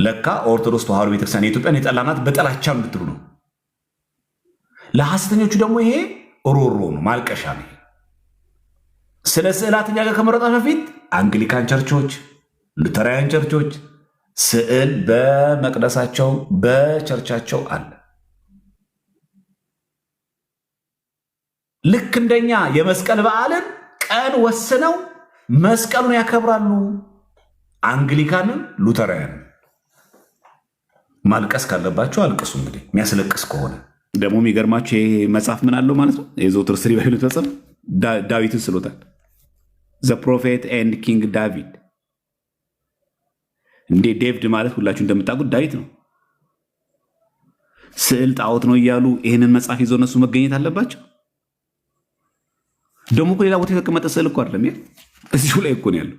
ለካ ኦርቶዶክስ ተዋሕዶ ቤተክርስቲያን የኢትዮጵያን የጠላናት በጠላቻ እንድትሉ ነው። ለሐሰተኞቹ ደግሞ ይሄ ሮሮ ነው፣ ማልቀሻ ነው። ስለ ስዕላት እኛ ጋር ከመረጣት በፊት አንግሊካን ቸርቾች፣ ሉተራውያን ቸርቾች ስዕል በመቅደሳቸው በቸርቻቸው አለ። ልክ እንደኛ የመስቀል በዓልን ቀን ወስነው መስቀሉን ያከብራሉ። አንግሊካንም ሉተራውያን ማልቀስ ካለባቸው አልቅሱ። እንግዲህ የሚያስለቅስ ከሆነ ደግሞ የሚገርማቸው ይሄ መጽሐፍ ምን አለው ማለት ነው። የዘውትር ስሪ ባይሉት መጽሐፍ ዳዊትን ስሎታል። ዘ ፕሮፌት ኤንድ ኪንግ ዳቪድ። እንዴ ዴቪድ ማለት ሁላችሁ እንደምታውቁት ዳዊት ነው። ስዕል ጣዖት ነው እያሉ ይህንን መጽሐፍ ይዘው እነሱ መገኘት አለባቸው። ደግሞ እኮ ሌላ ቦታ የተቀመጠ ስዕል እኮ አይደለም፣ እዚሁ ላይ እኮ ነው ያለው።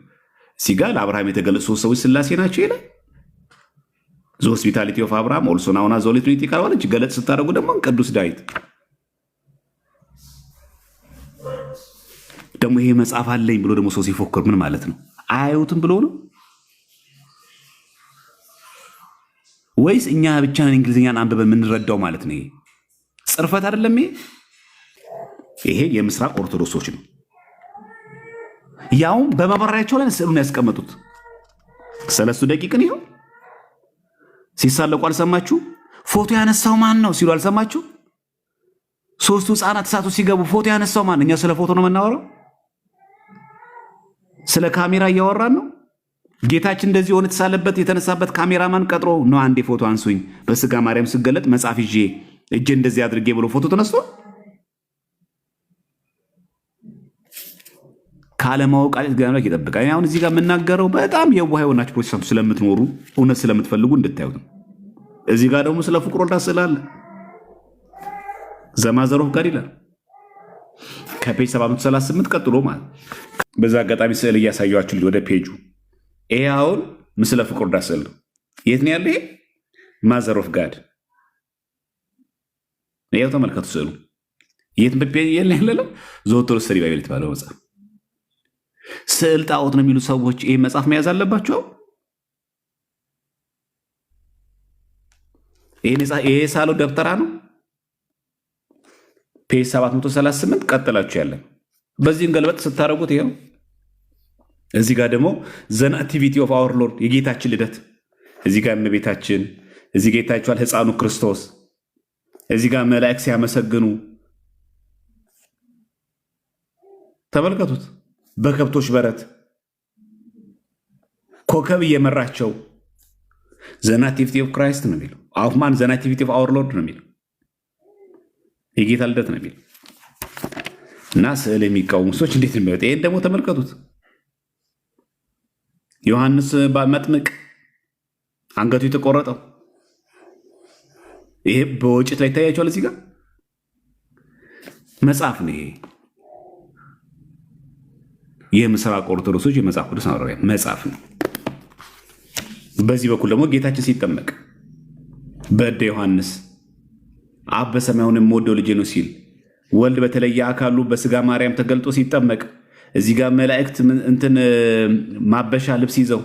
እዚህ ጋር ለአብርሃም የተገለጹ ሶስት ሰዎች ስላሴ ናቸው ይላል። ዘ ሆስፒታሊቲ ኦፍ አብርሃም ኦልሶ ናውን አዝ ሆሊ ትሪኒቲ ካልሆነች ገለጽ ስታደርጉ ደግሞ ቅዱስ ዳዊት። ደግሞ ይሄ መጽሐፍ አለኝ ብሎ ደግሞ ሰው ሲፎክር ምን ማለት ነው? አያዩትም ብሎ ነው ወይስ እኛ ብቻ ነን እንግሊዝኛን አንብበን የምንረዳው ማለት ነው? ይሄ ጽርፈት አይደለም። ይሄ የምስራቅ ኦርቶዶክሶች ነው። ያውም በማብራሪያቸው ላይ ስዕሉን ያስቀመጡት። ሰለስቱ ደቂቅን ይኸው ሲሳለቁ አልሰማችሁ? ፎቶ ያነሳው ማን ነው ሲሉ አልሰማችሁ? ሶስቱ ህፃናት እሳቱ ሲገቡ ፎቶ ያነሳው ማን? እኛ ስለ ፎቶ ነው የምናወራው? ስለ ካሜራ እያወራን ነው? ጌታችን እንደዚህ ሆነ የተሳለበት የተነሳበት ካሜራማን ቀጥሮ ነው አንዴ ፎቶ አንሱኝ በስጋ ማርያም ስገለጥ መጽሐፍ ይዤ እጄ እንደዚህ አድርጌ ብሎ ፎቶ ተነስቶ ካለማወቅ ጋር ይጠብቃል። አሁን እዚህ ጋር የምናገረው በጣም የዋህ የሆናችሁ ፕሮቴስታንቱ ስለምትኖሩ እውነት ስለምትፈልጉ እንድታዩት ነው። እዚህ ጋር ደግሞ ስለ ፍቁር ወልዳ ስላለ ዘማዘሮፍ ጋር ይላል ከፔጅ 738 ቀጥሎ ማለት በዛ አጋጣሚ ስዕል እያሳየኋችሁ ልጅ ወደ ፔጁ ይሄ አሁን ምስለ ፍቁር ወልዳ ስዕል ነው። የት ነው ያለ? ይሄ ማዘር ኦፍ ጋድ ይሄው ተመልከቱ ስዕሉ የት በፔጅ ያለው ዘወትር ስሪ ባይብል የተባለው መጽሐፍ ስዕል ጣዖት ነው የሚሉ ሰዎች ይህ መጽሐፍ መያዝ አለባቸው። ይሄ ሳለው ደብተራ ነው። ፔጅ 738 ቀጥላችሁ ያለን በዚህን ገልበጥ ስታደርጉት ይኸው እዚህ ጋር ደግሞ ዘ ናቲቪቲ ኦፍ አወር ሎርድ የጌታችን ልደት እዚህ ጋር እመቤታችን እዚህ ጋር ይታያችኋል ሕፃኑ ክርስቶስ እዚህ ጋር መላእክት ሲያመሰግኑ ተመልከቱት። በከብቶች በረት ኮከብ እየመራቸው ዘ ናቲቪቲ ኦፍ ክራይስት ነው የሚለው። አሁን ዘ ናቲቪቲ ኦፍ አወር ሎርድ ነው የሚለው። የጌታ ልደት ነው የሚለው እና ስዕል የሚቃወሙ ሰዎች እንዴት ነው የሚወጣ? ይሄን ደግሞ ተመልከቱት። ዮሐንስ መጥምቅ አንገቱ የተቆረጠው ይሄ በወጭት ላይ ይታያቸዋል። እዚህ ጋር መጽሐፍ ነው ይሄ የምስራቅ ኦርቶዶክሶች የመጽሐፍ ቅዱስ ማብራሪያ መጽሐፍ ነው። በዚህ በኩል ደግሞ ጌታችን ሲጠመቅ በእደ ዮሐንስ አብ በሰማዩን የምወደው ልጄ ነው ሲል ወልድ በተለየ አካሉ በስጋ ማርያም ተገልጦ ሲጠመቅ እዚህ ጋር መላእክት እንትን ማበሻ ልብስ ይዘው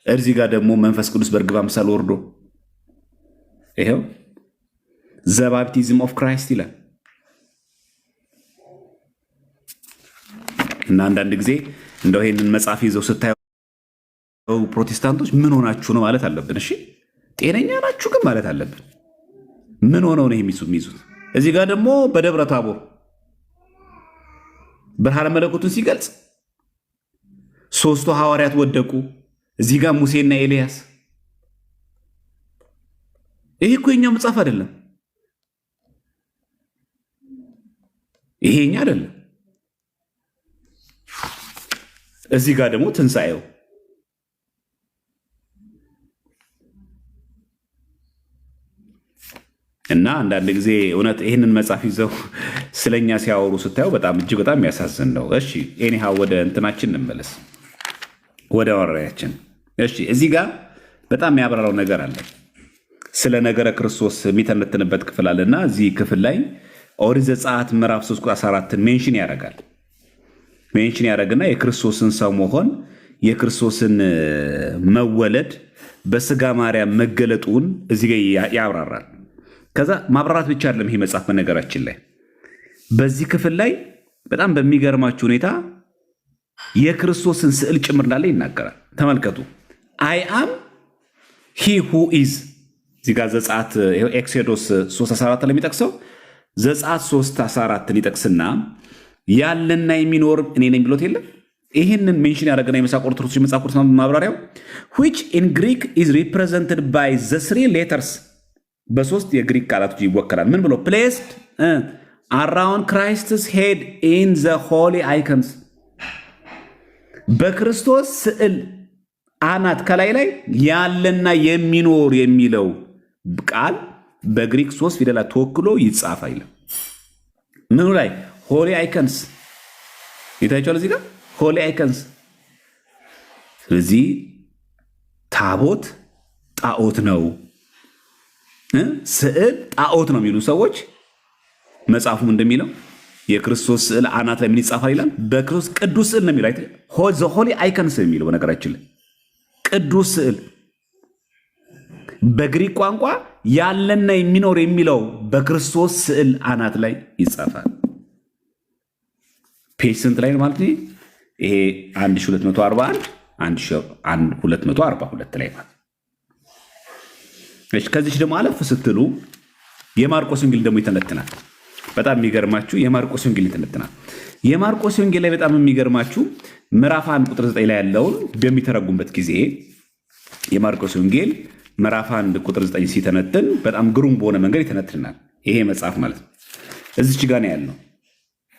እዚህ ጋር ደግሞ መንፈስ ቅዱስ በርግብ አምሳል ወርዶ ይሄው ዘ ባፕቲዝም ኦፍ ክራይስት ይላል። እና አንዳንድ ጊዜ እንደው ይሄንን መጽሐፍ ይዘው ስታዩ ፕሮቴስታንቶች ምን ሆናችሁ ነው ማለት አለብን። እሺ ጤነኛ ናችሁ ግን ማለት አለብን። ምን ሆነው ነው የሚይዙት? እዚህ ጋር ደግሞ በደብረ ታቦር ብርሃነ መለኮቱን ሲገልጽ ሶስቱ ሐዋርያት ወደቁ። እዚህ ጋር ሙሴና ኤልያስ። ይሄ እኮ የኛ መጽሐፍ አይደለም። ይሄኛ አይደለም። እዚህ ጋር ደግሞ ትንሣኤው እና አንዳንድ ጊዜ እውነት ይህንን መጽሐፍ ይዘው ስለኛ ሲያወሩ ስታዩ በጣም እጅግ በጣም የሚያሳዝን ነው። እሺ ኤኒሃ ወደ እንትናችን እንመለስ፣ ወደ ወሬያችን። እሺ እዚህ ጋር በጣም የሚያብራራው ነገር አለ። ስለ ነገረ ክርስቶስ የሚተነትንበት ክፍል አለና እዚህ ክፍል ላይ ኦሪት ዘጸአት ምዕራፍ 3 ቁጥር 14 ሜንሽን ያደርጋል። ሜንሽን ያደርግና የክርስቶስን ሰው መሆን የክርስቶስን መወለድ በስጋ ማርያም መገለጡን እዚህ ጋር ያብራራል። ከዛ ማብራራት ብቻ አይደለም ይሄ መጽሐፍ በነገራችን ላይ በዚህ ክፍል ላይ በጣም በሚገርማችሁ ሁኔታ የክርስቶስን ስዕል ጭምር እንዳለ ይናገራል። ተመልከቱ። አይ አም ሂ ሁ ኢዝ እዚህ ጋር ዘጸአት ኤክሶዶስ 3:14 ላይ የሚጠቅሰው ዘጸአት 3:14 ይጠቅስና ያለና የሚኖር እኔ ነኝ ብሎት የለም። ይህንን ሜንሽን ያደረገና የምስራቅ ኦርቶዶክስ መጽሐፍ ቅዱስ ማብራሪያው which in Greek is represented by the three letters በሶስት የግሪክ ቃላቶች ይወከላል። ምን ብሎ placed around Christ's head in the holy icons በክርስቶስ ስዕል አናት ከላይ ላይ ያለና የሚኖር የሚለው ቃል በግሪክ ሶስት ፊደላት ተወክሎ ይጻፋል። ምኑ ላይ ሆሊ አይከንስ ይታያችኋል። እዚህ ጋር ሆሊ አይከንስ። ስለዚህ ታቦት ጣዖት ነው፣ ስዕል ጣዖት ነው የሚሉ ሰዎች መጽሐፉም እንደሚለው የክርስቶስ ስዕል አናት ላይ ምን ይጻፋል ይላል? በክርስቶስ ቅዱስ ስዕል ነው የሚለው። ሆሊ አይከንስ የሚለው በነገራችን ላይ ቅዱስ ስዕል በግሪክ ቋንቋ ያለና የሚኖር የሚለው በክርስቶስ ስዕል አናት ላይ ይጻፋል። ፔጅ ስንት ላይ ነው ማለት ነው? ይሄ 1241 1242 ላይ ማለት። እሺ ከዚህ ደግሞ አለፍ ስትሉ የማርቆስ ወንጌል ደግሞ ይተነትናል። በጣም የሚገርማችሁ የማርቆስ ወንጌል ይተነትናል። የማርቆስ ወንጌል ላይ በጣም የሚገርማችሁ ምዕራፍ 1 ቁጥር 9 ላይ ያለውን በሚተረጉምበት ጊዜ የማርቆስ ወንጌል ምዕራፍ 1 ቁጥር 9 ሲተነትን በጣም ግሩም በሆነ መንገድ ይተነትናል። ይሄ መጽሐፍ ማለት ነው። እዚች ጋር ነው ያለው።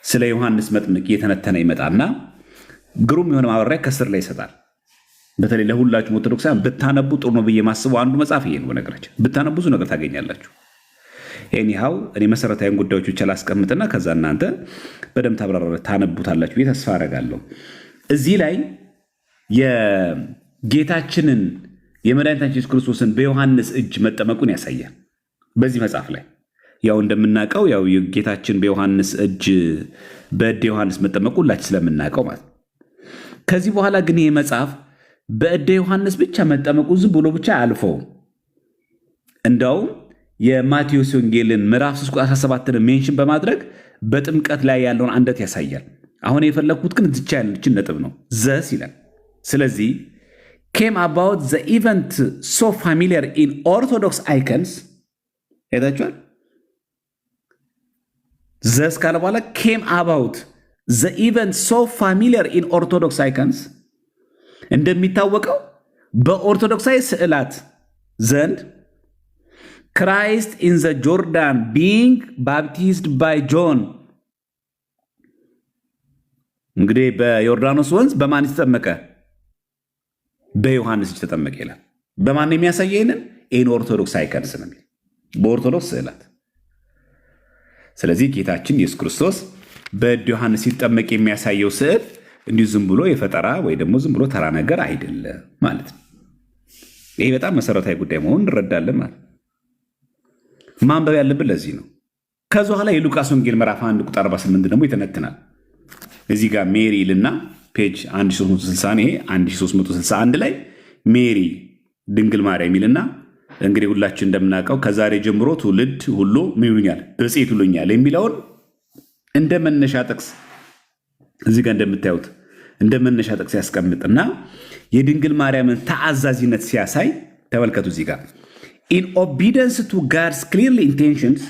ስለ ዮሐንስ መጥምቅ እየተነተነ ይመጣና ግሩም የሆነ ማብራሪያ ከስር ላይ ይሰጣል። በተለይ ለሁላችሁም ኦርቶዶክሳውያን ብታነቡ ጥሩ ነው ብዬ ማስበው አንዱ መጽሐፍ ይሄ ነው። በነገራችን ብታነቡ ብዙ ነገር ታገኛላችሁ። ኤኒሃው እኔ መሰረታዊ ጉዳዮች ብቻ ላስቀምጥና ከዛ እናንተ በደንብ ታነቡታላችሁ ብዬ ተስፋ አደርጋለሁ። እዚህ ላይ የጌታችንን የመድኃኒታችን ኢየሱስ ክርስቶስን በዮሐንስ እጅ መጠመቁን ያሳያል። በዚህ መጽሐፍ ላይ ያው እንደምናውቀው ያው የጌታችን በዮሐንስ እጅ በእደ ዮሐንስ መጠመቁ ሁላችን ስለምናውቀው ማለት ነው። ከዚህ በኋላ ግን ይህ መጽሐፍ በእደ ዮሐንስ ብቻ መጠመቁ ዝም ብሎ ብቻ አያልፈውም። እንዳውም የማቴዎስ ወንጌልን ምዕራፍ 3:17 ሜንሽን በማድረግ በጥምቀት ላይ ያለውን አንደት ያሳያል። አሁን የፈለግኩት ግን ዝቻ ያለችን ነጥብ ነው ዘስ ይላል። ስለዚህ came about the event so familiar in Orthodox icons አይታችኋል። ዘስ ካለ በኋላ came about the event so familiar in Orthodox icons እንደሚታወቀው በኦርቶዶክሳዊ ስዕላት ዘንድ Christ in the Jordan being baptized by John እንግዲህ በዮርዳኖስ ወንዝ በማን ተጠመቀ? በዮሐንስ እጅ ተጠመቀ ይላል። በማን የሚያሳየው ይሄንን? ኢን ኦርቶዶክስ አይከንስ ነው፣ በኦርቶዶክስ ስዕላት። ስለዚህ ጌታችን ኢየሱስ ክርስቶስ በእደ ዮሐንስ ሲጠመቅ የሚያሳየው ስዕል እንዲሁ ዝም ብሎ የፈጠራ ወይ ደግሞ ዝም ብሎ ተራ ነገር አይደለም ማለት ነው። ይሄ በጣም መሰረታዊ ጉዳይ መሆኑን እንረዳለን ማለት ነው። ማንበብ ያለብን ለዚህ ነው። ከዚ በኋላ የሉቃስ ወንጌል ምዕራፍ 1 ቁጥር 48 ደግሞ ይተነትናል። እዚህ ጋር ሜሪ ልና ፔጅ 1360 ይሄ 1361 ላይ ሜሪ ድንግል ማርያም ይልና እንግዲህ ሁላችን እንደምናውቀው ከዛሬ ጀምሮ ትውልድ ሁሉ ምን ይሉኛል? ብፅዕት ይሉኛል የሚለውን እንደ መነሻ ጥቅስ እዚህ ጋር እንደምታዩት እንደ መነሻ ጥቅስ ያስቀምጥና የድንግል ማርያምን ተአዛዥነት ሲያሳይ ተመልከቱ። እዚህ ጋር in obedience to God's clearly intentions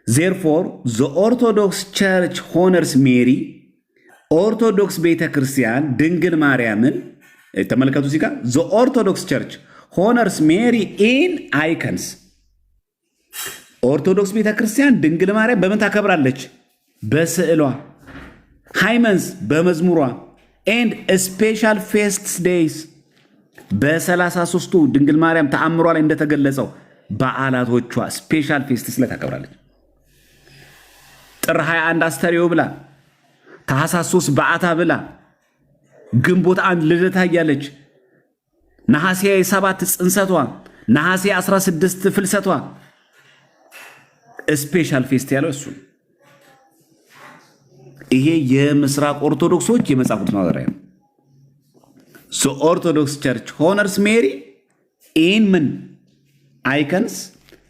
therefore the Orthodox Church honors Mary ኦርቶዶክስ ቤተክርስቲያን ድንግል ማርያምን ተመልከቱ። እዚህ ጋር the Orthodox Church honors Mary in icons ኦርቶዶክስ ቤተክርስቲያን ድንግል ማርያም በምን ታከብራለች? በስዕሏ ሃይመንስ በመዝሙሯ and special feast days በ33ቱ ድንግል ማርያም ተአምሯ ላይ እንደተገለጸው በዓላቶቿ ስፔሻል ፌስትስ ላይ ታከብራለች። ጥር 21 አስተርእዮ ብላ፣ ታኅሳስ 3 በዓታ ብላ፣ ግንቦት 1 ልደታ እያለች፣ ነሐሴ 7 ጽንሰቷ፣ ነሐሴ 16 ፍልሰቷ ስፔሻል ፌስት ያለው እሱ። ይሄ የምስራቅ ኦርቶዶክሶች የመጽሐፍ ቅዱስ ማብራሪያ ነው። ሶ ኦርቶዶክስ ቸርች ሆነርስ ሜሪ ኢን ምን አይከንስ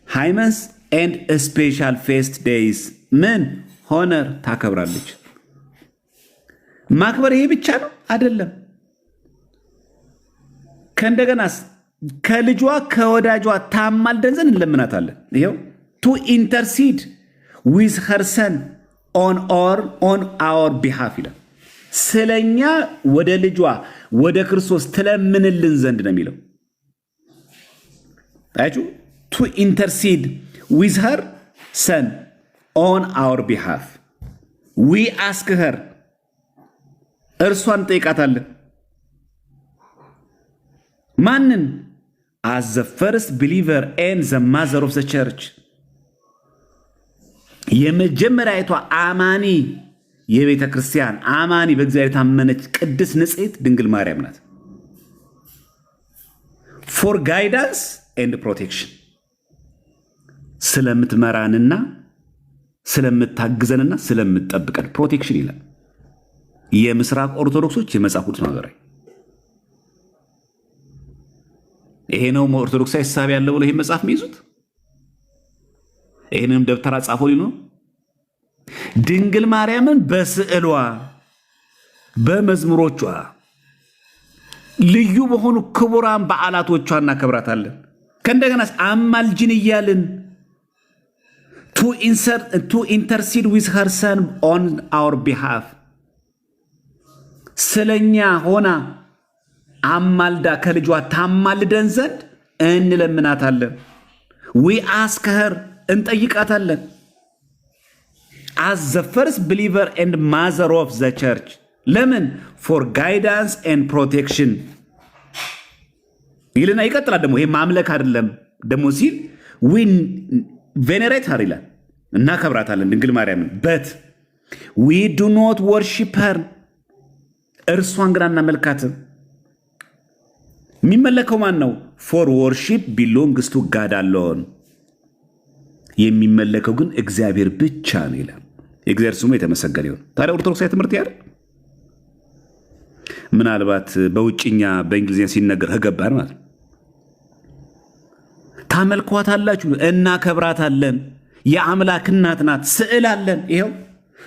ሃይመንስ ኤንድ ስፔሻል ፌስት ዴይስ ምን ሆነር ታከብራለች። ማክበር ይሄ ብቻ ነው አይደለም። ከእንደገናስ ከልጇ ከወዳጇ ታማልደን ዘንድ እንለምናታለን። ይኸው ቱ ኢንተርሲድ ዊዝ ኸር ሰን ኦን አወር ቢሃፍ ይላል። ስለኛ ወደ ልጇ ወደ ክርስቶስ ትለምንልን ዘንድ ነው የሚለው። አያችሁ፣ ቱ ኢንተርሲድ ዊዝ ኸር ሰን ኦን አወር ቢሃፍ ዊ አስክ ኸር፣ እርሷን ጠይቃታለን። ማንን? as the first believer and the mother of the church፣ የመጀመሪያይቷ አማኒ የቤተ ክርስቲያን አማኒ በእግዚአብሔር ታመነች ቅድስት ንጽሕት ድንግል ማርያም ናት። for guidance and protection፣ ስለምትመራንና ስለምታግዘንና ስለምትጠብቀን ፕሮቴክሽን ይላል። የምስራቅ ኦርቶዶክሶች የመጽሐፍ ቅዱስ ማገራይ ይሄ ነው። ኦርቶዶክሳዊ ሐሳብ ያለው ብለው ይሄ መጽሐፍ የሚይዙት ይሄንም ደብተራ ጻፈው ሊሆን ድንግል ማርያምን በስዕሏ በመዝሙሮቿ ልዩ በሆኑ ክቡራን በዓላቶቿ እናከብራታለን። ከእንደገናስ አማልጅን እያልን to intercede with her son on our behalf፣ ስለኛ ሆና አማልዳ ከልጇ ታማልደን ዘንድ እንለምናታለን። we ask her፣ እንጠይቃታለን። as the first believer and mother of the church፣ ለምን? for guidance and protection ይልና ይቀጥላል። ደግሞ ይሄ ማምለክ አይደለም ደግሞ ሲል we venerate her ይላል፣ እናከብራታለን ድንግል ማርያምን። but we do not worship her፣ እርሷን ግን አናመልካትም። የሚመለከው ማን ነው? for worship belongs to God alone፣ የሚመለከው ግን እግዚአብሔር ብቻ ነው ይላል። የእግዚአብሔር ስሙ የተመሰገነ ይሁን። ታዲያ ኦርቶዶክሳዊ ትምህርት ያለ ምናልባት በውጭኛ በእንግሊዝኛ ሲነገር ከገባን ማለት ታመልኳታላችሁ፣ እናከብራታለን። የአምላክ እናት ናት። ስዕል አለን። ይኸው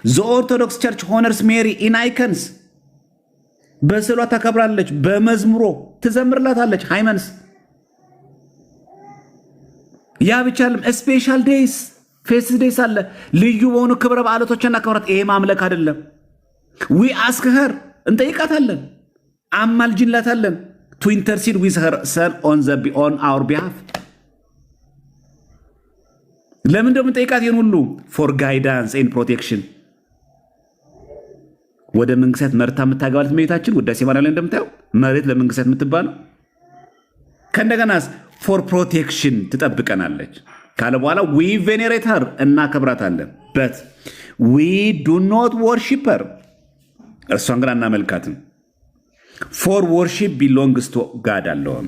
the Orthodox Church honors Mary in icons፣ በስዕሏ ታከብራለች፣ በመዝሙሮ ትዘምርላታለች። ሃይማንስ ያ ብቻ አይደለም። ስፔሻል ዴይስ ፌስት ዴይስ አለ፣ ልዩ በሆኑ ክብረ በዓላቶች እናከብራት። ይሄ ማምለክ አይደለም። ዊ አስክ ኸር፣ እንጠይቃታለን፣ አማልጅላታለን። ቱ ኢንተርሲድ ዊዝ ኸር ሰን ኦን አወር ቢሃፍ። ለምን ደግሞ እንጠይቃት? ይህን ሁሉ ፎር ጋይዳንስ ኤንድ ፕሮቴክሽን፣ ወደ መንግስት መርታ የምታገባለት እመቤታችን ውዳሴ ማርያም ላይ እንደምታየው መሬት ለመንግስት የምትባለው። ከእንደገናስ ፎር ፕሮቴክሽን ትጠብቀናለች ካለ በኋላ ዊ ቬኔሬት ኸር፣ እናከብራታለን። በት ዊ ዱ ኖት ወርሺፕ ኸር፣ እርሷን ግን አናመልካትም። ፎር ወርሺፕ ቢሎንግስ ቱ ጋድ አለውም፣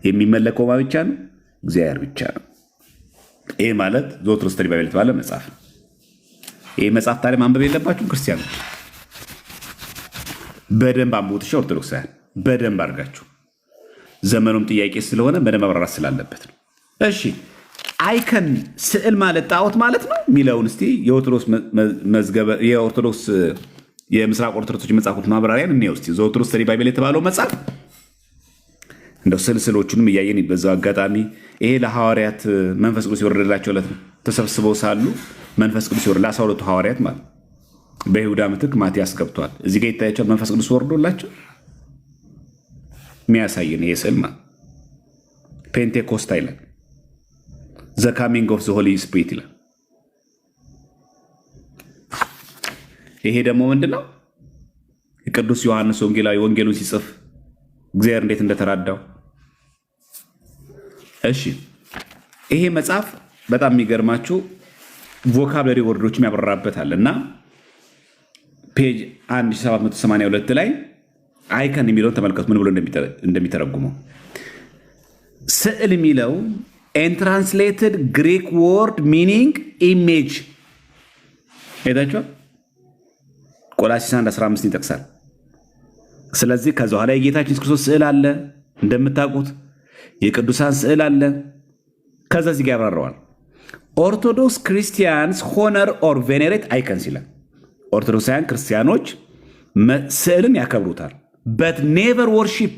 የሚመለከው ብቻ ነው፣ እግዚአብሔር ብቻ ነው። ይህ ማለት ዘወትር ስተዲ ባይብል የተባለ መጽሐፍ። ይህ መጽሐፍ ታዲያ ማንበብ የለባችሁም ክርስቲያኖች? በደንብ አንብቡት። ኦርቶዶክሳውያን በደንብ አድርጋችሁ፣ ዘመኑም ጥያቄ ስለሆነ በደንብ አብራራት ስላለበት ነው። እሺ አይከን ስዕል ማለት ጣዖት ማለት ነው የሚለውን እስቲ የኦርቶዶክስ የምስራቅ ኦርቶዶክሶች መጽሐፎች ማብራሪያን እኔ ውስጥ ዘወትር ስተዲ ባይብል የተባለው መጽሐፍ እንደው ስልስሎቹንም እያየን በዛው አጋጣሚ ይሄ ለሐዋርያት መንፈስ ቅዱስ ይወርድላቸው ዕለት ነው። ተሰብስበው ሳሉ መንፈስ ቅዱስ ይወርድ ለ12 ሐዋርያት ማለት በይሁዳ ምትክ ማቲያስ ገብቷል። እዚህ ጋር ይታያቸዋል። መንፈስ ቅዱስ ወርዶላቸው የሚያሳየን ይሄ ስዕል ማለት ፔንቴኮስታ ይላል። ዘ ካሚንግ ኦፍ ዘ ሆሊ ስፒሪት ይላል። ይሄ ደግሞ ምንድነው? ቅዱስ ዮሐንስ ወንጌላዊ ወንጌሉን ሲጽፍ እግዚአብሔር እንዴት እንደተራዳው። እሺ ይሄ መጽሐፍ በጣም የሚገርማችሁ ቮካብለሪ ወርዶችም ያበራራበታል እና ፔጅ 1782 ላይ አይከን የሚለውን ተመልከቱ ምን ብሎ እንደሚተረጉመው። ስዕል የሚለው ትራንስሌትድ ግሪክ ወርድ ሚኒንግ ኢሜጅ ሄዳችኋል። ቆላስይስ 1:15 ይጠቅሳል። ስለዚህ ከዛ በኋላ የጌታችን ክርስቶስ ስዕል አለ እንደምታውቁት፣ የቅዱሳን ስዕል አለ። ከዛ እዚህ ጋር ያብራረዋል። ኦርቶዶክስ ክርስቲያንስ ሆነር ኦር ቬኔሬት አይከንስ ይላል። ኦርቶዶክሳውያን ክርስቲያኖች ስዕልን ያከብሩታል፣ በት ኔቨር ወርሺፕ።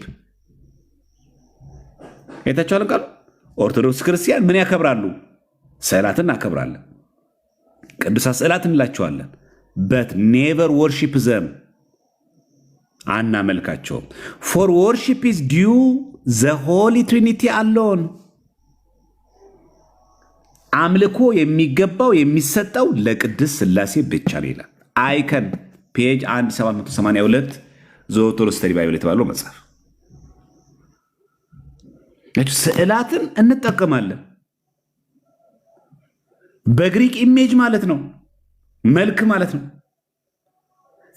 የታቸዋል ቃሉ ኦርቶዶክስ ክርስቲያን ምን ያከብራሉ? ስዕላትን እናከብራለን፣ ቅዱሳት ስዕላት እንላቸዋለን። በት ኔቨር ወርሺፕ ዘም፣ አናመልካቸውም። ፎር ወርሺፕ ኢዝ ዲዩ ዘ ሆሊ ትሪኒቲ አሎን፣ አምልኮ የሚገባው የሚሰጠው ለቅድስት ሥላሴ ብቻ ነው ይላል። አይከን ፔጅ 1782 ዘወትር ስተዲ ባይብል የተባለው መጽሐፍ። ስዕላትን እንጠቀማለን። በግሪክ ኢሜጅ ማለት ነው፣ መልክ ማለት ነው።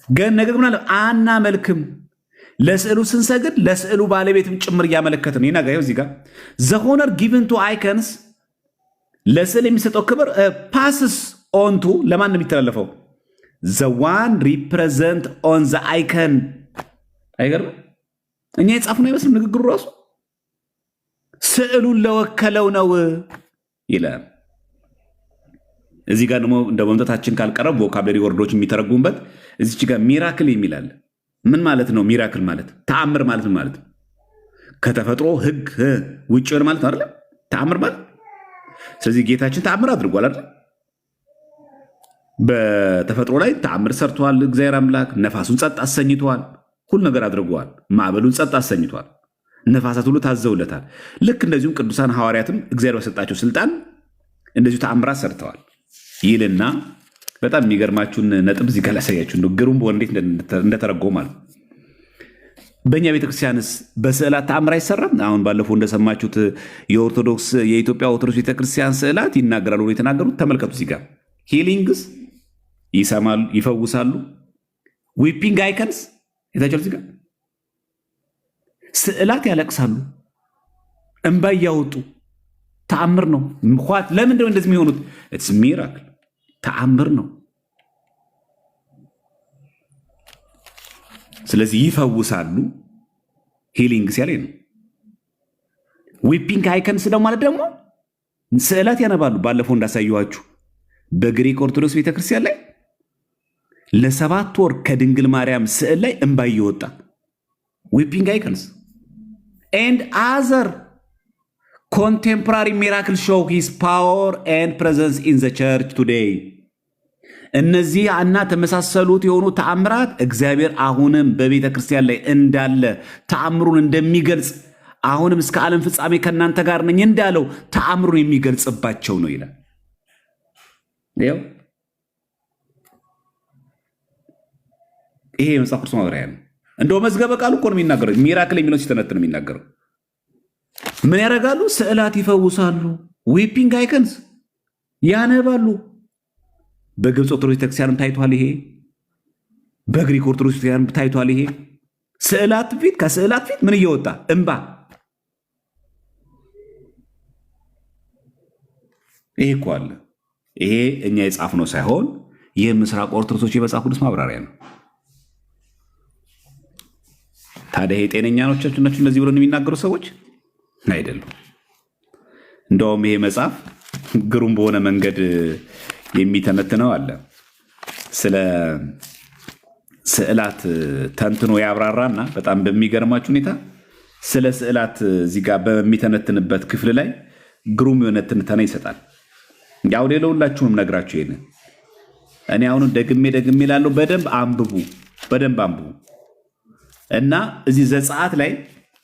ግን ነገር ግን አናመልክም። ለስዕሉ ስንሰግድ ለስዕሉ ባለቤትም ጭምር እያመለከትን ነው። ይናጋየው እዚህ ጋር ዘ ሆነር ጊቭን ቱ አይከንስ፣ ለስዕል የሚሰጠው ክብር ፓስስ ኦንቱ፣ ለማን ነው የሚተላለፈው? ዘ ዋን ሪፕሬዘንት ኦን ዘ አይከን። አይገርም? እኛ የጻፍነው አይመስልም ንግግሩ ራሱ ስዕሉን ለወከለው ነው ይላል። እዚህ ጋር ደግሞ እንደ መምጣታችን ካልቀረብ ቮካብለሪ ወርዶች የሚተረጉሙበት እዚች ጋር ሚራክል የሚላል። ምን ማለት ነው? ሚራክል ማለት ተአምር ማለት ነው። ማለት ከተፈጥሮ ሕግ ውጭ የሆነ ማለት ነው አይደል? ተአምር ማለት። ስለዚህ ጌታችን ተአምር አድርጓል አይደል? በተፈጥሮ ላይ ተአምር ሰርቷል። እግዚአብሔር አምላክ ነፋሱን ጸጥ አሰኝቷል። ሁሉ ነገር አድርጓል። ማዕበሉን ጸጥ አሰኝቷል። ነፋሳት ሁሉ ታዘውለታል። ልክ እንደዚሁም ቅዱሳን ሐዋርያትም እግዚአብሔር በሰጣቸው ስልጣን እንደዚሁ ተአምራት ሰርተዋል ይልና በጣም የሚገርማችሁን ነጥብ እዚህ ጋር ላሳያችሁ። እንደው ግሩም በሆነ እንዴት እንደተረጎማል። በእኛ ቤተክርስቲያንስ በስዕላት ተአምር አይሰራም? አሁን ባለፈው እንደሰማችሁት የኢትዮጵያ ኦርቶዶክስ ቤተክርስቲያን ስዕላት ይናገራሉ ነው የተናገሩት። ተመልከቱ እዚህ ጋር ሂሊንግስ ይሰማሉ፣ ይፈውሳሉ። ዊፒንግ አይከንስ የታቸው እዚህ ጋር ስዕላት ያለቅሳሉ፣ እንባ እያወጡ ተአምር ነው። ለምንድን ነው እንደዚህ የሚሆኑት? ኢትስ ሚራክል፣ ተአምር ነው። ስለዚህ ይፈውሳሉ። ሂሊንግ ሲያለ ነው። ዊፒንግ አይከንስ ደግሞ ማለት ደግሞ ስዕላት ያነባሉ። ባለፈው እንዳሳየኋችሁ በግሪክ ኦርቶዶክስ ቤተክርስቲያን ላይ ለ7 ወር ከድንግል ማርያም ስዕል ላይ እንባ እየወጣ ዊፒንግ አይከንስ ኤንድ አዘር ኮንቴምፖራሪ ሚራክል ሾው ሂዝ ፓወር ኤንድ ፕሬዘንስ ኢን ዘ ቸርች ቱዴይ። እነዚህ እና ተመሳሰሉት የሆኑ ተአምራት እግዚአብሔር አሁንም በቤተ ክርስቲያን ላይ እንዳለ ተአምሩን እንደሚገልጽ አሁንም እስከ ዓለም ፍጻሜ ከእናንተ ጋር ነኝ እንዳለው ተአምሩን የሚገልጽባቸው ነው ይላል። ይሄ የመጽሐፍ ቅዱስ ማብራሪያ ነው። እንደው መዝገበ ቃሉ እኮ ነው የሚናገረው። ሚራክል የሚለው ሲተነትን ነው የሚናገረው። ምን ያደርጋሉ? ስዕላት ይፈውሳሉ። ዊፒንግ አይከንስ ያነባሉ። በግብፅ ኦርቶዶክስ ቤተክርስቲያንም ታይቷል ይሄ። በግሪክ ኦርቶዶክስ ቤተክርስቲያንም ታይቷል ይሄ። ስዕላት ፊት ከስዕላት ፊት ምን እየወጣ እንባ። ይሄ እኮ አለ። ይሄ እኛ የጻፍነው ሳይሆን የምስራቅ ኦርቶዶክሶች የመጽሐፍ ቅዱስ ማብራሪያ ነው። ታዲያ ይሄ ጤነኛ ናቸው እነዚህ ብሎ የሚናገሩ ሰዎች አይደሉም። እንደውም ይሄ መጽሐፍ ግሩም በሆነ መንገድ የሚተነትነው አለ። ስለ ስዕላት ተንትኖ ያብራራና በጣም በሚገርማችሁ ሁኔታ ስለ ስዕላት እዚህ ጋር በሚተነትንበት ክፍል ላይ ግሩም የሆነ ትንተና ይሰጣል። ያው ሌላውላችሁም ነግራችሁ ይሄን እኔ አሁን ደግሜ ላለው በደንብ አንብቡ እና እዚህ ዘጸአት ላይ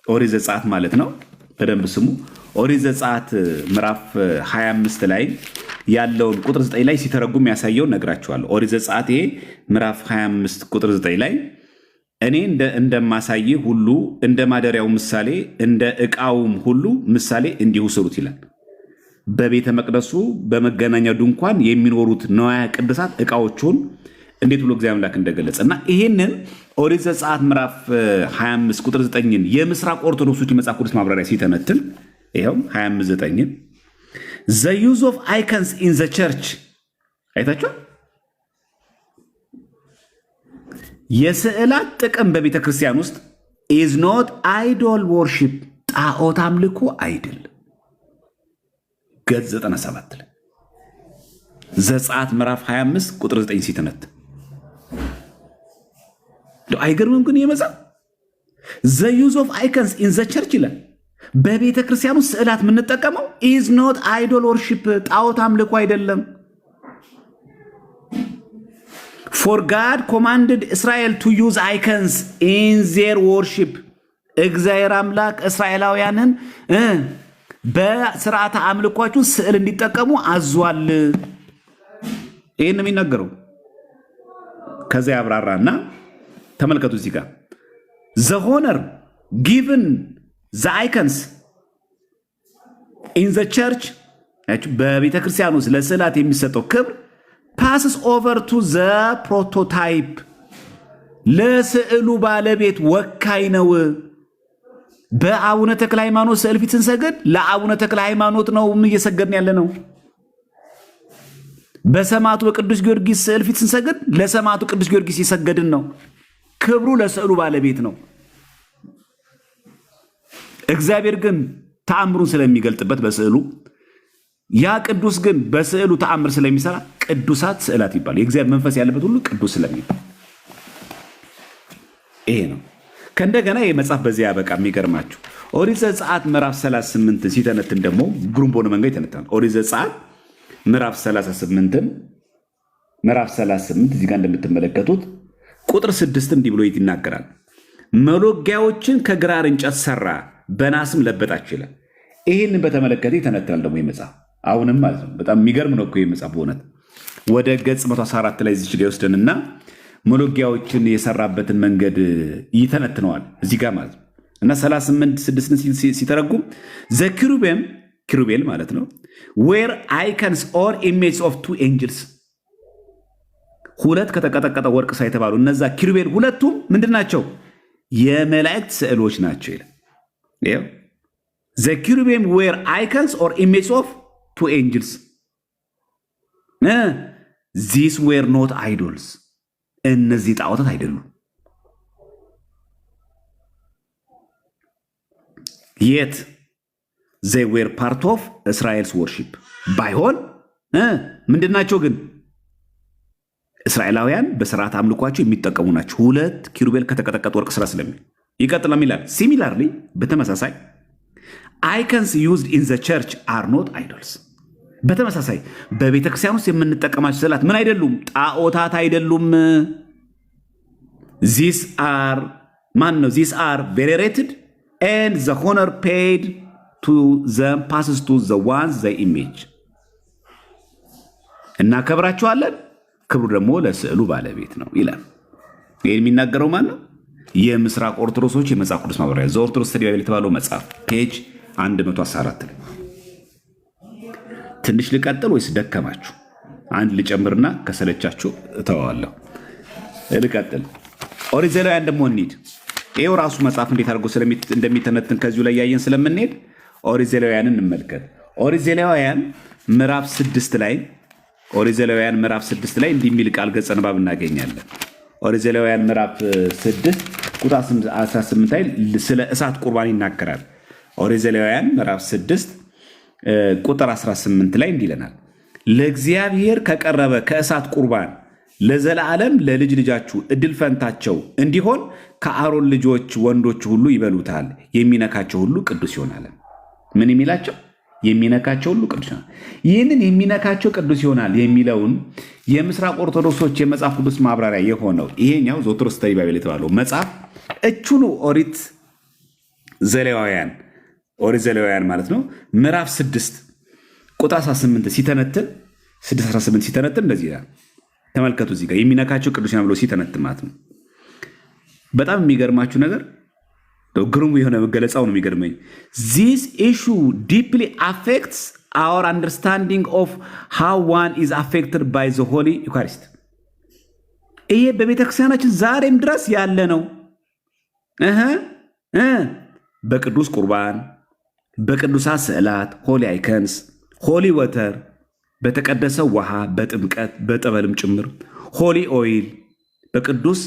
ኦሪት ዘጸአት ማለት ነው። በደንብ ስሙ። ኦሪት ዘጸአት ምዕራፍ 25 ላይ ያለውን ቁጥር 9 ላይ ሲተረጉም ያሳየውን ነግራችኋለሁ። ኦሪት ዘጸአት ይሄ ምዕራፍ 25 ቁጥር 9 ላይ እኔ እንደማሳይ ሁሉ እንደ ማደሪያው ምሳሌ እንደ ዕቃውም ሁሉ ምሳሌ እንዲሁ ስሩት ይላል። በቤተ መቅደሱ በመገናኛው ድንኳን የሚኖሩት ነዋያ ቅድሳት ዕቃዎቹን እንዴት ብሎ እግዚአብሔር አምላክ እንደገለጸ እና ይሄንን ኦሪት ዘጸአት ምዕራፍ 25 ቁጥር 9ን የምስራቅ ኦርቶዶክሶች የመጽሐፍ ቅዱስ ማብራሪያ ሲተነትን ይኸው 25:9 the use of icons in the church አይታችሁ የስዕላት ጥቅም በቤተ ክርስቲያን ውስጥ ኢዝ ኖት አይዶል ወርሺፕ ጣዖት አምልኮ አይደለም። ገጽ 97 ላይ ዘጸአት ምዕራፍ 25 ቁጥር 9 ሲተነት አይገርምም? ግን የመጽሐፍ ዘ ዩዝ ኦፍ አይከንስ ኢን ዘ ቸርች ይላል። በቤተ ክርስቲያን ውስጥ ስዕላት የምንጠቀመው ኢዝ ኖት አይዶል ወርሺፕ ጣዖት አምልኮ አይደለም። ፎር ጋድ ኮማንድድ እስራኤል ቱ ዩዝ አይከንስ ኢን ዜር ወርሺፕ እግዚአብሔር አምላክ እስራኤላውያንን በስርዓተ አምልኳችሁ ስዕል እንዲጠቀሙ አዟል። ይህን የሚናገረው ከዚያ ያብራራና ተመልከቱ እዚህ ጋር ዘ ሆነር ጊቭን ዘ አይከንስ ኢን ዘ ቸርች በቤተ ክርስቲያን ውስጥ ለስዕላት የሚሰጠው ክብር ፓስስ ኦቨር ቱ ዘ ፕሮቶታይፕ ለስዕሉ ባለቤት ወካይ ነው። በአቡነ ተክለ ሃይማኖት ስዕል ፊት ስንሰግድ ለአቡነ ተክለ ሃይማኖት ነው እየሰገድን ያለ ነው። በሰማዕቱ በቅዱስ ጊዮርጊስ ስዕል ፊት ስንሰግድ ለሰማዕቱ ቅዱስ ጊዮርጊስ የሰገድን ነው። ክብሩ ለስዕሉ ባለቤት ነው። እግዚአብሔር ግን ተአምሩን ስለሚገልጥበት በስዕሉ ያ ቅዱስ ግን በስዕሉ ተአምር ስለሚሰራ ቅዱሳት ስዕላት ይባላል። የእግዚአብሔር መንፈስ ያለበት ሁሉ ቅዱስ ስለሚባል ይሄ ነው። ከእንደገና ይህ መጽሐፍ በዚያ ያበቃ። የሚገርማችሁ ኦሪት ዘጸአት ምዕራፍ 38 ሲተነትን ደግሞ ግሩም በሆነ መንገድ ይተነትናል። ኦሪት ዘጸአት ምዕራፍ 38 እዚህ ጋር እንደምትመለከቱት ቁጥር 6 እንዲህ ብሎ ይናገራል። መሎጊያዎችን ከግራር እንጨት ሰራ፣ በናስም ለበጣቸው ይላል። ይህንን በተመለከተ ይተነትናል ደግሞ ይህ መጽሐፍ አሁንም ማለት ነው። በጣም የሚገርም ነው እኮ ይህ መጽሐፍ በእውነት ወደ ገጽ 114 ላይ እዚች ጋር ይወስደንና መሎጊያዎችን የሰራበትን መንገድ ይተነትነዋል እዚህ ጋር ማለት ነው። እና 38:6 ሲተረጉም ዘ ኪሩቤል ማለት ነው ዌር አይከንስ ኦር ኢሜጅ ኦፍ ቱ ኤንጅልስ ሁለት ከተቀጠቀጠ ወርቅ ሳይተባሉ እነዛ ኪሩቤል ሁለቱም ምንድን ናቸው? የመላእክት ስዕሎች ናቸው ይላል። ዘ ኪሩቤል ዌር አይከንስ ኦር ኢሜጅ ኦፍ ቱ ኤንጅልስ ዚስ ዌር ኖት አይዶልስ እነዚህ ጣዖታት አይደሉም። የት ዘይ ዌር ፓርት ኦፍ እስራኤልስ ወርሺፕ ባይሆን ምንድናቸው ግን እስራኤላውያን በስርዓት አምልኳቸው የሚጠቀሙ ናቸው። ሁለት ኪሩቤል ከተቀጠቀጠ ወርቅ ስራ ስለሚል ይቀጥላል ይላል። ሲሚላርሊ በተመሳሳይ አይከንስ ዩዝድ ኢን ዘ ቸርች አር ኖት አይዶልስ በተመሳሳይ በቤተ ክርስቲያን ውስጥ የምንጠቀማቸው ስዕላት ምን አይደሉም? ጣዖታት አይደሉም። ዚስ አር ቬኔሬትድ ኤንድ ዘ ሆነር ፔይድ ቱ ዘም ፓስስ ቱ ዘ ዋንስ ዘ ኢሜጅ እናከብራቸዋለን፣ ክብሩ ደግሞ ለስዕሉ ባለቤት ነው ይላል። ይህን የሚናገረው ማን ነው? የምስራቅ ኦርቶዶክሶች የመጽሐፍ ቅዱስ ማብራሪያ ዘ ኦርቶዶክስ ስተዲ ባይብል የተባለው መጽሐፍ ፔጅ 114 ላይ ትንሽ ልቀጥል ወይስ ደከማችሁ? አንድ ልጨምርና ከሰለቻችሁ እተዋለሁ። ልቀጥል። ኦሪት ዘሌዋውያን ደግሞ እንሂድ። ይሄው ራሱ መጽሐፍ እንዴት አድርጎ እንደሚተነትን ከዚሁ ላይ ያየን ስለምንሄድ ኦሪት ዘሌዋውያንን እንመልከት። ኦሪት ዘሌዋውያን ምዕራፍ 6 ላይ እንዲህ የሚል ቃል ገጸ ንባብ እናገኛለን። ኦሪት ዘሌዋውያን ምዕራፍ 6 ቁጥር 18 ላይ ስለ እሳት ቁርባን ይናገራል። ኦሪት ዘሌዋውያን ምዕራፍ 6 ቁጥር 18 ላይ እንዲህ ይለናል። ለእግዚአብሔር ከቀረበ ከእሳት ቁርባን ለዘላለም ለልጅ ልጃችሁ እድል ፈንታቸው እንዲሆን ከአሮን ልጆች ወንዶች ሁሉ ይበሉታል፣ የሚነካቸው ሁሉ ቅዱስ ይሆናል። ምን የሚላቸው? የሚነካቸው ሁሉ ቅዱስ ይሆናል። ይህንን የሚነካቸው ቅዱስ ይሆናል የሚለውን የምስራቅ ኦርቶዶክሶች የመጽሐፍ ቅዱስ ማብራሪያ የሆነው ይሄኛው ዘ ኦርቶዶክስ ስተዲ ባይብል የተባለው መጽሐፍ እቹኑ ኦሪት ዘሌዋውያን ማለት ነው ምዕራፍ 6 ቁጥር 18 ሲተነትን 6:18 ሲተነትን እንደዚህ ይላል። ተመልከቱ እዚህ ጋር የሚነካቸው ቅዱስ ይሆናል ብሎ ሲተነትን ማለት ነው። በጣም የሚገርማችሁ ነገር ግሩም የሆነ መገለጻው ነው የሚገርመኝ። this issue deeply affects our understanding of how one is affected by the Holy Eucharist። ይሄ በቤተክርስቲያናችን ዛሬም ድረስ ያለ ነው። በቅዱስ ቁርባን፣ በቅዱሳት ስዕላት ሆሊ አይከንስ፣ ሆሊ ወተር፣ በተቀደሰው ውሃ፣ በጥምቀት በጠበልም ጭምር ሆሊ ኦይል፣ በቅዱስ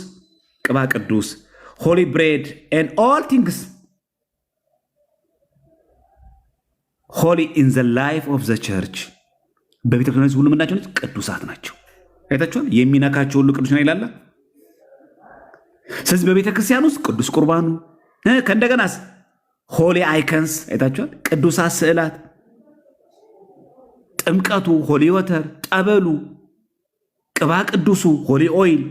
ቅባ ቅዱስ፣ ሆሊ ብሬድ ኤንድ ኦል ቲንግስ ሆሊ ኢን ዘ ላይፍ ኦፍ ዘ ቸርች። በቤተ ክርስቲያን ሁሉ ምናቸው ቅዱሳት ናቸው። አይታችኋል? የሚነካቸው ሁሉ ቅዱስ ነው ይላል። ስለዚህ በቤተ ክርስቲያን ውስጥ ቅዱስ ቁርባኑ ከእንደገናስ ሆሊ አይከንስ አይታችኋል? ቅዱሳት ስዕላት፣ ጥምቀቱ ሆሊ ወተር፣ ጠበሉ፣ ቅባ ቅዱሱ ሆሊ ኦይል፣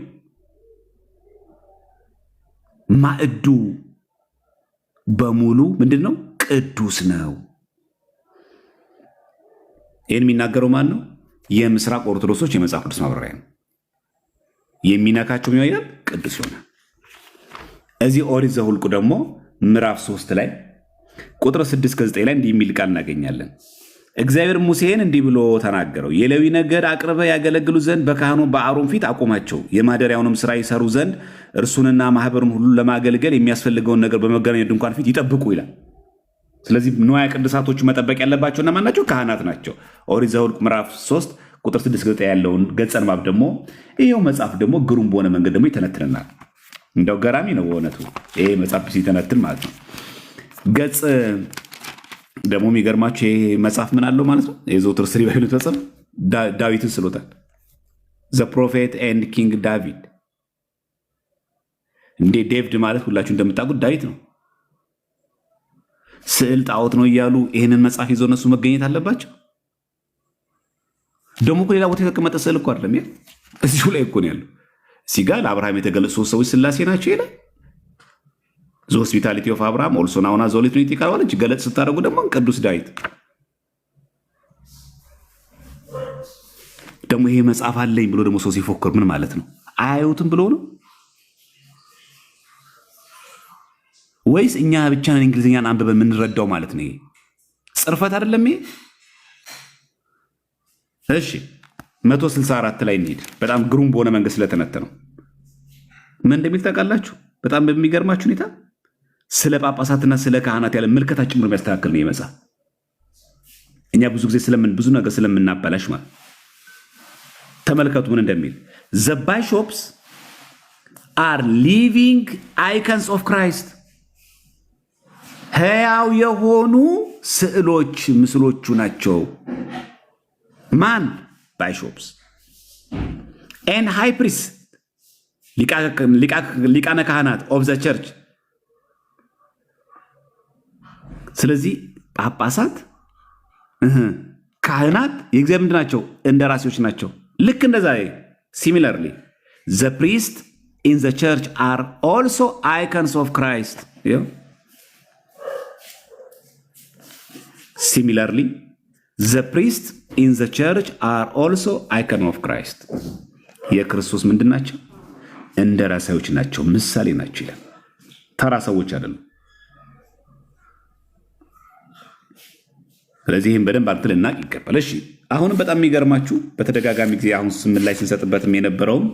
ማዕዱ በሙሉ ምንድን ነው? ቅዱስ ነው። ይህን የሚናገረው ማን ነው? የምስራቅ ኦርቶዶክሶች የመጽሐፍ ቅዱስ ማብራሪያ ነው። የሚነካቸው ምን ይላል? ቅዱስ ይሆናል። እዚህ ኦሪት ዘኍልቍ ደግሞ ምዕራፍ 3 ላይ ቁጥር 6-9 ላይ እንዲህ የሚል ቃል እናገኛለን። እግዚአብሔር ሙሴን እንዲህ ብሎ ተናገረው፣ የሌዊ ነገድ አቅርበ ያገለግሉ ዘንድ በካህኑ በአሮን ፊት አቁማቸው፣ የማደሪያውንም ስራ ይሰሩ ዘንድ እርሱንና ማህበሩን ሁሉ ለማገልገል የሚያስፈልገውን ነገር በመገናኛው ድንኳን ፊት ይጠብቁ ይላል። ስለዚህ ንዋየ ቅድሳቶቹ መጠበቅ ያለባቸው እነማን ናቸው? ካህናት ናቸው። ኦሪት ዘኍልቍ ምዕራፍ 3 ቁጥር 6-9 ያለውን ገጸ ንባብ ደግሞ ይሄው መጽሐፍ ደግሞ ግሩም በሆነ መንገድ ደግሞ ይተነትንናል። እንደው ገራሚ ነው በእውነቱ ይሄ መጽሐፍ ሲተነትን ማለት ነው። ገጽ ደግሞ የሚገርማቸው ይሄ መጽሐፍ ምን አለው ማለት ነው? የዘውትር ስሪ ባይሉት መጽሐፍ ዳዊትን ስሎታል። ዘ ፕሮፌት ኤንድ ኪንግ ዳቪድ። እንዴ ዴቪድ ማለት ሁላችሁ እንደምታውቁት ዳዊት ነው። ስዕል ጣዖት ነው እያሉ ይህንን መጽሐፍ ይዘው እነሱ መገኘት አለባቸው። ደግሞ ሌላ ቦታ የተቀመጠ ስዕል እኮ አይደለም፣ እዚሁ ላይ እኮ ነው ያለው። እዚህ ጋር ለአብርሃም የተገለጹ 3 ሰዎች ስላሴ ናቸው ይላል። ዘ ሆስፒታሊቲ ኦፍ አብርሃም ኦልሶ ናውን አዝ ሆሊ ትሪኒቲ ካልሆነች ገለጽ ስታደርጉ ደግሞ ቅዱስ ዳዊት። ደግሞ ይሄ መጽሐፍ አለኝ ብሎ ደግሞ ሰው ሲፎክር ምን ማለት ነው? አያዩትም ብሎ ነው ወይስ እኛ ብቻ ነን እንግሊዝኛን አንብበን የምንረዳው ማለት ነው? ይሄ ጽርፈት አይደለም ይሄ። እሺ 164 ላይ እንሂድ። በጣም ግሩም በሆነ መንገድ ስለተነተነው ምን እንደሚል ታውቃላችሁ? በጣም በሚገርማችሁ ሁኔታ ስለ ጳጳሳትና ስለ ካህናት ያለ ምልከታ ጭምር የሚያስተካክል ነው የመጽሐፍ። እኛ ብዙ ጊዜ ብዙ ነገር ስለምናበላሽ ማለት ተመልከቱ ምን እንደሚል። ዘ ባይሾፕስ አር ሊቪንግ አይከንስ ኦፍ ክራይስት፣ ሕያው የሆኑ ስዕሎች ምስሎቹ ናቸው። ማን? ባይሾፕስ ኤንድ ሃይ ፕሪስት፣ ሊቃነ ካህናት ኦፍ ዘ ቸርች። ስለዚህ ጳጳሳት፣ ካህናት የእግዚአብሔር ምንድን ናቸው? እንደራሴዎች ናቸው። ልክ እንደዛ ሲሚለርሊ ዘ ፕሪስት ኢን ዘ ቸርች አር ኦልሶ አይከንስ ኦፍ ክራይስት። ሲሚለርሊ ዘ ፕሪስት ኢን ዘ ቸርች አር ኦልሶ አይከን ኦፍ ክራይስት። የክርስቶስ ምንድን ናቸው? እንደራሴዎች ናቸው፣ ምሳሌ ናቸው ይላል። ተራ ሰዎች አይደሉም። ስለዚህ ይህም በደንብ አርት ልናቅ ይገባል። እሺ አሁንም በጣም የሚገርማችሁ በተደጋጋሚ ጊዜ አሁን ስምን ላይ ስንሰጥበትም የነበረውም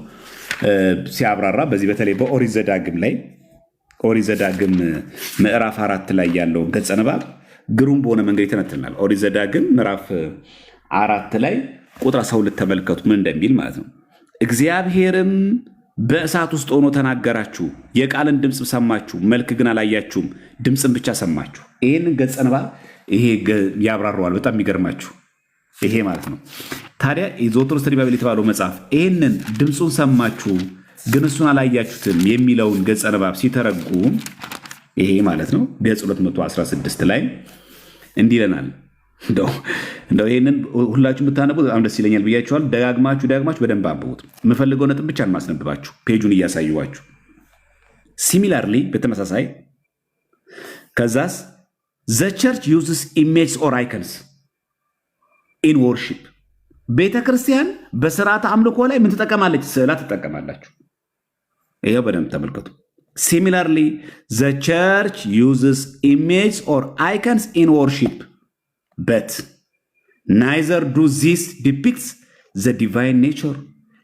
ሲያብራራ በዚህ በተለይ በኦሪት ዘዳግም ላይ ኦሪት ዘዳግም ምዕራፍ 4 ላይ ያለውን ገጸ ንባብ ግሩም በሆነ መንገድ ይተነትናል። ኦሪት ዘዳግም ምዕራፍ 4 ላይ ቁጥር 12 ተመልከቱ ምን እንደሚል ማለት ነው። እግዚአብሔርም በእሳት ውስጥ ሆኖ ተናገራችሁ፣ የቃልን ድምፅ ሰማችሁ፣ መልክ ግን አላያችሁም፣ ድምፅን ብቻ ሰማችሁ። ይህንን ገጸ ንባብ ይሄ ያብራረዋል። በጣም የሚገርማችሁ ይሄ ማለት ነው። ታዲያ የዘወትር ስተዲ ባይብል የተባለው መጽሐፍ ይህንን ድምፁን ሰማችሁ ግን እሱን አላያችሁትም የሚለውን ገጸ ንባብ ሲተረጉም ይሄ ማለት ነው ገጽ 216 ላይ እንዲህ ይለናል። እንደው ይህንን ሁላችሁ ብታነቡት በጣም ደስ ይለኛል ብያችኋል። ደጋግማችሁ በደንብ አንብቡት። የምፈልገው ነጥብ ብቻ ማስነብባችሁ ፔጁን እያሳዩዋችሁ። ሲሚላርሊ በተመሳሳይ ከዛስ ዘ ቸርች ዩዝስ ኢሜጅስ ኦር አይከንስ ኢን ወርሺፕ። ቤተ ክርስቲያን በስርዓተ አምልኮ ላይ ምን ትጠቀማለች? ስዕላት ትጠቀማላችሁ። ይሄው በደንብ ተመልከቱ። Similarly, the church uses images or icons in worship, but neither do this depicts the divine nature.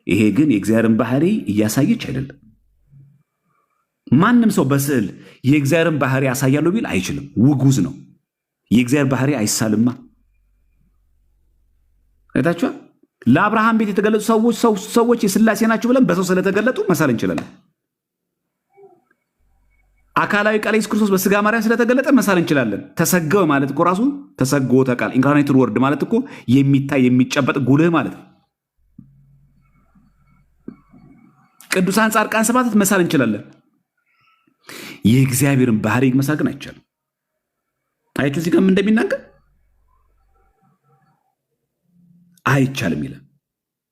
ይሄ ግን የእግዚአብሔርን ባህሪ እያሳየች አይደለም። ማንም ሰው በስዕል የእግዚአብሔርን ባህሪ ያሳያለሁ ቢል አይችልም፣ ውጉዝ ነው። የእግዚአብሔር ባህሪ አይሳልማ። አይታችኋል? ለአብርሃም ቤት የተገለጡ ሰዎች የሥላሴ ናቸው ብለን በሰው ስለተገለጡ መሳል እንችላለን። አካላዊ ቃል ኢየሱስ ክርስቶስ በስጋ ማርያም ስለተገለጠ መሳል እንችላለን። ተሰገወ ማለት እኮ ራሱ ተሰገወ ቃል ኢንካርኔትድ ወርድ ማለት እኮ የሚታይ የሚጨበጥ ጉልህ ማለት ነው። ቅዱሳን ጻድቃን ሰማዕታት መሳል እንችላለን። የእግዚአብሔርን ባህሪ መሳል ግን አይቻልም። አያችሁ እዚህ ጋር ምን እንደሚናገር አይቻልም ይላል።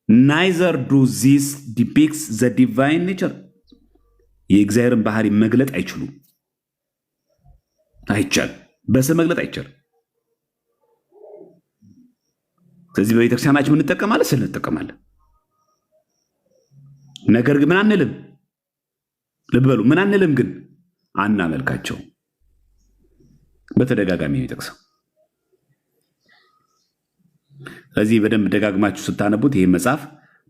neither do these depicts the divine nature የእግዚአብሔርን ባህሪ መግለጥ አይችሉም። አይቻልም። በስም መግለጥ አይቻልም። ስለዚህ በቤተክርስቲያናችን ምን እንጠቀማለን? ስዕል እንጠቀማለን። ነገር ግን ምን አንልም? ልብ በሉ፣ ምን አንልም ግን አናመልካቸው። በተደጋጋሚ የሚጠቅሰው ስለዚህ በደንብ ደጋግማችሁ ስታነቡት ይህ መጽሐፍ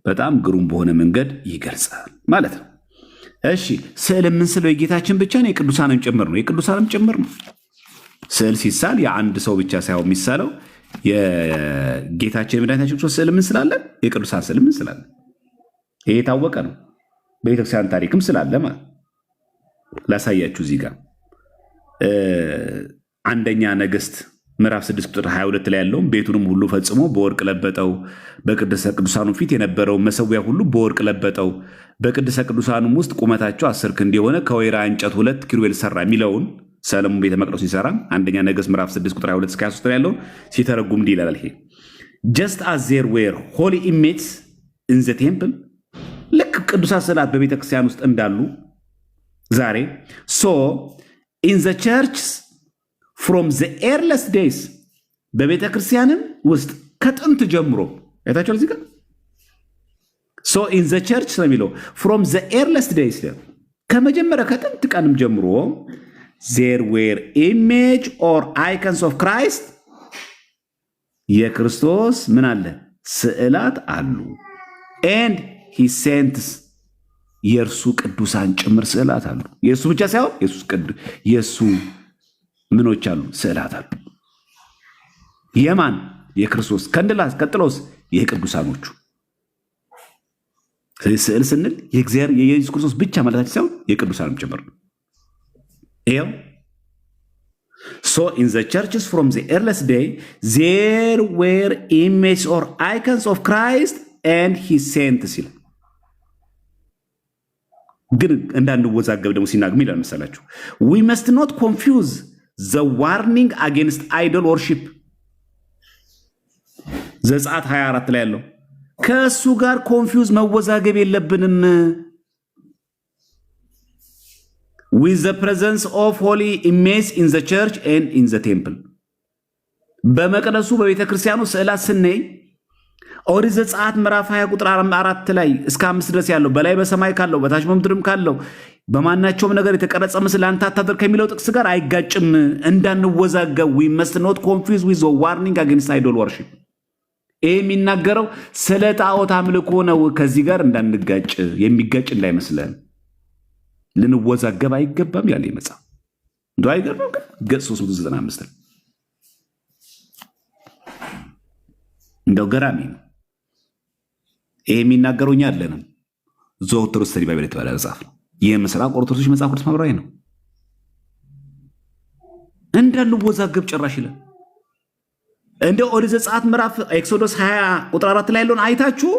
በጣም ግሩም በሆነ መንገድ ይገልጻል ማለት ነው። እሺ ስዕል የምንስለው የጌታችን ብቻ ነው? የቅዱሳንም ጭምር ነው? የቅዱሳንም ጭምር ነው። ስዕል ሲሳል የአንድ ሰው ብቻ ሳይሆን የሚሳለው የጌታችን የመድኃኒታችን ክርስቶስ ስዕል የምንስላለን፣ የቅዱሳን ስዕል የምንስላለን። ይሄ የታወቀ ነው። በቤተክርስቲያን ታሪክም ስላለ ማለት ላሳያችሁ። እዚህ ጋር አንደኛ ነገሥት ምዕራፍ 6 ቁጥር 22 ላይ ያለውም ቤቱንም ሁሉ ፈጽሞ በወርቅ ለበጠው፣ በቅድስተ ቅዱሳኑ ፊት የነበረው መሰዊያ ሁሉ በወርቅ ለበጠው፣ በቅድስተ ቅዱሳኑም ውስጥ ቁመታቸው 10 ክንድ የሆነ ከወይራ እንጨት 2 ኪሩቤል ሰራ የሚለውን ሰለሞን ቤተ መቅደሱ ሲሰራ አንደኛ ነገሥት ምዕራፍ 6 ቁጥር 22 እስከ 23 ላይ ያለውን ሲተረጉም እንዲህ ይላል። ይሄ just as there were holy images in the temple ልክ ቅዱሳት ስዕላት በቤተክርስቲያን ውስጥ እንዳሉ ዛሬ so in the churches from the earliest days በቤተ ክርስቲያንም ውስጥ ከጥንት ጀምሮ አይታችኋል። እዚህ ጋር so in the church ነው የሚለው from the earliest days ከመጀመሪያ ከጥንት ቀንም ጀምሮ there were image or icons of Christ የክርስቶስ ምን አለ ስዕላት አሉ and his saints የእርሱ ቅዱሳን ጭምር ስዕላት አሉ። የእሱ ብቻ ሳይሆን የእሱ ምኖች አሉ ስዕላት አሉ። የማን የክርስቶስ ከንድላስ ቀጥሎስ የቅዱሳኖቹ። ስለዚህ ስዕል ስንል የእግዚአብሔር የኢየሱስ ክርስቶስ ብቻ ማለታችን ሳይሆን የቅዱሳንም ጭምር ነው። ይኸው so in the churches from the earliest day there were images or icons of Christ and his saints ይላል። ግን እንዳንወዛገብ ደግሞ ሲናገር ይላል መሰላችሁ we must not confuse the warning against idol worship ዘጸአት 24 ላይ ያለው ከእሱ ጋር ኮንፊውዝ መወዛገብ የለብንም። with the presence of holy images in the church and in the temple በመቅደሱ በቤተ ክርስቲያኑ ስዕላት ስንይ ኦሪት ዘጸአት ምዕራፍ 20 ቁጥር 4 ላይ እስከ 5 ድረስ ያለው በላይ በሰማይ ካለው በታች በምድርም ካለው በማናቸውም ነገር የተቀረጸ ምስል አንተ አታድርግ ከሚለው ጥቅስ ጋር አይጋጭም። እንዳንወዛገብ we must not confuse with the warning against idol worship ይሄ የሚናገረው ስለ ጣዖት አምልኮ ነው። ከዚህ ጋር እንዳንጋጭ የሚጋጭ እንዳይመስለን ልንወዛገብ አይገባም ያለ መጽሐፍ እንደው አይገርምም? ገጽ 395 እንደው ገራሚ ነው። ይሄ የሚናገረው እኛ አይደለንም። ዘወትር ስተዲ ባይብል የተባለ መጽሐፍ ነው። የምስራቅ ኦርቶዶክስ መጽሐፍ ቅዱስ ማብራሪያ ነው። እንዳንወዛገብ ጭራሽ ይላል። እንደ ኦሪት ዘጸአት ምዕራፍ ኤክሶዶስ 20 ቁጥር 4 ላይ ያለውን አይታችሁ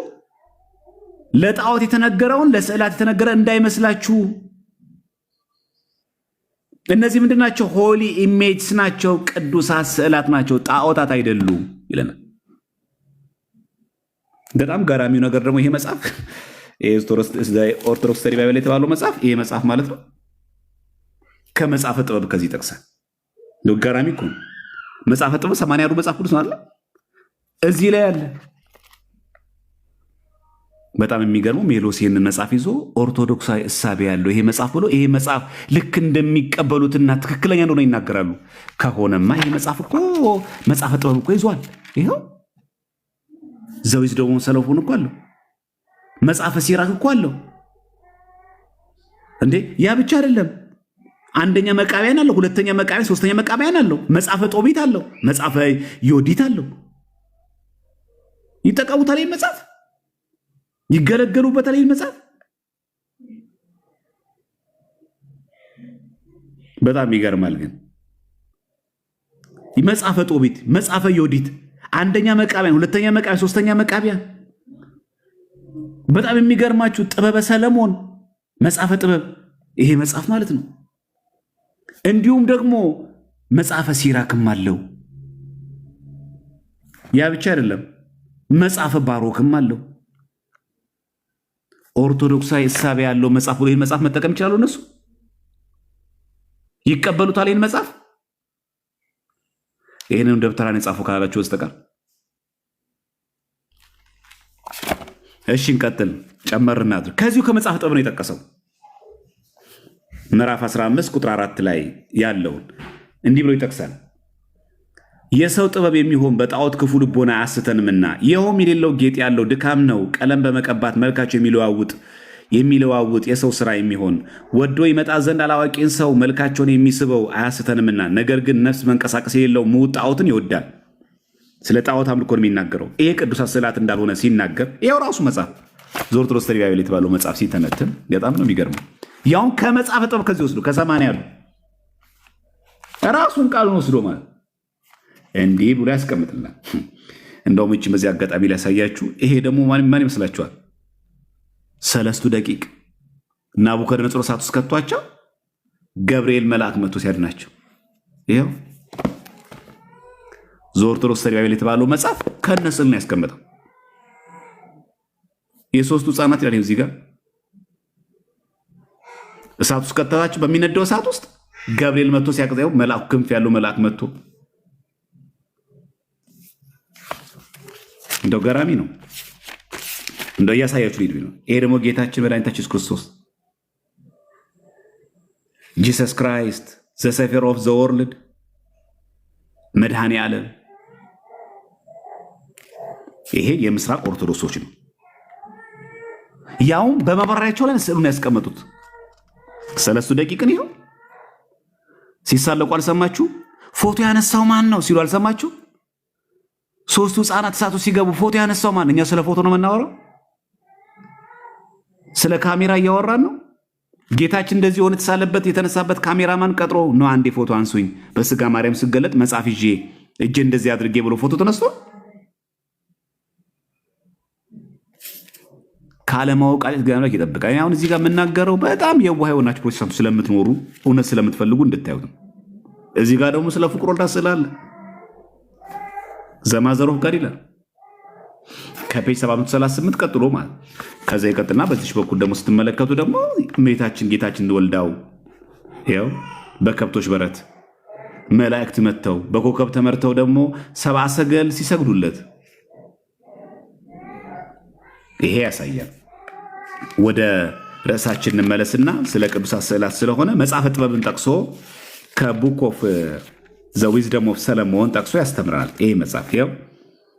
ለጣዖት የተነገረውን ለስዕላት የተነገረ እንዳይመስላችሁ። እነዚህ ምንድን ናቸው? ሆሊ ኢሜጅስ ናቸው። ቅዱሳት ስዕላት ናቸው፣ ጣዖታት አይደሉም ይለናል። በጣም ገራሚው ነገር ደግሞ ይሄ መጽሐፍ ኦርቶዶክስ ስተዲ ባይብል የተባለው መጽሐፍ ይሄ መጽሐፍ ማለት ነው ከመጽሐፈ ጥበብ ከዚህ ይጠቅሳል። ገራሚ እኮ ነው። መጽሐፈ ጥበብ 80 ያሉ መጽሐፍ ቅዱስ ነው አይደል? እዚህ ላይ ያለ በጣም የሚገርመው ሜሎስ ይህንን መጽሐፍ ይዞ ኦርቶዶክሳዊ እሳቤ ያለው ይሄ መጽሐፍ ብሎ ይሄ መጽሐፍ ልክ እንደሚቀበሉትና ትክክለኛ እንደሆነ ይናገራሉ። ከሆነማ ይሄ መጽሐፍ እኮ መጽሐፈ ጥበብ እኮ ይዟል። ይኸው ዘዊስ ደግሞ ሰለፎን እኮ አለው። መጽሐፈ ሲራክ እኮ አለው እንዴ! ያ ብቻ አይደለም። አንደኛ መቃብያን አለው፣ ሁለተኛ መቃብያን፣ ሶስተኛ መቃብያን አለው። መጽሐፈ ጦቢት አለው፣ መጽሐፈ ዮዲት አለው። ይጠቀሙታል ይሄን መጽሐፍ፣ ይገለገሉበታል ይሄን መጽሐፍ። በጣም ይገርማል። ግን መጽሐፈ ጦቢት፣ መጽሐፈ ዮዲት፣ አንደኛ መቃቢያን፣ ሁለተኛ መቃቢያን፣ ሶስተኛ መቃቢያን፣ በጣም የሚገርማችሁ ጥበበ ሰለሞን፣ መጽሐፈ ጥበብ፣ ይሄ መጽሐፍ ማለት ነው። እንዲሁም ደግሞ መጽሐፈ ሲራክም አለው። ያ ብቻ አይደለም፣ መጽሐፈ ባሮክም አለው። ኦርቶዶክሳዊ እሳቤ ያለው መጽሐፍ፣ ይህን መጽሐፍ መጠቀም ይችላሉ። እነሱ ይቀበሉታል ይህን መጽሐፍ። ይህንን ደብተራን የጻፈው ካላቸው በስተቀር። እሺ እንቀጥል፣ ጨመር እናድርግ። ከዚሁ ከመጽሐፍ ጥበብ ነው የጠቀሰው። ምዕራፍ 15 ቁጥር 4 ላይ ያለውን እንዲህ ብሎ ይጠቅሳል። የሰው ጥበብ የሚሆን በጣዖት ክፉ ልቦና አያስተንምና ይኸውም የሌለው ጌጥ ያለው ድካም ነው። ቀለም በመቀባት መልካቸው የሚለዋውጥ የሰው ስራ የሚሆን ወዶ ይመጣ ዘንድ አላዋቂን ሰው መልካቸውን የሚስበው አያስተንምና፣ ነገር ግን ነፍስ መንቀሳቀስ የሌለው ምውት ጣዖትን ይወዳል። ስለ ጣዖት አምልኮ ነው የሚናገረው። ይሄ ቅዱሳት ስዕላት እንዳልሆነ ሲናገር ይኸው ራሱ መጽሐፍ ዘኦርቶዶክስ ስተዲ ባይብል የተባለው መጽሐፍ ሲተነትን በጣም ነው የሚገርመው። ያውን ከመጽሐፈ ጥበብ ከዚህ ወስዶ ከ80 ያሉ ራሱን ቃሉን ወስዶ ማለት እንዲህ ብሎ ያስቀምጥልናል። እንደውም እቺ በዚህ አጋጣሚ ሊያሳያችሁ። ይሄ ደግሞ ማን ይመስላችኋል? ሰለስቱ ደቂቅ ናቡከደነፆር እሳት ውስጥ ከቷቸው ገብርኤል መልአክ መጥቶ ሲያድናቸው ይኸው ዘኦርቶዶክስ ስተዲ ባይብል የተባለው መጽሐፍ ከነስል ነው ያስቀምጠው። የሶስቱ ህፃናት ይላል እዚህ ጋር እሳት ውስጥ ከተታቸው በሚነደው እሳት ውስጥ ገብርኤል መጥቶ ሲያቀዘው መልአኩ ክንፍ ያለው መልአክ መጥቶ እንደው ገራሚ ነው። እንደው እያሳያችሁ ሊድ ነው። ይሄ ደግሞ ጌታችን መድኃኒታችን ኢየሱስ ክርስቶስ ጂሰስ ክራይስት ዘ ሴቪየር ኦፍ ዘ ወርልድ መድኃኔ ዓለም። ይሄ የምስራቅ ኦርቶዶክሶች ነው። ያውም በማብራሪያቸው ላይ ስዕሉን ያስቀመጡት ሰለስቱ ደቂቅን ይኸው ሲሳለቁ አልሰማችሁ? ፎቶ ያነሳው ማን ነው ሲሉ አልሰማችሁ? ሶስቱ ህፃናት እሳቱ ሲገቡ ፎቶ ያነሳው ማን? እኛ ስለ ፎቶ ነው የምናወራው? ስለ ካሜራ እያወራን ነው? ጌታችን እንደዚህ ሆነ የተሳለበት የተነሳበት ካሜራማን ቀጥሮ ነው አንዴ ፎቶ አንሱኝ በስጋ ማርያም ስገለጥ መጽሐፍ ይዤ እጄ እንደዚህ አድርጌ ብሎ ፎቶ ተነስቶ ካለማወቅ አለት ገናክ ይጠብቃል። አሁን እዚህ ጋር የምናገረው በጣም የዋህ የሆናችሁ ፕሮቴስታንቱ ስለምትኖሩ እውነት ስለምትፈልጉ እንድታዩት ነው። እዚህ ጋር ደግሞ ስለ ፍቁር ወልዳ ስላለ ዘማዘሮፍ ጋር ይላል ከፔጅ 738 ቀጥሎ ማለት ከዛ ይቀጥልና በዚህ በኩል ደግሞ ስትመለከቱ ደግሞ እመቤታችን ጌታችን ወልዳው ይኸው በከብቶች በረት መላእክት መጥተው በኮከብ ተመርተው ደግሞ ሰብአ ሰገል ሲሰግዱለት ይሄ ያሳያል። ወደ ርዕሳችን እንመለስና ስለ ቅዱሳት ስዕላት ስለሆነ መጽሐፈ ጥበብን ጠቅሶ ከቡክ ኦፍ ዘ ዊዝደም ኦፍ ሰለሞን ጠቅሶ ያስተምራል። ይሄ መጽሐፍ ይኸው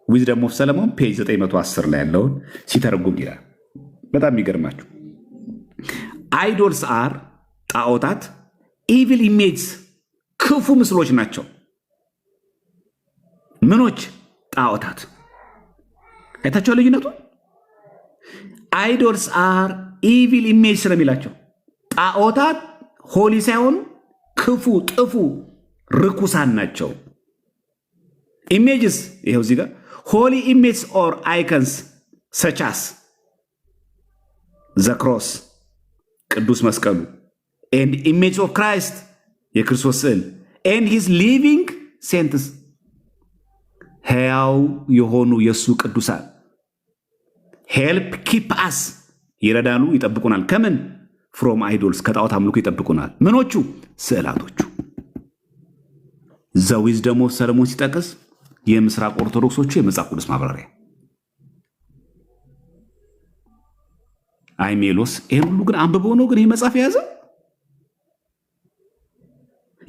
ዊዝደም ኦፍ ሰለሞን ፔጅ 910 ላይ ያለውን ሲተረጉም ይላል። በጣም የሚገርማችሁ አይዶልስ አር ጣዖታት ኢቪል ኢሜጅስ ክፉ ምስሎች ናቸው። ምኖች? ጣዖታት። አይታቸው ልዩነቱ? አይዶልስ አር ኢቪል ኢሜጅ ስለሚላቸው ጣዖታት ሆሊ ሳይሆኑ ክፉ፣ ጥፉ፣ ርኩሳን ናቸው። ኢሜጅስ ይሄው እዚህ ጋር ሆሊ ኢሜጅስ ኦር አይከንስ ሰቻስ ዘ ክሮስ ቅዱስ መስቀሉ ኤንድ ኢሜጅ ኦፍ ክራይስት የክርስቶስ ስዕል ኤንድ ሂዝ ሊቪንግ ሴንትስ ሕያው የሆኑ የእሱ ቅዱሳን ሄልፕ ኪፕ አስ ይረዳሉ፣ ይጠብቁናል። ከምን? ፍሮም አይዶልስ ከጣዖት አምልኮ ይጠብቁናል። ምኖቹ? ስዕላቶቹ። ዘ ዊዝደም ኦፍ ሰለሞን ሲጠቅስ የምስራቅ ኦርቶዶክሶቹ የመጽሐፍ ቅዱስ ማብራሪያ አይሜሎስ ይህን ሁሉ ግን አንብበው ነው ግን ይህ መጽሐፍ የያዘ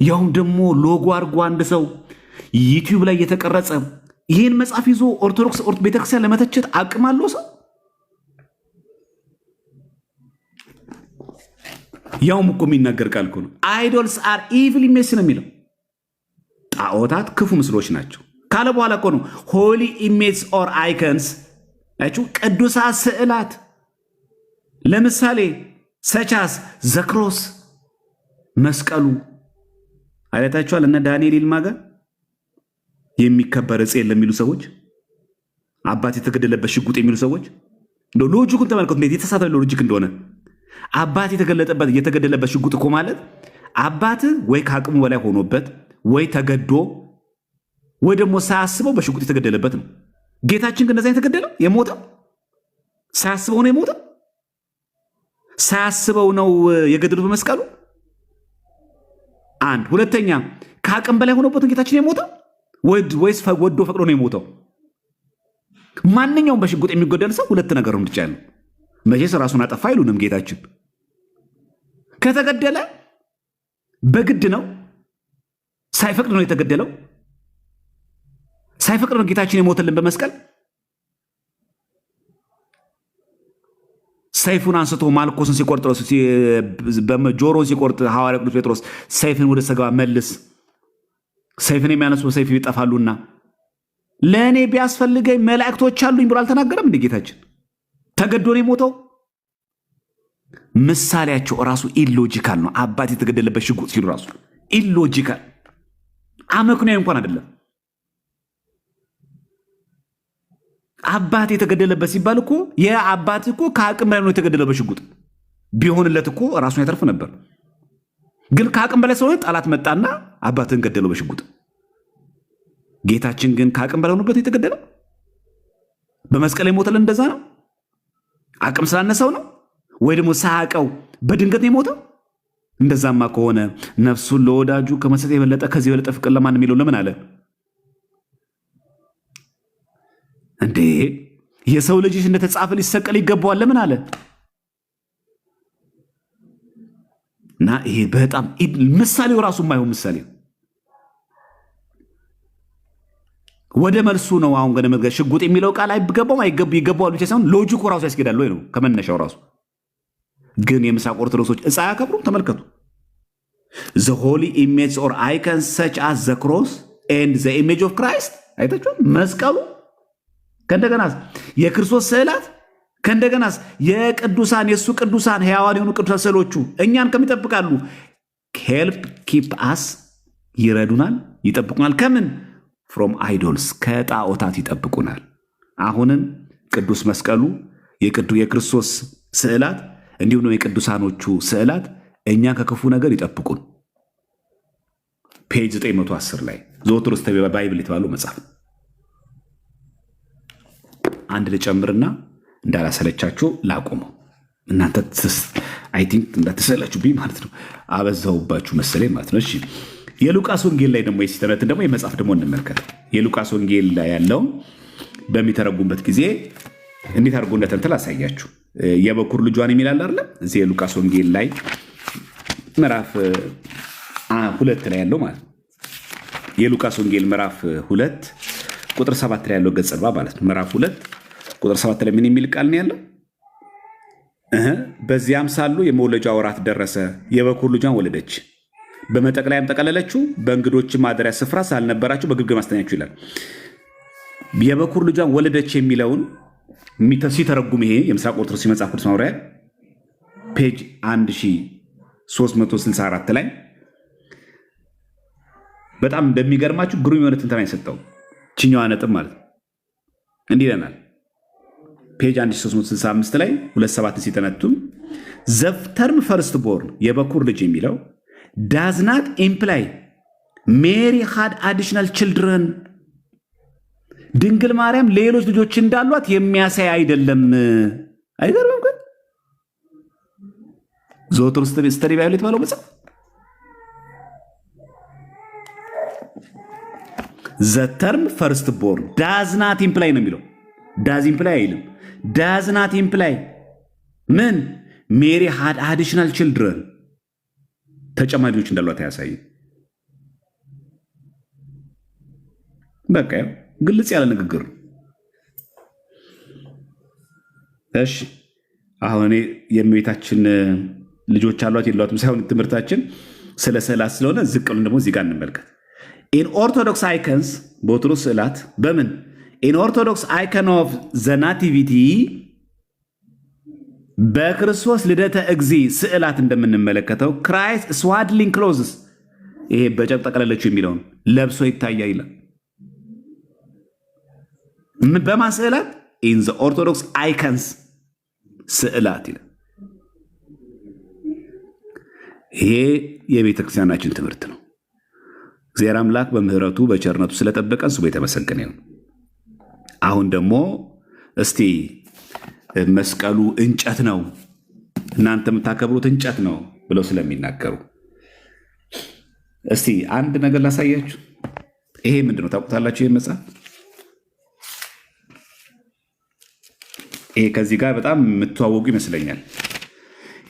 ያውም ደግሞ ሎጎ አድርጎ አንድ ሰው ዩቲዩብ ላይ የተቀረጸ ይህን መጽሐፍ ይዞ ኦርቶዶክስ ቤተክርስቲያን ለመተቸት አቅም አለው ሰው? ያውም እኮ የሚናገር ቃል እኮ ነው። አይዶልስ አር ኢቪል ኢሜጅ ነው የሚለው። ጣዖታት ክፉ ምስሎች ናቸው ካለ በኋላ እኮ ነው ሆሊ ኢሜጅ ኦር አይከንስ ናቸው ቅዱሳት ስዕላት። ለምሳሌ ሰቻስ ዘክሮስ መስቀሉ አይታችኋል። እነ ዳንኤል ይልማ ጋር የሚከበር ዕፅ የለም የሚሉ ሰዎች፣ አባት የተገደለበት ሽጉጥ የሚሉ ሰዎች ሎጂኩን ተመልከቱ፣ እንዴት የተሳሳተ ሎጂክ እንደሆነ። አባት የተገደለበት ሽጉጥ እኮ ማለት አባት ወይ ከአቅሙ በላይ ሆኖበት ወይ ተገዶ ወይ ደግሞ ሳያስበው በሽጉጥ የተገደለበት ነው። ጌታችን ግን እንደዛ የተገደለው የሞተው ሳያስበው ነው የሞተው። ሳያስበው ነው የገደሉት በመስቀሉ። አንድ ሁለተኛ ከአቅም በላይ ሆኖበት ጌታችን የሞተው ወይስ ወዶ ፈቅዶ ነው የሞተው? ማንኛውም በሽጉጥ የሚገደል ሰው ሁለት ነገር ምርጫ ያለው፣ መቼስ ራሱን አጠፋ አይሉንም። ጌታችን ከተገደለ በግድ ነው፣ ሳይፈቅድ ነው የተገደለው። ሳይፈቅድ ነው ጌታችን የሞተልን በመስቀል። ሰይፉን አንስቶ ማልኮስን ሲቆርጥ ጆሮን ሲቆርጥ ሐዋርያ ቅዱስ ጴጥሮስ ሰይፍን ወደ ሰገባ መልስ፣ ሰይፍን የሚያነሱ ሰይፍ ይጠፋሉና ለእኔ ቢያስፈልገኝ መላእክቶች አሉኝ ብሎ አልተናገረም እንደ ጌታችን? ተገዶ ነው የሞተው። ምሳሌያቸው ራሱ ኢሎጂካል ነው። አባት የተገደለበት ሽጉጥ ሲሉ ራሱ ኢሎጂካል፣ አመክንዮአዊ እንኳን አይደለም። አባት የተገደለበት ሲባል እኮ የአባት እኮ ከአቅም በላይ ነው የተገደለበት ሽጉጥ ቢሆንለት እኮ ራሱን ያተርፍ ነበር። ግን ከአቅም በላይ ስለሆነ ጠላት መጣና አባትን ገደለው በሽጉጥ። ጌታችን ግን ከአቅም በላይ ሆኖበት የተገደለው በመስቀል ላይ ሞተልን። እንደዛ ነው? አቅም ስላነሰው ነው ወይ ደግሞ ሳያውቀው በድንገት ነው የሞተው? እንደዛማ ከሆነ ነፍሱን ለወዳጁ ከመስጠት የበለጠ ከዚህ የበለጠ ፍቅር ለማን የሚለው ለምን አለ እንዴ? የሰው ልጅሽ እንደተጻፈ ሊሰቀል ይገባዋል ለምን አለ? እና ይሄ በጣም ምሳሌው ራሱ የማይሆን ምሳሌ ወደ መልሱ ነው። አሁን ገነ መዝገብ ሽጉጥ የሚለው ቃል አይገባም ይገባዋል ብቻ ሳይሆን ሎጂኩ ራሱ ያስኬዳል ወይ ነው ከመነሻው ራሱ። ግን የምስራቅ ኦርቶዶክሶች ዕፅ አያከብሩም። ተመልከቱ። the holy image or icons such as the cross and the image of Christ አይታችኋል። መስቀሉ ከእንደገናስ የክርስቶስ ስዕላት ከእንደገናስ የቅዱሳን የእሱ ቅዱሳን ሕያዋን የሆኑ ቅዱሳን ስዕሎቹ እኛን ከሚጠብቃሉ ሄልፕ ኪፕ አስ ይረዱናል፣ ይጠብቁናል። ከምን ፍሮም አይዶልስ ከጣዖታት ይጠብቁናል። አሁንም ቅዱስ መስቀሉ የክርስቶስ ስዕላት እንዲሁም ነው የቅዱሳኖቹ ስዕላት እኛን ከክፉ ነገር ይጠብቁን። ፔጅ 910 ላይ ዘወትር ውስጥ ባይብል የተባለው መጽሐፍ አንድ ልጨምርና እንዳላሰለቻችሁ ላቆመው። እናንተ አይ ቲንክ እንዳትሰላችሁብኝ ማለት ነው። አበዛውባችሁ መሰለኝ ማለት ነው። እሺ የሉቃስ ወንጌል ላይ ደግሞ የሲተነትን ደግሞ የመጽሐፍ ደግሞ እንመልከት። የሉቃስ ወንጌል ላይ ያለው በሚተረጉምበት ጊዜ እንዴት አድርጎ እንደተንተል አሳያችሁ። የበኩር ልጇን የሚላል አይደል? እዚህ የሉቃስ ወንጌል ላይ ምዕራፍ 2 ላይ ያለው ማለት ነው። የሉቃስ ወንጌል ምዕራፍ 2 ቁጥር 7 ላይ ያለው ገጽ 40 ማለት ነው። ምዕራፍ 2 ቁጥር 7 ላይ ምን የሚል ቃል ነው ያለው? በዚያም ሳሉ የመውለጃ ወራት ደረሰ፣ የበኩር ልጇን ወለደች፣ በመጠቅለያም ጠቀለለችው፣ በእንግዶች ማደሪያ ስፍራ ሳልነበራቸው በግብግብ አስተኛችው ይላል። የበኩር ልጇን ወለደች የሚለውን ሲተረጉም ይሄ የምስራቅ ኦርቶዶክስ መጽሐፍ ቅዱስ ማብራሪያ ፔጅ 1364 ላይ በጣም እንደሚገርማችሁ ግሩም የሆነ ትንተና የሰጠው ችኛዋ ነጥብ ማለት እንዲህ ይለናል። ፔጅ 1365 ላይ 27 ሲተነቱም ዘፍተርም ፈርስት ቦርን የበኩር ልጅ የሚለው ዳዝናት ኢምፕላይ ሜሪ ሃድ አዲሽናል ችልድረን ድንግል ማርያም ሌሎች ልጆች እንዳሏት የሚያሳይ አይደለም። አይገርምም? ግን ዘወትር ስተዲ ባይብል የተባለው መጽሐፍ ዘተርም ፈርስት ቦርን ዳዝናት ኢምፕላይ ነው የሚለው። ዳዝ ኢምፕላይ አይልም። ዳዝናት ኢምፕላይ ምን ሜሪ ሃድ አዲሽናል ችልድረን ተጨማሪ ልጆች እንዳሏት አያሳይም። በቃ ግልጽ ያለ ንግግር። እሺ አሁን የእመቤታችን ልጆች አሏት የሏትም ሳይሆን ትምህርታችን ስለ ስዕላት ስለሆነ ዝቅ ብለን ደግሞ እዚህ ጋር እንመልከት። ኢን ኦርቶዶክስ አይከንስ በኦርቶዶክስ ስዕላት በምን ኢን ኦርቶዶክስ አይከን ኦፍ ዘ ናቲቪቲ በክርስቶስ ልደተ እግዚ ስዕላት እንደምንመለከተው ክራይስት ስዋድሊንግ ክሎዝስ ይሄ በጨርቅ ጠቀለለችው የሚለውን ለብሶ ይታያ ይላል። በማን ስዕላት? ኢን ዘ ኦርቶዶክስ አይከንስ ስዕላት ይላል። ይሄ የቤተክርስቲያናችን ትምህርት ነው። እግዚአብሔር አምላክ በምህረቱ በቸርነቱ ስለጠበቀን ስሙ የተመሰገነ ይሁን። አሁን ደግሞ እስቲ መስቀሉ እንጨት ነው እናንተ የምታከብሩት እንጨት ነው ብለው ስለሚናገሩ እስቲ አንድ ነገር ላሳያችሁ። ይሄ ምንድነው ታውቁታላችሁ? ይሄ መጽሐፍ ይሄ ከዚህ ጋር በጣም የምትዋወቁ ይመስለኛል።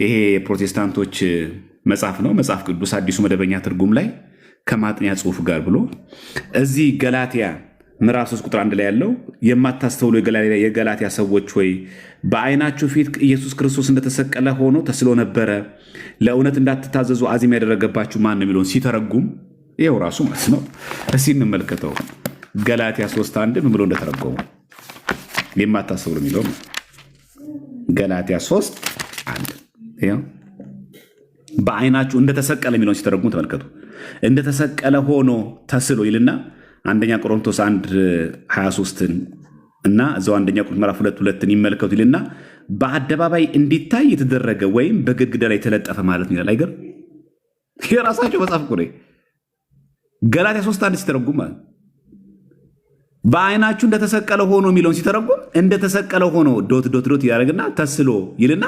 ይሄ የፕሮቴስታንቶች መጽሐፍ ነው። መጽሐፍ ቅዱስ አዲሱ መደበኛ ትርጉም ላይ ከማጥኛ ጽሑፍ ጋር ብሎ እዚህ ገላትያ ምዕራፍ 3 ቁጥር 1 ላይ ያለው የማታስተውሉ የገላትያ ሰዎች ወይ በዓይናችሁ ፊት ኢየሱስ ክርስቶስ እንደተሰቀለ ሆኖ ተስሎ ነበረ፣ ለእውነት እንዳትታዘዙ አዚም ያደረገባችሁ ማን ነው የሚለውን ሲተረጉም ይኸው ራሱ ማለት ነው። እስኪ እንመልከተው። ገላትያ 3:1 ምን ብሎ እንደተረጎሙ የማታስተውሉ የሚለው ገላትያ 3:1 ይኸው በዓይናችሁ እንደተሰቀለ የሚለውን ሲተረጉም ተመልከቱ። እንደተሰቀለ ሆኖ ተስሎ ይልና አንደኛ ቆሮንቶስ 1:23 እና እዛው አንደኛ ቆሮንቶስ ምዕራፍ 2:2 ይመልከቱ ይልና በአደባባይ እንዲታይ የተደረገ ወይም በግድግዳ ላይ የተለጠፈ ማለት ነው ይላል። አይገርም? የራሳቸው መጽሐፍ እኮ ነው። ገላትያ 3:1 ሲተረጉም ማለት በዓይናችሁ እንደተሰቀለ ሆኖ የሚለውን ሲተረጉም እንደተሰቀለ ሆኖ ዶት ዶት ዶት ያደርግና ተስሎ ይልና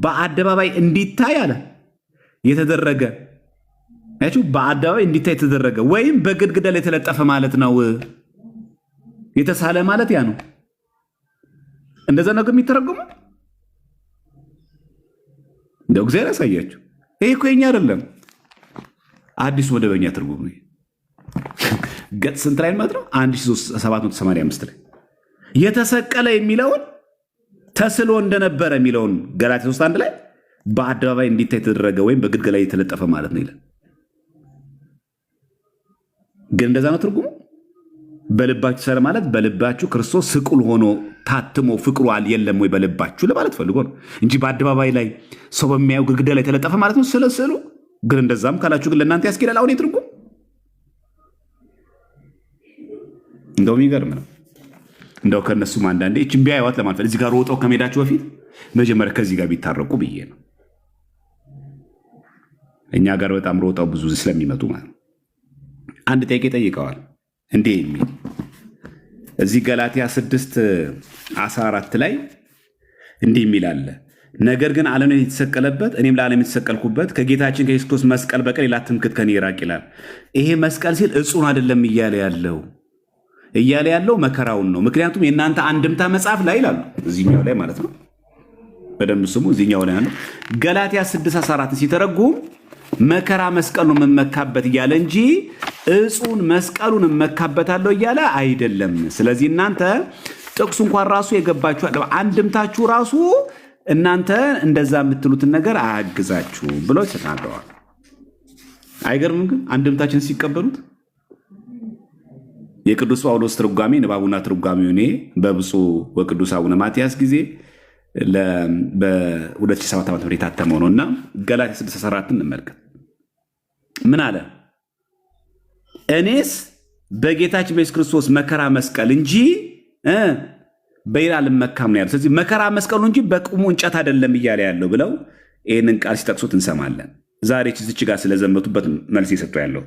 በአደባባይ እንዲታይ አለ የተደረገ ያችሁ በአደባባይ እንዲታይ የተደረገ ወይም በግድግዳ ላይ የተለጠፈ ማለት ነው። የተሳለ ማለት ያ ነው። እንደዛ ነው የሚተረጎመው። እንደው እግዚአብሔር ያሳያችሁ። ይሄ እኮ የኛ አይደለም፣ አዲሱ መደበኛ ትርጉም ነው። ገጽ ስንት ላይ ማለት ነው? 1785 ላይ የተሰቀለ የሚለውን ተስሎ እንደነበረ የሚለውን ገላትያ 3:1 ላይ በአደባባይ እንዲታይ የተደረገ ወይም በግድግዳ ላይ የተለጠፈ ማለት ነው ይላል። ግን እንደዛ ነው ትርጉሙ። በልባችሁ ሰለ ማለት በልባችሁ ክርስቶስ ስቁል ሆኖ ታትሞ ፍቅሩ የለም ወይ በልባችሁ ለማለት ፈልጎ ነው እንጂ በአደባባይ ላይ ሰው በሚያየው ግድግዳ ላይ የተለጠፈ ማለት ነው ስለ ስዕሉ። ግን እንደዛም ካላችሁ ግን ለእናንተ ያስኬዳል። አሁን የትርጉም እንደውም ይገርም ነው። እንደው ከነሱም አንዳንዴ እቺን ቢያዩት ለማለት እዚህ ጋር ሮጠው ከመሄዳችሁ በፊት መጀመሪያ ከዚህ ጋር ቢታረቁ ብዬ ነው። እኛ ጋር በጣም ሮጠው ብዙ ስለሚመጡ ማለት ነው። አንድ ጥያቄ ጠይቀዋል እንዴ የሚል እዚህ ገላትያ 6:14 ላይ እንዲህ የሚል አለ። ነገር ግን ዓለም የተሰቀለበት እኔም ለዓለም የተሰቀልኩበት ከጌታችን ከኢየሱስ ክርስቶስ መስቀል በቀር ሌላ ትምክህት ከኔ ይራቅ ይላል። ይሄ መስቀል ሲል እጹን አይደለም እያለ ያለው መከራውን ነው። ምክንያቱም የእናንተ አንድምታ መጽሐፍ ላይ ይላሉ እዚህኛው ላይ ማለት ነው። በደንብ ስሙ። እዚህኛው ላይ ያለው ገላትያ 6:14 ሲተረጉም መከራ መስቀሉን መመካበት እያለ እንጂ እጹን መስቀሉን መካበታለሁ እያለ አይደለም። ስለዚህ እናንተ ጥቅሱ እንኳን ራሱ የገባችሁ አንድምታችሁ ራሱ እናንተ እንደዛ የምትሉትን ነገር አያግዛችሁ ብሎ ተናግረዋል። አይገርምም? ግን አንድምታችን ሲቀበሉት የቅዱስ ጳውሎስ ትርጓሜ ንባቡና ትርጓሜው እኔ በብፁዕ ወቅዱስ አቡነ ማትያስ ጊዜ በ2007 ዓ.ም የታተመው ነው እና ገላትያ 6:14 እንመልከት። ምን አለ? እኔስ በጌታችን በኢየሱስ ክርስቶስ መከራ መስቀል እንጂ በሌላ አልመካም ነው ያለው። ስለዚህ መከራ መስቀሉ እንጂ በቁሙ እንጨት አይደለም እያለ ያለው ብለው ይህንን ቃል ሲጠቅሱት እንሰማለን። ዛሬ እዚች ጋር ስለዘመቱበት መልስ የሰጡ ያለው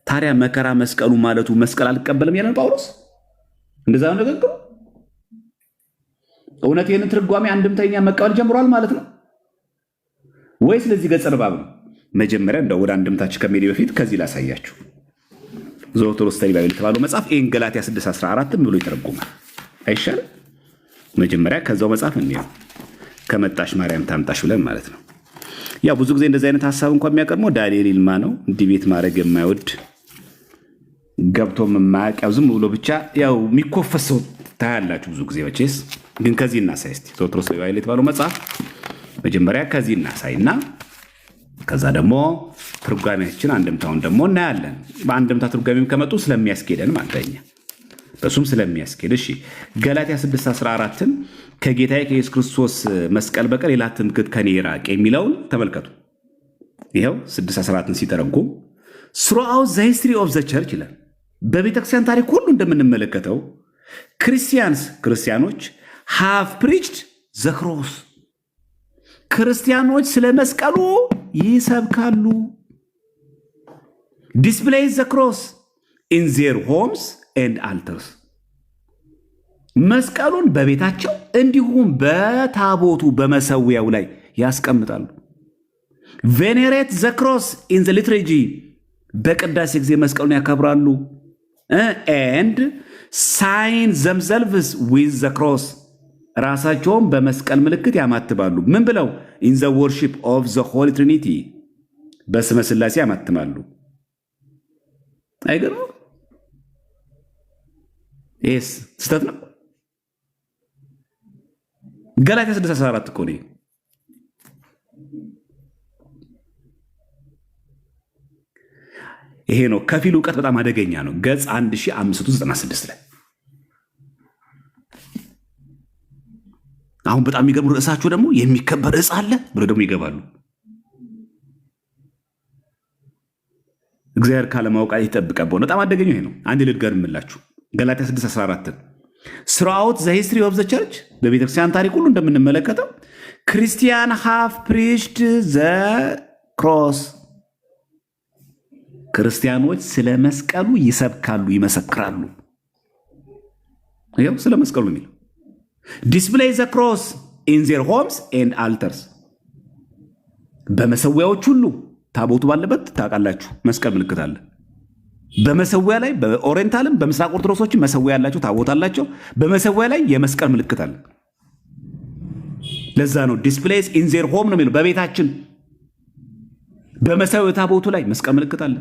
ታዲያ መከራ መስቀሉ ማለቱ መስቀል አልቀበልም ያለን ጳውሎስ እንደዛ ነው ንግግሩ። እውነት ይህንን ትርጓሜ አንድምተኛ መቀበል ጀምሯል ማለት ነው ወይ? ስለዚህ ገጸ ንባብ ነው። መጀመሪያ እንደው ወደ አንድምታችን ከመሄድ በፊት ከዚህ ላሳያችሁ። ዘወትር ስተዲ ባይብል የተባለው መጽሐፍ ይህን ገላትያ 6:14 ብሎ ይተረጉማል። አይሻልም? መጀመሪያ ከዛው መጽሐፍ እንየው። ከመጣሽ ማርያም ታምጣሽ ብለን ማለት ነው። ያው ብዙ ጊዜ እንደዚህ አይነት ሀሳብ እንኳን የሚያቀርበው ዳንኤል ይልማ ነው። ዲቤት ማድረግ የማይወድ ገብቶም የማያውቅ ያው ዝም ብሎ ብቻ ያው የሚኮፈሰው ታያላችሁ ብዙ ጊዜ መቼስ። ግን ከዚህ እናሳይ እስቲ። ዘወትር ስተዲ ባይብል የተባለው መጽሐፍ መጀመሪያ ከዚህ እናሳይና ከዛ ደግሞ ትርጓሜያችን አንድምታውን ደግሞ እናያለን። በአንድምታ ትርጓሜም ከመጡ ስለሚያስኬደን ማለኛ በሱም ስለሚያስኬድ። እሺ ገላትያ 6:14 ከጌታዬ ከኢየሱስ ክርስቶስ መስቀል በቀር ሌላ ትምክህት ከኔ ይራቅ የሚለውን ተመልከቱ። ይኸው 6:14 ሲተረጉም throughout the history of the church ይላል። በቤተክርስቲያን ታሪክ ሁሉ እንደምንመለከተው ክርስቲያኖች have preached the cross ክርስቲያኖች ስለ መስቀሉ ይሰብካሉ። displays the cross in their homes and altars መስቀሉን በቤታቸው እንዲሁም በታቦቱ በመሰዊያው ላይ ያስቀምጣሉ። venerate the cross in the liturgy በቅዳሴ ጊዜ መስቀሉን ያከብራሉ። and sign themselves with the cross ራሳቸውን በመስቀል ምልክት ያማትባሉ። ምን ብለው? in the worship of the Holy Trinity በስመ ሥላሴ ያማትማሉ። አይገርም? ይሄስ ስህተት ነው። ገላትያ 6:14 እኮ ነው። ይሄ ነው ከፊል እውቀት በጣም አደገኛ ነው። ገጽ 1596 ላይ አሁን በጣም የሚገርም ርዕሳቸው ደግሞ የሚከበር ርዕስ አለ ብሎ ደግሞ ይገባሉ። እግዚአብሔር ካለማወቅ ይጠብቀን። በጣም አደገኛው ይሄ ነው። አንድ ልድገርምላችሁ ገላትያ 6:14 throughout the history of the church በቤተክርስቲያን ታሪክ ሁሉ እንደምንመለከተው ክርስቲያን have preached the cross ክርስቲያኖች ስለ መስቀሉ ይሰብካሉ፣ ይመሰክራሉ። ይሄው ስለ መስቀሉ ነው። display the cross in their homes and altars በመሰዊያዎች ሁሉ ታቦቱ ባለበት ታውቃላችሁ መስቀል ምልክት አለ። በመሰዊያ ላይ በኦሪየንታልም በምስራቅ ኦርቶዶክሶች መሰዊያ ያላቸው ታቦት አላቸው። በመሰዊያ ላይ የመስቀል ምልክት አለ። ለዛ ነው displays in their home ነው የሚለው። በቤታችን በመሰዊያ ታቦቱ ላይ መስቀል ምልክት አለ።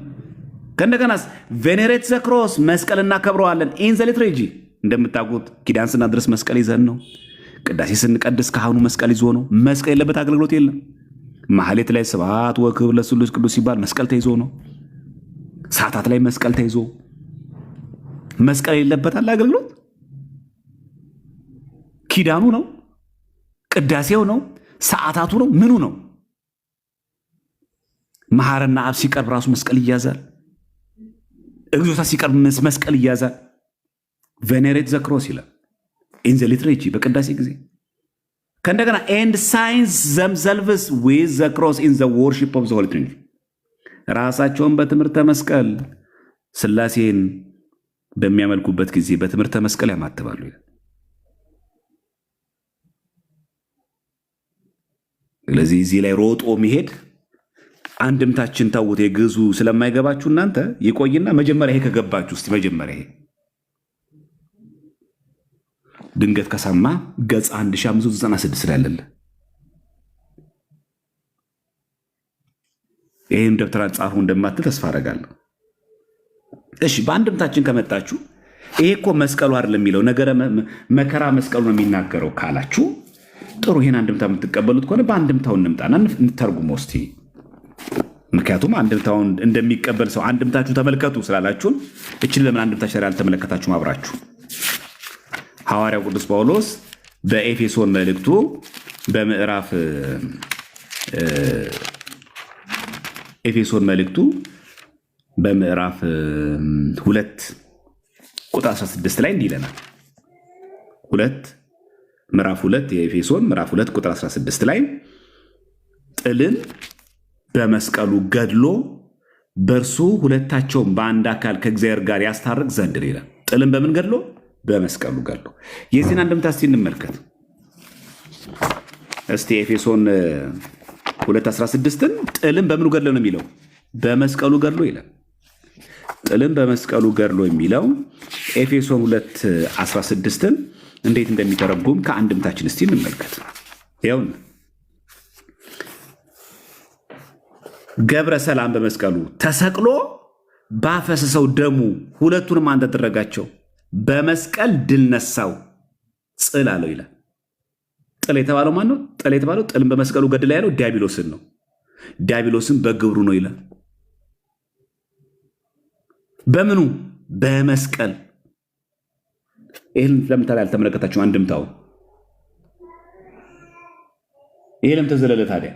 ከእንደገናስ venerate the cross መስቀል እናከብረዋለን። in the liturgy እንደምታውቁት ኪዳን ስናድርስ መስቀል ይዘን ነው። ቅዳሴ ስንቀድስ ካህኑ መስቀል ይዞ ነው። መስቀል የለበት አገልግሎት የለም። ማህሌት ላይ ስብሐት ወክብር ለስሉስ ቅዱስ ሲባል መስቀል ተይዞ ነው። ሰዓታት ላይ መስቀል ተይዞ መስቀል የለበት አለ አገልግሎት። ኪዳኑ ነው፣ ቅዳሴው ነው፣ ሰዓታቱ ነው፣ ምኑ ነው። መሐረና አብ ሲቀርብ ራሱ መስቀል ይያዛል። እግዚኦታ ሲቀርብ መስቀል ይያዛል። venerate the cross ይላል in the liturgy በቅዳሴ ጊዜ። ከእንደገና and signs themselves with the cross in the worship of the Holy Trinity ራሳቸውን በትምህርተ መስቀል ሥላሴን በሚያመልኩበት ጊዜ በትምህርተ መስቀል ያማትባሉ ይላል። ስለዚህ እዚህ ላይ ሮጦ መሄድ አንድምታችን ታውት የግዙ ስለማይገባችሁ እናንተ ይቆይና መጀመሪያ ይሄ ከገባችሁ እስቲ መጀመሪያ ይሄ ድንገት ከሰማ ገጽ 1596 ላይ አለ። ይሄን ደብተራ ጻፉ እንደማትል ተስፋ አደርጋለሁ። እሺ በአንድምታችን ከመጣችሁ ይሄ እኮ መስቀሉ አይደለም የሚለው ነገረ መከራ መስቀሉ ነው የሚናገረው ካላችሁ ጥሩ። ይሄን አንድምታ የምትቀበሉት ከሆነ በአንድምታው እንምጣና እንተርጉመው እስቲ። ምክንያቱም አንድምታውን እንደሚቀበል ሰው አንድምታችሁ ተመልከቱ ስላላችሁን እቺን ለምን አንድምታችሁ ያልተመለከታችሁ አብራችሁ ሐዋርያው ቅዱስ ጳውሎስ በኤፌሶን መልእክቱ በምዕራፍ ኤፌሶን መልእክቱ በምዕራፍ 2 ቁጥር 16 ላይ እንዲህ ይለናል። ምዕራፍ 2 የኤፌሶን ምዕራፍ 2 ቁጥር 16 ላይ ጥልን በመስቀሉ ገድሎ በእርሱ ሁለታቸውን በአንድ አካል ከእግዚአብሔር ጋር ያስታርቅ ዘንድ ይላል። ጥልን በምን ገድሎ? በመስቀሉ ገድሎ። የዚህን አንድምታ እስቲ እንመልከት። እስቲ ኤፌሶን 2:16ን ጥልን በምኑ ገድሎ ነው የሚለው? በመስቀሉ ገድሎ ይላል። ጥልን በመስቀሉ ገድሎ የሚለው ኤፌሶን 2:16ን እንዴት እንደሚተረጉም ከአንድምታችን እስቲ እንመልከት። ይኸውና ገብረ ሰላም በመስቀሉ ተሰቅሎ ባፈሰሰው ደሙ ሁለቱንም አንድ አደረጋቸው፣ በመስቀል ድል ነሳው ጽል አለው ይላል። ጥል የተባለው ማን ነው? ጥል የተባለው ጥልን በመስቀሉ ገድል ያለው ዲያብሎስን ነው። ዲያብሎስን በግብሩ ነው ይላል። በምኑ? በመስቀል። ይህን ለምታላ ያልተመለከታችሁ አንድምታው ይሄ ለምን ተዘለለ ታዲያ?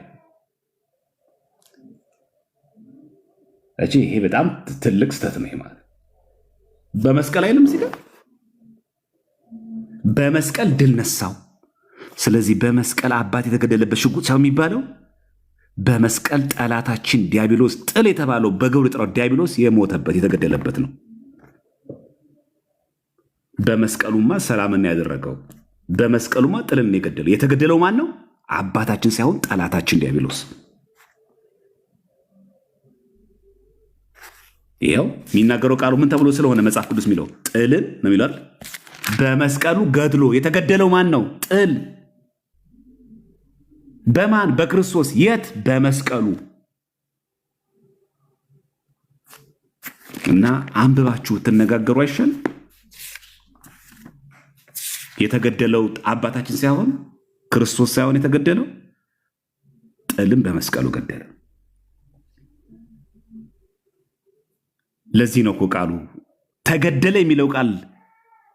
ይሄ በጣም ትልቅ ስተት ነው ማለት በመስቀል አይልም ሲል በመስቀል ድል ነሳው። ስለዚህ በመስቀል አባት የተገደለበት ሽጉጥ ሰው የሚባለው በመስቀል ጠላታችን ዲያብሎስ ጥል የተባለው በግብር ጥራው ዲያብሎስ የሞተበት የተገደለበት ነው። በመስቀሉማ ሰላምን ያደረገው በመስቀሉማ ጥልን የገደለው የተገደለው ማን ነው? አባታችን ሳይሆን ጠላታችን ዲያብሎስ። ይኸው የሚናገረው ቃሉ ምን ተብሎ ስለሆነ መጽሐፍ ቅዱስ የሚለው ጥልን ነው የሚለው። በመስቀሉ ገድሎ የተገደለው ማን ነው? ጥል በማን? በክርስቶስ። የት? በመስቀሉ። እና አንብባችሁ ትነጋገሩ አይሻል? የተገደለው አባታችን ሳይሆን ክርስቶስ ሳይሆን የተገደለው ጥልም በመስቀሉ ገደለ። ለዚህ ነው እኮ ቃሉ ተገደለ የሚለው ቃል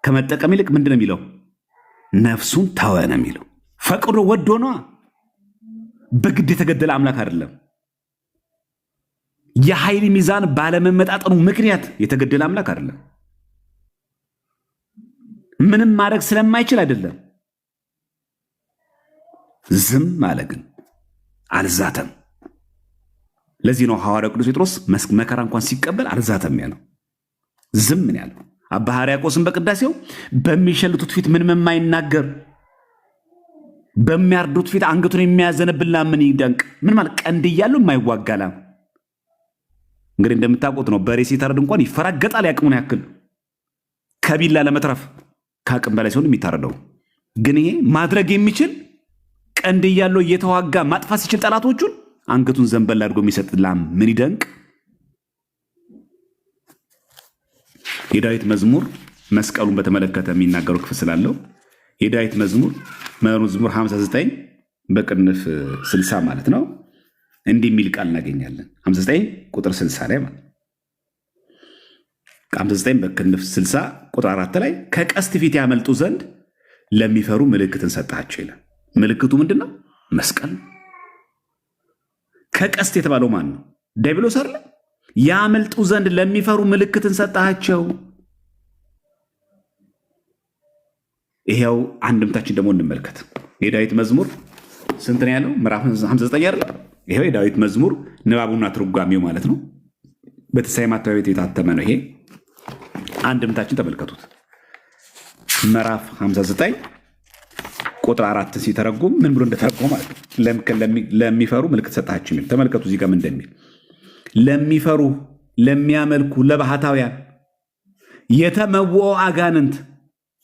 ከመጠቀም ይልቅ ምንድን ነው የሚለው? ነፍሱን ተወ ነው የሚለው። ፈቅዶ ወዶ ነዋ። በግድ የተገደለ አምላክ አይደለም። የኃይል ሚዛን ባለመመጣጠኑ ምክንያት የተገደለ አምላክ አይደለም። ምንም ማድረግ ስለማይችል አይደለም። ዝም አለ፣ ግን አልዛተም። ለዚህ ነው ሐዋርያው ቅዱስ ጴጥሮስ መከራ እንኳን ሲቀበል አልዛተም ያለው፣ ዝም ምን ያለው። አባ ሕርያቆስም በቅዳሴው በሚሸልቱት ፊት ምንም የማይናገር በሚያርዱት ፊት አንገቱን የሚያዘነብል ላም ምን ይደንቅ። ምን ማለት ቀንድ እያለው የማይዋጋ ላም። እንግዲህ እንደምታውቁት ነው በሬ ሲታረድ እንኳን ይፈራገጣል ያቅሙን ያክል ከቢላ ለመትረፍ ከአቅም በላይ ሲሆን የሚታረደው። ግን ይሄ ማድረግ የሚችል ቀንድ እያለው እየተዋጋ ማጥፋት ሲችል ጠላቶቹን አንገቱን ዘንበል አድርጎ የሚሰጥ ላም ምን ይደንቅ። የዳዊት መዝሙር መስቀሉን በተመለከተ የሚናገረው ክፍል ስላለው የዳዊት መዝሙር 59 በቅንፍ 60 ማለት ነው እንዲህ የሚል ቃል እናገኛለን። 59 ቁጥር 60 ላይ ማለት 59 በቅንፍ 60 ቁጥር 4 ላይ ከቀስት ፊት ያመልጡ ዘንድ ለሚፈሩ ምልክትን ሰጣቸው ይላል። ምልክቱ ምንድን ነው? መስቀል። ከቀስት የተባለው ማን ነው? ዲያብሎስ አይደል? ያመልጡ ዘንድ ለሚፈሩ ምልክትን ሰጣቸው። ይሄው አንድምታችን ደግሞ እንመልከት። የዳዊት መዝሙር ስንት ነው ያለው? ምዕራፍ 59 አይደል? ይሄው የዳዊት መዝሙር ንባቡና ትርጓሜው ማለት ነው። በተሳይ ማተሚያ ቤት የታተመ ነው። ይሄ አንድምታችን ተመልከቱት። ምዕራፍ 59 ቁጥር 4 ሲተረጉም ምን ብሎ እንደተረጎመ ማለት ነው። ለሚፈሩ ምልክት ሰጣቸው የሚል ተመልከቱ። እዚህ ጋር ምን እንደሚል ለሚፈሩ ለሚያመልኩ ለባህታውያን የተመውኦ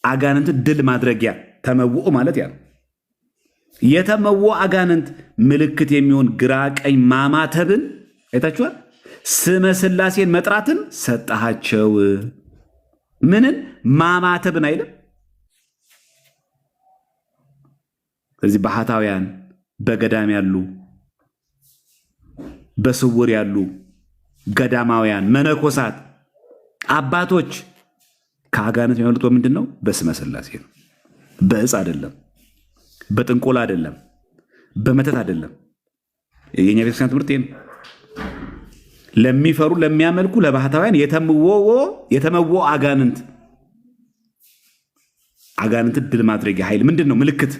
አጋንንት ድል ማድረጊያ ተመውኦ ማለት ያ የተመውኦ አጋንንት ምልክት የሚሆን ግራ ቀኝ ማማተብን አይታችኋል። ስመ ሥላሴን መጥራትን ሰጣቸው። ምንን? ማማተብን አይደል? ስለዚህ ባህታውያን በገዳም ያሉ በስውር ያሉ ገዳማውያን መነኮሳት አባቶች ከአጋንንት የሚያመልጡት ምንድን ነው? በስመ ሥላሴ ነው። በዕፅ አይደለም፣ በጥንቆላ አይደለም፣ በመተት አይደለም። የኛ ቤተክርስቲያን ትምህርት ይሄ ነው። ለሚፈሩ ለሚያመልኩ ለባህታውያን የተመውኦ አጋንንት ድል ማድረጊያ ኃይል ምንድን ነው? ምልክት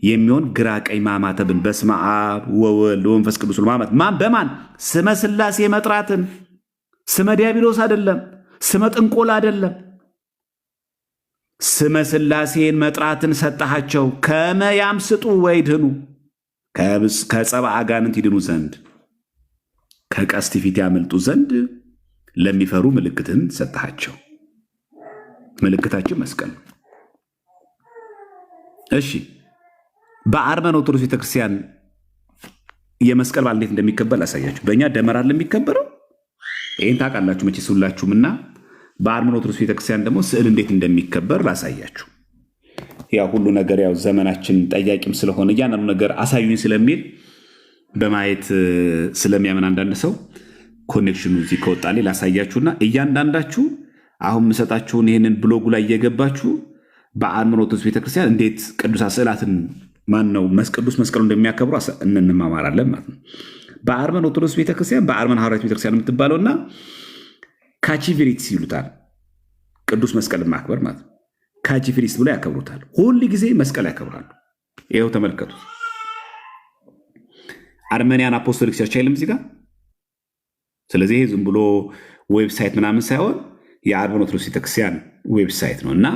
የሚሆን ግራ ቀኝ ማማተብን በስመ አብ ወወልድ ወመንፈስ ቅዱስ ማማት በማን? ስመ ሥላሴ መጥራትን። ስመ ዲያብሎስ አይደለም፣ ስመ ጥንቆላ አይደለም። ስመ ሥላሴን መጥራትን ሰጣቸው። ከመ ያምስጡ ወይድህኑ ከጸባ አጋንንት ይድኑ ዘንድ ከቀስት ፊት ያመልጡ ዘንድ ለሚፈሩ ምልክትን ሰጣቸው። ምልክታችን መስቀል ነው። እሺ በአርመን ኦርቶዶክስ ቤተክርስቲያን የመስቀል በዓል እንዴት እንደሚከበር ላሳያችሁ። በእኛ ደመራ የሚከበረው ይህን ታውቃላችሁ መቼስ ሁላችሁም። እና በአርመን ኦርቶዶክስ ቤተክርስቲያን ደግሞ ስዕል እንዴት እንደሚከበር ላሳያችሁ። ያው ሁሉ ነገር ያው ዘመናችን ጠያቂም ስለሆነ እያንዳንዱ ነገር አሳዩኝ ስለሚል በማየት ስለሚያምን አንዳንድ ሰው ኮኔክሽኑ እዚህ ከወጣሌ ላሳያችሁና እያንዳንዳችሁ አሁን የምሰጣችሁን ይህንን ብሎጉ ላይ እየገባችሁ በአርመን ኦርቶዶክስ ቤተክርስቲያን እንዴት ቅዱሳት ስዕላትን ማን ነው ቅዱስ መስቀሉ እንደሚያከብሩ እንማማራለን ማለት ነው። በአርመን ኦርቶዶክስ ቤተክርስቲያን በአርመን ሐዋርያት ቤተክርስቲያን የምትባለውና ካቺቪሪትስ ይሉታል። ቅዱስ መስቀልን ማክበር ማለት ነው። ካቺቪሪትስ ብሎ ያከብሩታል። ሁል ጊዜ መስቀል ያከብራሉ። ይኸው ተመልከቱ። አርሜኒያን አፖስቶሊክ ቸርች አይልም እዚህ ጋር። ስለዚህ ዝም ብሎ ዌብሳይት ምናምን ሳይሆን የአርመን ኦርቶዶክስ ቤተክርስቲያን ዌብሳይት ነው እና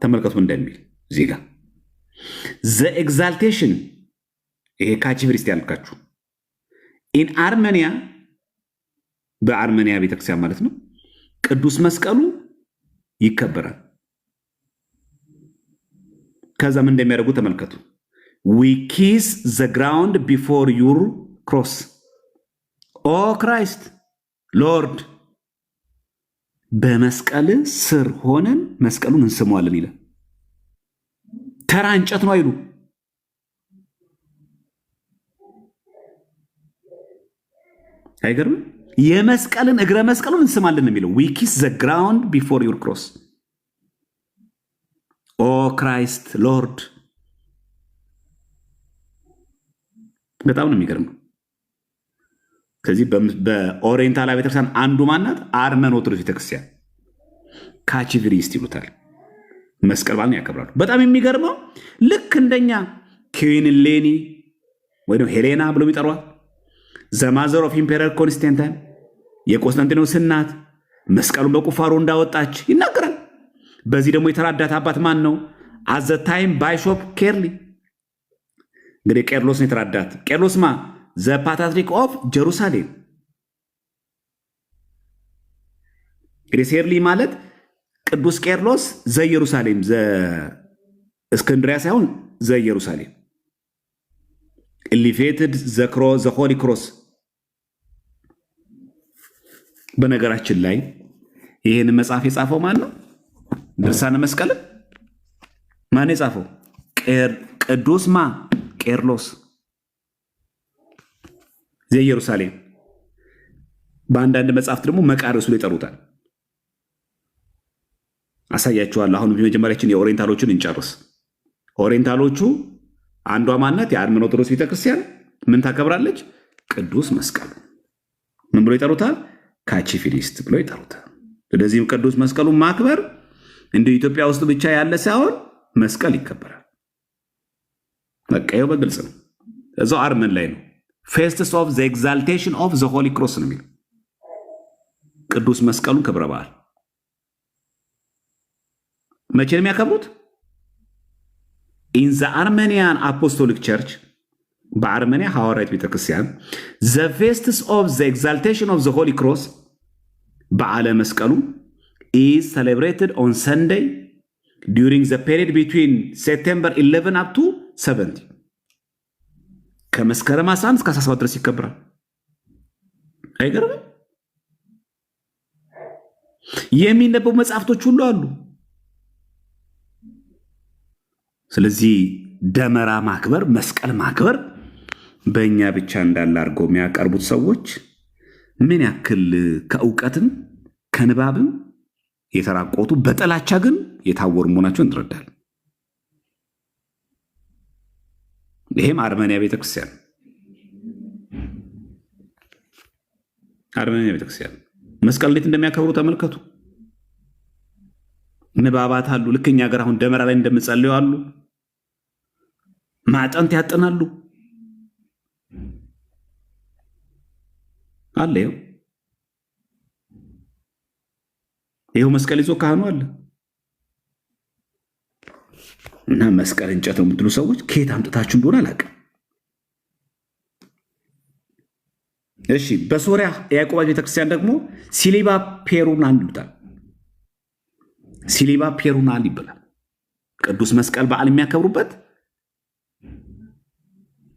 ተመልከቱ እንደሚል እዚህ ጋር ዘ ኤግዛልቴሽን ይሄ ካቺቪሪስት ያልካችሁ ኢን አርሜኒያ በአርሜኒያ ቤተክርስቲያን ማለት ነው ቅዱስ መስቀሉ ይከበራል። ከዛም እንደሚያደርጉ ተመልከቱ። ዊ ኪስ ዘ ግራውንድ ቢፎር ዩር ክሮስ ኦ ክራይስት ሎርድ፣ በመስቀል ስር ሆነን መስቀሉን እንስመዋለን ይላል። ተራ እንጨት ነው አይሉ። አይገርም? የመስቀልን እግረ መስቀሉን እንስማለን የሚለው ዊ ኪስ ዘ ግራውንድ ቢፎር ዩር ክሮስ ኦ ክራይስት ሎርድ። በጣም ነው የሚገርመው። ከዚህ በኦሪየንታል ቤተክርስቲያን አንዱ ማናት? አርመን ኦርቶዶክስ ቤተክርስቲያን ካቺቪሪስት ይሉታል። መስቀል በዓልን ያከብራሉ። በጣም የሚገርመው ልክ እንደኛ ኩዊን ሌኒ ወይ ሄሌና ብለው ይጠሯል። ዘማዘር ኦፍ ኢምፔረር ኮንስታንታይን የቆስጠንጢኖስ እናት መስቀሉን በቁፋሮ እንዳወጣች ይናገራል። በዚህ ደግሞ የተራዳት አባት ማን ነው? አዘ ታይም ባይሾፕ ኬርሊ። እንግዲህ ቄርሎስ ነው የተራዳት። ቄርሎስ ማ ዘ ፓትርያርክ ኦፍ ጀሩሳሌም። እንግዲህ ኬርሊ ማለት ቅዱስ ቄርሎስ ዘኢየሩሳሌም ዘእስክንድሪያ ሳይሆን ዘኢየሩሳሌም ኢሊቬትድ ዘ ሆሊ ክሮስ። በነገራችን ላይ ይህን መጽሐፍ የጻፈው ማን ነው? ድርሳነ መስቀልን ማን የጻፈው? ቅዱስ ማ ቄርሎስ ዘኢየሩሳሌም። በአንዳንድ መጽሐፍት ደግሞ መቃርስ ብሎ ይጠሩታል። አሳያችኋለሁ። አሁን መጀመሪያችን የኦሪየንታሎችን እንጨርስ። ኦሪየንታሎቹ አንዷ ማናት? የአርመን ኦርቶዶክስ ቤተክርስቲያን ምን ታከብራለች? ቅዱስ መስቀሉ ምን ብሎ ይጠሩታል? ካቺቪሪስት ብሎ ይጠሩታል። ስለዚህም ቅዱስ መስቀሉን ማክበር እንደ ኢትዮጵያ ውስጥ ብቻ ያለ ሳይሆን መስቀል ይከበራል። በቃ ይኸው በግልጽ ነው። እዛው አርመን ላይ ነው። ፌስትስ ኦፍ ዘ ኤግዛልቴሽን ኦፍ ዘ ሆሊ ክሮስ ነው የሚለው ቅዱስ መስቀሉን ክብረ በዓል መቼ ነው የሚያከብሩት? ኢን ዘ አርሜኒያን አፖስቶሊክ ቸርች በአርሜኒያ ሐዋርያት ቤተክርስቲያን ዘ ፌስትስ ኦፍ ዘ ኤግዛልቴሽን ኦፍ ዘ ሆሊ ክሮስ በዓለ መስቀሉ ኢዝ ሴሌብሬትድ ኦን ሰንደይ ዱሪንግ ዘ ፔሪድ ቢትዊን ሴፕቴምበር 11 አፕ ቱ 70 ከመስከረም 11 እስከ 17 ድረስ ይከበራል። አይገርም? የሚነበቡ መጽሐፍቶች ሁሉ አሉ። ስለዚህ ደመራ ማክበር፣ መስቀል ማክበር በእኛ ብቻ እንዳለ አድርገው የሚያቀርቡት ሰዎች ምን ያክል ከእውቀትም ከንባብም የተራቆቱ በጥላቻ ግን የታወሩ መሆናቸውን እንረዳለን። ይሄም አርሜኒያ ቤተክርስቲያን መስቀል እንዴት እንደሚያከብሩ ተመልከቱ። ንባባት አሉ። ልክ እኛ ሀገር አሁን ደመራ ላይ እንደምጸልዩ አሉ። ማጠንት ያጠናሉ አለ። ይኸው መስቀል ይዞ ካህኑ አለ እና መስቀል እንጨት ነው የምትሉ ሰዎች ከየት አምጥታችሁ እንደሆነ አላውቅም። እሺ፣ በሶሪያ የያዕቆብ ቤተክርስቲያን ደግሞ ሲሊባ ፔሩናል ይሉታል። ሲሊባ ፔሩናል ይባላል። ቅዱስ መስቀል በዓል የሚያከብሩበት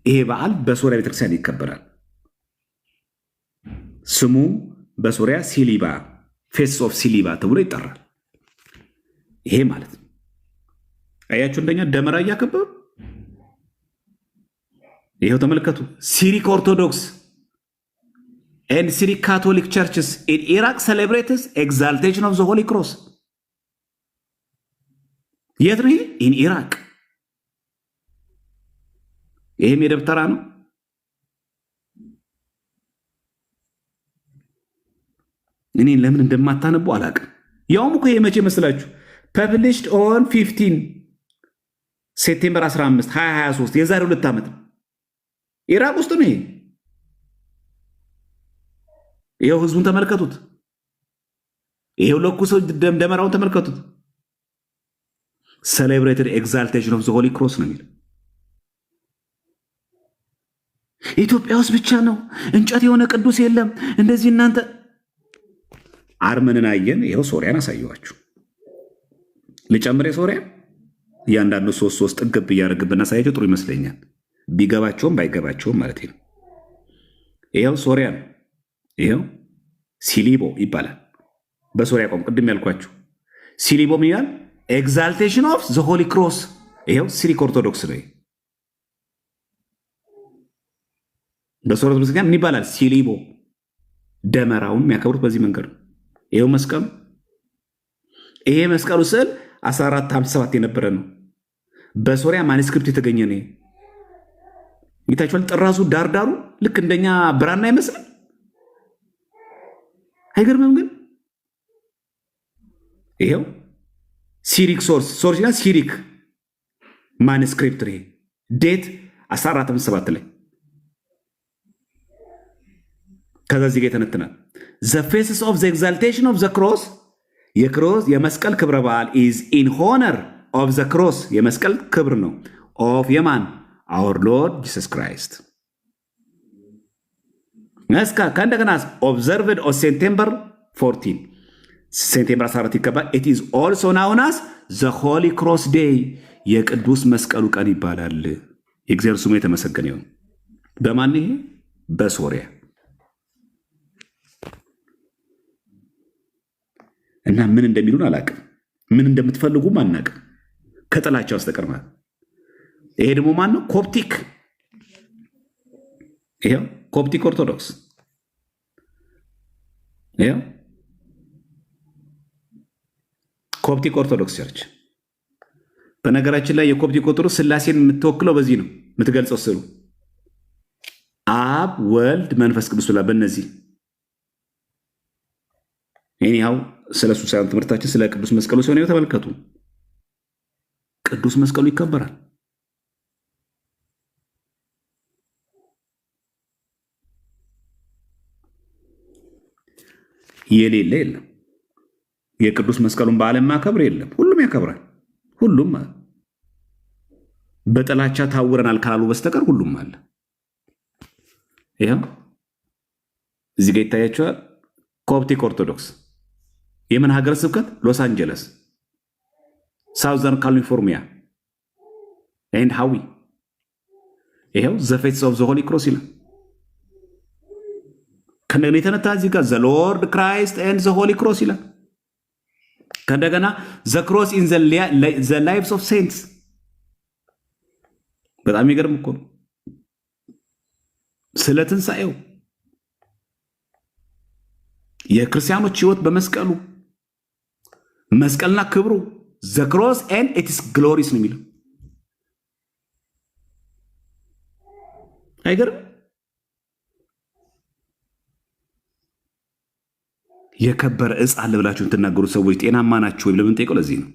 ይሄ በዓል በሶሪያ ቤተክርስቲያን ይከበራል። ስሙ በሶሪያ ሲሊባ ፌስት ኦፍ ሲሊባ ተብሎ ይጠራል። ይሄ ማለት ነው። አያችሁ እንደኛ ደመራ እያከበሩ ይሄው ተመልከቱ። ሲሪክ ኦርቶዶክስ ኤንድ ሲሪክ ካቶሊክ ቸርችስ ኢን ኢራቅ ሴሌብሬትስ ኤግዛልቴሽን ኦፍ ዘ ሆሊ ክሮስ። የት ነው? ኢን ኢራቅ። ይሄም የደብተራ ነው። እኔ ለምን እንደማታነቡ አላቅም። ያውም እኮ ይሄ መቼ መስላችሁ? ፐብሊሽድ ኦን 15 ሴፕቴምበር 15 2023 የዛሬ 2 ዓመት ነው። ኢራቅ ውስጥ ነው ይሄ። ይኸው ህዝቡን ተመልከቱት። ይኸው ለኩሰው ደመራውን ተመልከቱት። ሴሌብሬትድ ኤግዛልቴሽን ኦፍ ዘ ሆሊ ክሮስ ነው የሚለው። ኢትዮጵያ ውስጥ ብቻ ነው እንጨት የሆነ ቅዱስ የለም እንደዚህ። እናንተ አርመንን አየን። ይኸው ሶሪያን አሳየዋችሁ። ልጨምር የሶሪያ እያንዳንዱ 3 ጥግብ እያደረግን ብናሳያቸው ጥሩ ይመስለኛል። ቢገባቸውም ባይገባቸውም ማለት ነው። ይኸው ሶሪያ ነው። ይኸው ሲሊቦ ይባላል በሶሪያ ቋንቋ። ቅድም ያልኳችሁ ሲሊቦ ምን ይላል? ኤግዛልቴሽን ኦፍ ዘ ሆሊ ክሮስ። ይኸው ሲሪክ ኦርቶዶክስ ነው። በሶረት ምስጋና ምን ይባላል? ሲሊቦ። ደመራውን የሚያከብሩት በዚህ መንገድ ነው። ይኸው መስቀሉ። ይሄ መስቀሉ ስዕል 1457 የነበረ ነው። በሶሪያ ማኒስክሪፕት የተገኘ ነው። ይታችኋል። ጥራዙ ዳርዳሩ ልክ እንደኛ ብራና አይመስልም? አይገርምም? ግን ይሄው ሲሪክ ሶርስ ይላል። ሲሪክ ማኒስክሪፕት ይሄ ዴት 1457 ላይ ከዛ እዚህ ጋር የተነትናል። ዘ ፌስስ ኦፍ ዘ ኤግዛልቴሽን ኦፍ ዘ ክሮስ የክሮስ የመስቀል ክብረ በዓል ኢዝ ኢን ሆነር ኦፍ ዘ ክሮስ የመስቀል ክብር ነው። ኦፍ የማን አወር ሎርድ ጂሰስ ክራይስት መስካ ከእንደገና ኦብዘርቭድ ኦፍ ሴፕቴምበር 14 ሴፕቴምበር 14 ይከባል። ኢት ኢዝ ኦልሶ ናውን አስ ዘ ሆሊ ክሮስ ዴይ የቅዱስ መስቀሉ ቀን ይባላል። የእግዚአብሔር ስሙ የተመሰገነ ይሁን። በማን ይሄ? በሶሪያ እና ምን እንደሚሉን አላቅም። ምን እንደምትፈልጉም አናቅም ከጥላቻው በስተቀር ማለት። ይሄ ደግሞ ማን ነው? ኮፕቲክ። ይሄው ኮፕቲክ ኦርቶዶክስ። ይሄው ኮፕቲክ ኦርቶዶክስ ቸርች። በነገራችን ላይ የኮፕቲክ ኦርቶዶክስ ስላሴን የምትወክለው በዚህ ነው የምትገልጸው ስሉ አብ ወልድ መንፈስ ቅዱስ ብላ በእነዚህ ይህው ስለ እሱ ሳይሆን ትምህርታችን ስለ ቅዱስ መስቀሉ ሲሆን ይኸው ተመልከቱ። ቅዱስ መስቀሉ ይከበራል። የሌለ የለም። የቅዱስ መስቀሉን በዓለም ማከብር የለም። ሁሉም ያከብራል። ሁሉም በጥላቻ ታውረናል ካሉ በስተቀር ሁሉም አለ። ይኸው እዚህ ጋር ይታያቸዋል። ኮፕቲክ ኦርቶዶክስ የምን ሀገረ ስብከት? ሎስ አንጀለስ፣ ሳውዘርን ካሊፎርኒያ ኤንድ ሃዊ። ይኸው ዘ ፌስስ ኦፍ ዘ ሆሊ ክሮስ ይላል። ከእንደገና የተነታ እዚህ ጋር ዘ ሎርድ ክራይስት ኤንድ ዘ ሆሊ ክሮስ ይላል። ከእንደገና ዘ ክሮስ ኢን ዘ ላይቭስ ኦፍ ሴንትስ። በጣም የሚገርም እኮ ነው። ስለ ትንሣኤው የክርስቲያኖች ህይወት በመስቀሉ መስቀልና ክብሩ ዘ ክሮስ ኤንድ ኢትስ ግሎሪስ ነው የሚለው። አይገርም? የከበረ ዕፅ አለ ብላችሁ የምትናገሩት ሰዎች ጤናማ ናችሁ ወይ ለምን ጠይቀው? ለዚህ ነው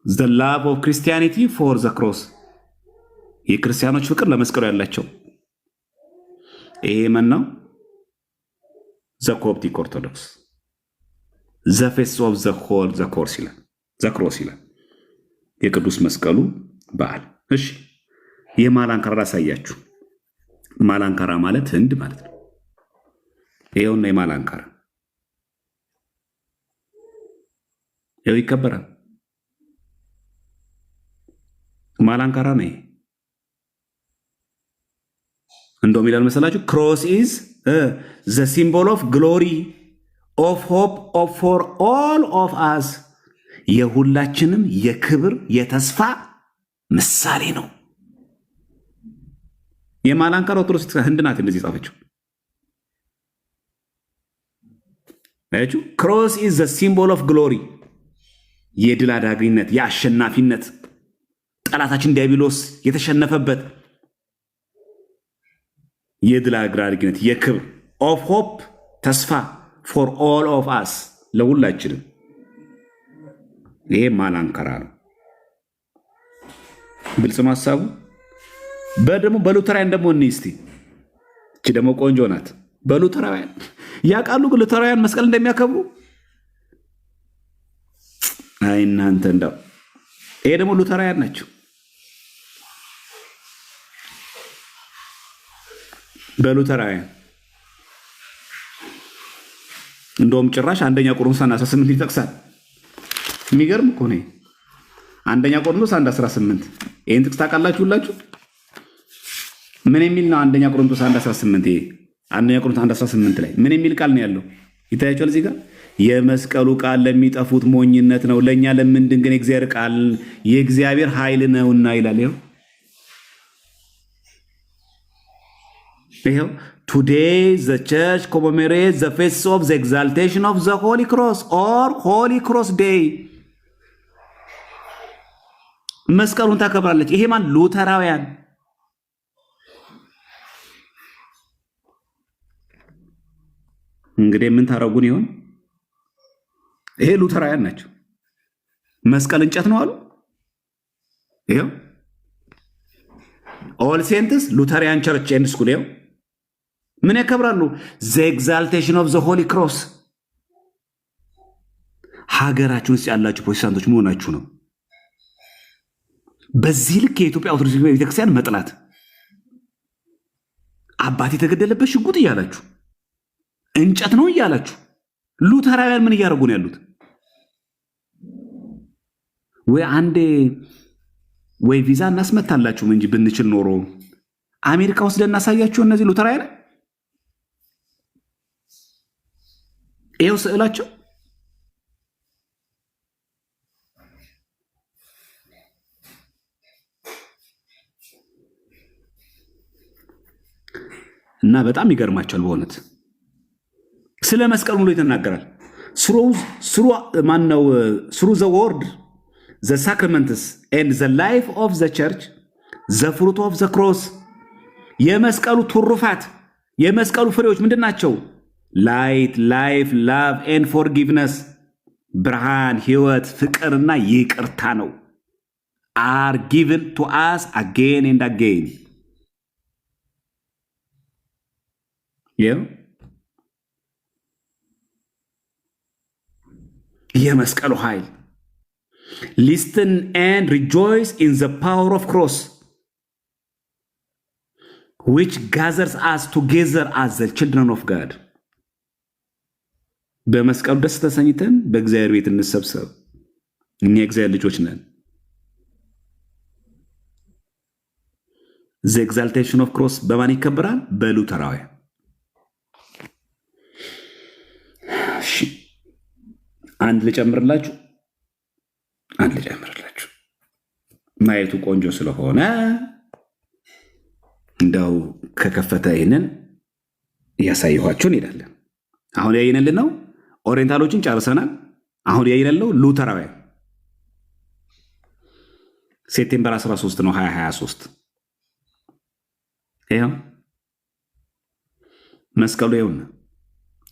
ዘ ላቭ ኦፍ ክርስቲያኒቲ ፎር ዘ ክሮስ የክርስቲያኖች ፍቅር ለመስቀሉ ያላቸው። ይሄ ምን ነው? ዘ ኮፕቲክ ኦርቶዶክስ ዘ ፌስ ኦፍ ዘ ክሮስ ይላል የቅዱስ መስቀሉ በዓል። እሺ የማላንካራ ላሳያችሁ። ማላንካራ ማለት ህንድ ማለት ነው። ይኸውና የማላንካራ ይኸው ይከበራል። ማላንካራ ነው። እንደውም ይላል መሰላችሁ ክሮስ ኢዝ ዘ ሲምቦል ኦፍ ግሎሪ ኦፍ ሆፕ ኦፍ ፎር ኦል ኦፍ አስ የሁላችንም የክብር የተስፋ ምሳሌ ነው። የማላንካራ ኦርቶዶክስ ህንድ ናት እንደዚህ ጻፈችው። አያችሁ ክሮስ ኢዝ ዘ ሲምቦል ኦፍ ግሎሪ የድል አድራጊነት የአሸናፊነት ጠላታችን ዲያብሎስ የተሸነፈበት የድል አድራጊነት የክብር ኦፍ ሆፕ ተስፋ ፎር ኦል ኦፍ አስ ለሁላችንም። ይሄ ማላንከራ ነው። ግልጽ ማሳቡ በደሞ በሉተራውያን ደግሞ እኔ እስቲ እቺ ደግሞ ቆንጆ ናት። በሉተራውያን ያውቃሉ ሉተራውያን መስቀል እንደሚያከብሩ። አይ እናንተ እንደው ይሄ ደግሞ ሉተራውያን ናቸው። በሉተራውያን እንደውም ጭራሽ አንደኛ ቆሮንቶስ 1:18 ይጠቅሳል። የሚገርም እኮ ነው። አንደኛ ቆሮንቶስ 1:18 ይሄን ጥቅስ ታውቃላችሁ ሁላችሁ? ምን የሚል ነው? አንደኛ ቆሮንቶስ 1:18 ይሄ አንደኛ ቆሮንቶስ 1:18 ላይ ምን የሚል ቃል ነው ያለው? ይታያችኋል እዚህ ጋር የመስቀሉ ቃል ለሚጠፉት ሞኝነት ነው፣ ለእኛ ለምንድን ግን የእግዚአብሔር ቃል የእግዚአብሔር ኃይል ነውና ይላል። ይኸው today the church commemorates the feast of the exaltation of the Holy Cross or Holy Cross Day. መስቀሉን ታከብራለች። ይሄ ማን? ሉተራውያን። እንግዲህ ምን ታረጉን ይሆን? ይሄ ሉተራውያን ናቸው። መስቀል እንጨት ነው አሉ። ይሄው ኦል ሴንትስ ሉተሪያን ቸርች ኤንድ ስኩል ይሄው ምን ያከብራሉ? ዘ ኤግዛልቴሽን ኦፍ ዘ ሆሊ ክሮስ። ሀገራችን ውስጥ ያላችሁ ፕሮቴስታንቶች መሆናችሁ ነው በዚህ ልክ የኢትዮጵያ ኦርቶዶክስ ቤተክርስቲያን መጥላት፣ አባት የተገደለበት ሽጉጥ እያላችሁ እንጨት ነው እያላችሁ። ሉተራውያን ምን እያደረጉ ነው ያሉት? ወይ አንዴ ወይ ቪዛ እናስመታላችሁ እንጂ ብንችል ኖሮ አሜሪካ ውስጥ እናሳያችሁ። እነዚህ ሉተራውያን ይኸው ስዕላቸው። እና በጣም ይገርማቸዋል በእውነት ስለ መስቀል ሙሉ ይተናገራል። ስሩ ዘ ወርድ ዘ ሳክራመንትስ ኤንድ ዘ ላይፍ ኦፍ ዘ ቸርች ዘ ፍሩት ኦፍ ዘ ክሮስ። የመስቀሉ ትሩፋት የመስቀሉ ፍሬዎች ምንድን ናቸው? ላይት፣ ላይፍ፣ ላቭ ኤንድ ፎርጊቭነስ፣ ብርሃን፣ ህይወት፣ ፍቅርና ይቅርታ ነው። አር ጊቭን ቱ አስ አጌን ኤንድ አጌን። የመስቀሉ ኃይል ሊስትን ኤንድ ሪጆይስ ኢን ዘ ፓወር ኦፍ ክሮስ ዊች ጋዘርስ አስ ቱጌዘር አስ ዘ ችልድረን ኦፍ ጋድ። በመስቀሉ ደስ ተሰኝተን በእግዚአብሔር ቤት እንሰብሰብ። እኛ የእግዚአብሔር ልጆች ነን። ዘ ኤግዛልቴሽን ኦፍ ክሮስ በማን ይከበራል? በሉተራውያን። አንድ ልጨምርላችሁ ማየቱ ቆንጆ ስለሆነ እንደው ከከፈተ ይህንን እያሳየኋችሁ እንሄዳለን። አሁን ያየንልን ነው ኦሪየንታሎችን ጨርሰናል። አሁን ያየነው ሉተራውያን ሴፕቴምበር 13 ነው 2023። ይኸው መስቀሉ ይኸውና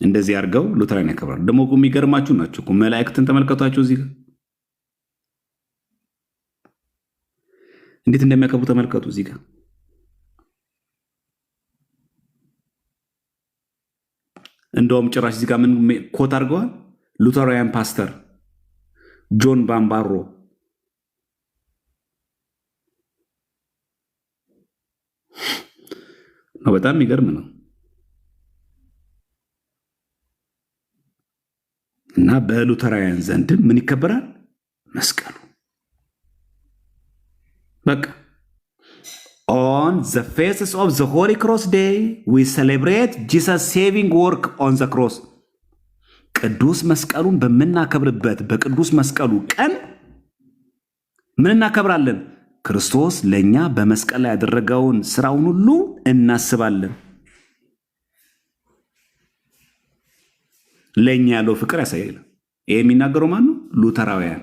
እንደዚህ አድርገው ሉተራውያን ያከብራሉ። ደግሞ የሚገርማችሁ ናቸው እኮ መላእክትን ተመልከቷቸው። እዚህ ጋር እንዴት እንደሚያከብሩ ተመልከቱ። እዚህ ጋር እንደውም ጭራሽ እዚህ ጋር ምን ኮት አድርገዋል? ሉተራውያን ፓስተር ጆን ባምባሮ ነው። በጣም የሚገርም ነው። እና በሉተራውያን ዘንድ ምን ይከበራል? መስቀሉ። በቃ on the faces of the Holy Cross Day we celebrate Jesus saving work on the cross. ቅዱስ መስቀሉን በምናከብርበት በቅዱስ መስቀሉ ቀን ምን እናከብራለን? ክርስቶስ ለኛ በመስቀል ላይ ያደረገውን ስራውን ሁሉ እናስባለን። ለኛ ያለው ፍቅር ያሳያል። ይሄ የሚናገረው ማን ነው? ሉተራውያን።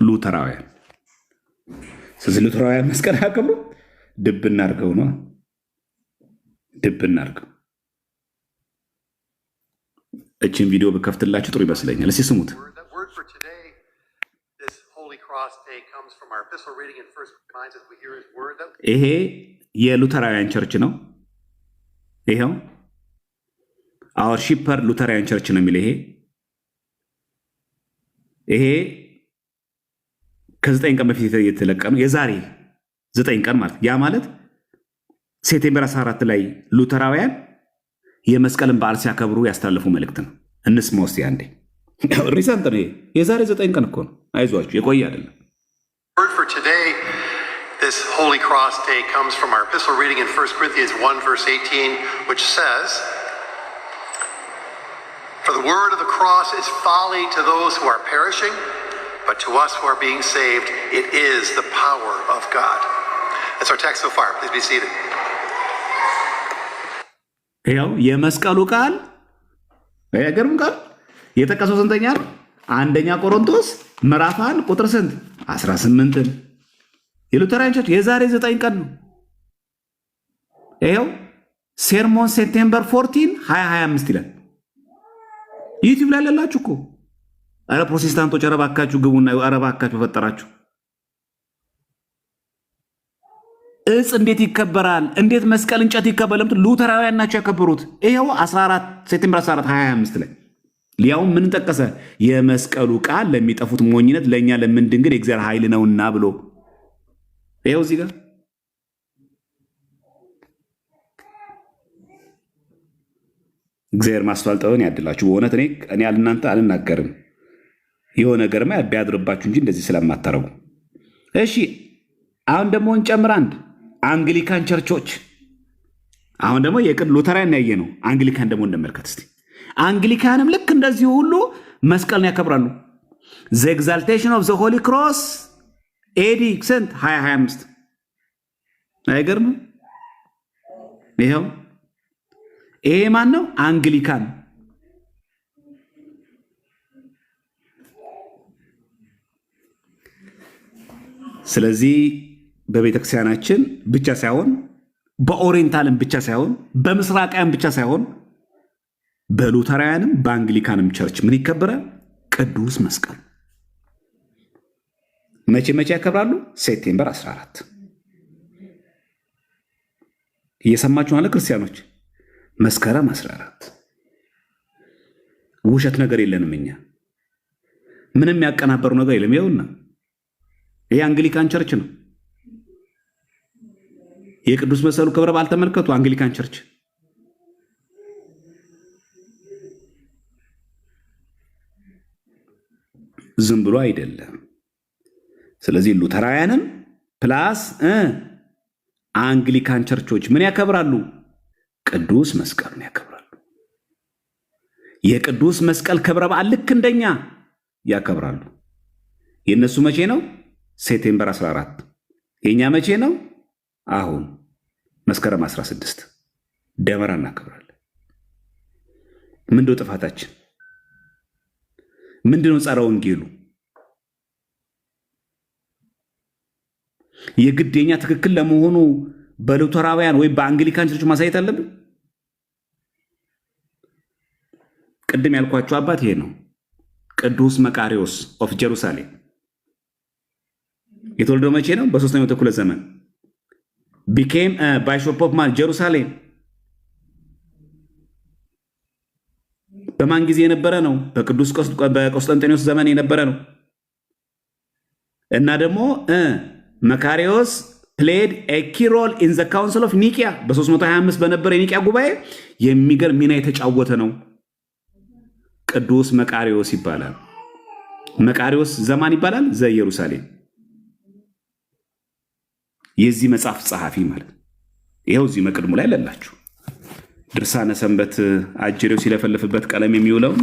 ሉተራውያን። ስለዚህ ሉተራውያን መስቀል አያከብሩ። ድብ እናድርገው ነው፣ ድብ እናድርገው። እችን ቪዲዮ በከፍትላችሁ ጥሩ ይመስለኛል። እስኪ ስሙት። ይሄ የሉተራውያን ቸርች ነው። ይሄው አወር ሺፐር ሉተራውያን ቸርች ነው የሚለው። ይሄ ከ9 ቀን በፊት የተለቀመ የዛሬ 9 ቀን ማለት ያ ማለት ሴፕቴምበር 14 ላይ ሉተራውያን የመስቀልን በዓል ሲያከብሩ ያስተላለፉ መልእክት ነው። እንስማ ውስጥ አንዴ። ሪሰንት ነው፣ የዛሬ 9 ቀን እኮ ነው። አይዟችሁ፣ የቆየ አይደለም። This Holy Cross Day comes from our epistle reading in 1 Corinthians 1 verse 18, which says, "For the word of the cross is folly to those who are perishing, but to us who are being saved, it is the power of God." That's our text so far. Please be seated. ይኸው የመስቀሉ ቃል አይገርም? ቃል የተጠቀሰው ስንተኛ ነው? 1 ቆሮንቶስ ምዕራፍ 1 ቁጥር ስንት? 18 የሉተራውያን ቸርች የዛሬ 9 ቀን ነው። ይኸው ሴርሞን ሴፕቴምበር 14 2025 ይላል። ዩቲዩብ ላይ ያላችሁ እኮ አረ ፕሮቴስታንቶች አረ ባካችሁ ግቡና አረ ባካችሁ በፈጠራችሁ እጽ እንዴት ይከበራል? እንዴት መስቀል እንጨት ይከበላል? ሉተራውያን ናቸው ያከበሩት። ይኸው 14 ሴፕቴምበር 14 2025 ላይ ሊያው ምን ጠቀሰ? የመስቀሉ ቃል ለሚጠፉት ሞኝነት፣ ለኛ ለምንድን ግን የእግዚአብሔር ኃይል ነውና ብሎ ይኸው እዚህ ጋር እግዚአብሔር ማስተዋልጠውን ያድላችሁ። በእውነት እኔ እናንተ አልናገርም። የሆነ ነገርማ ቢያድርባችሁ እንጂ እንደዚህ ስለማታረጉ። እሺ አሁን ደግሞ እንጨምር አንድ አንግሊካን ቸርቾች። አሁን ደግሞ የቅድ ሉተራውያን ያየ ነው። አንግሊካን ደግሞ እንመልከት እስቲ። አንግሊካንም ልክ እንደዚህ ሁሉ መስቀልን ያከብራሉ። ዘ ኤግዛልቴሽን ኦፍ ዘ ሆሊ ክሮስ ኤዲ ስንት 2025 አይገርም? ይኸው ይሄ ማን ነው? አንግሊካን። ስለዚህ በቤተክርስቲያናችን ብቻ ሳይሆን በኦሪየንታልም ብቻ ሳይሆን በምስራቃውያን ብቻ ሳይሆን በሉተራውያንም በአንግሊካንም ቸርች ምን ይከበራል? ቅዱስ መስቀል። መቼ ያከብራሉ? ሴፕቴምበር 14። እየሰማችሁ አለ ክርስቲያኖች? መስከረም 14። ውሸት ነገር የለንም እኛ፣ ምንም ያቀናበሩ ነገር የለም። ይኸውና ይሄ አንግሊካን ቸርች ነው። የቅዱስ መስቀሉ ክብረ በዓል ተመልከቱ። አንግሊካን ቸርች ዝም ብሎ አይደለም። ስለዚህ ሉተራውያንም ፕላስ አንግሊካን ቸርቾች ምን ያከብራሉ? ቅዱስ መስቀልን ያከብራሉ። የቅዱስ መስቀል ክብረ በዓል ልክ እንደኛ ያከብራሉ። የእነሱ መቼ ነው? ሴፕቴምበር 14። የእኛ መቼ ነው? አሁን መስከረም 16 ደመራ እናከብራለን። ምንድነው ጥፋታችን? ምንድነው ጸረ ወንጌሉ? የግዴኛ ትክክል ለመሆኑ በሉተራውያን ወይ በአንግሊካን ቸርች ማሳየት አለብን? ቅድም ያልኳቸው አባት ይሄ ነው። ቅዱስ መቃሪዎስ ኦፍ ጀሩሳሌም የተወለደው መቼ ነው? በ3ኛው መቶ ክፍለ ዘመን ቢኬም ባይሾፕ ኦፍ ጀሩሳሌም። በማን ጊዜ የነበረ ነው? በቅዱስ በቆስጠንጢኖስ ዘመን የነበረ ነው። እና ደግሞ መካሪዎስ ፕሌድ ኤ ኪ ሮል ኢን ዘ ካውንስል ኦፍ ኒቂያ በ325 በነበረ የኒቂያ ጉባኤ የሚገርም ሚና የተጫወተ ነው። ቅዱስ መቃሪዎስ ይባላል። መቃሪዎስ ዘማን ይባላል? ዘኢየሩሳሌም። የዚህ መጽሐፍ ጸሐፊ ማለት ይኸው እዚህ መቅድሙ ላይ ለላችሁ። ድርሳነ ሰንበት አጅሬው ሲለፈልፍበት ቀለም የሚውለው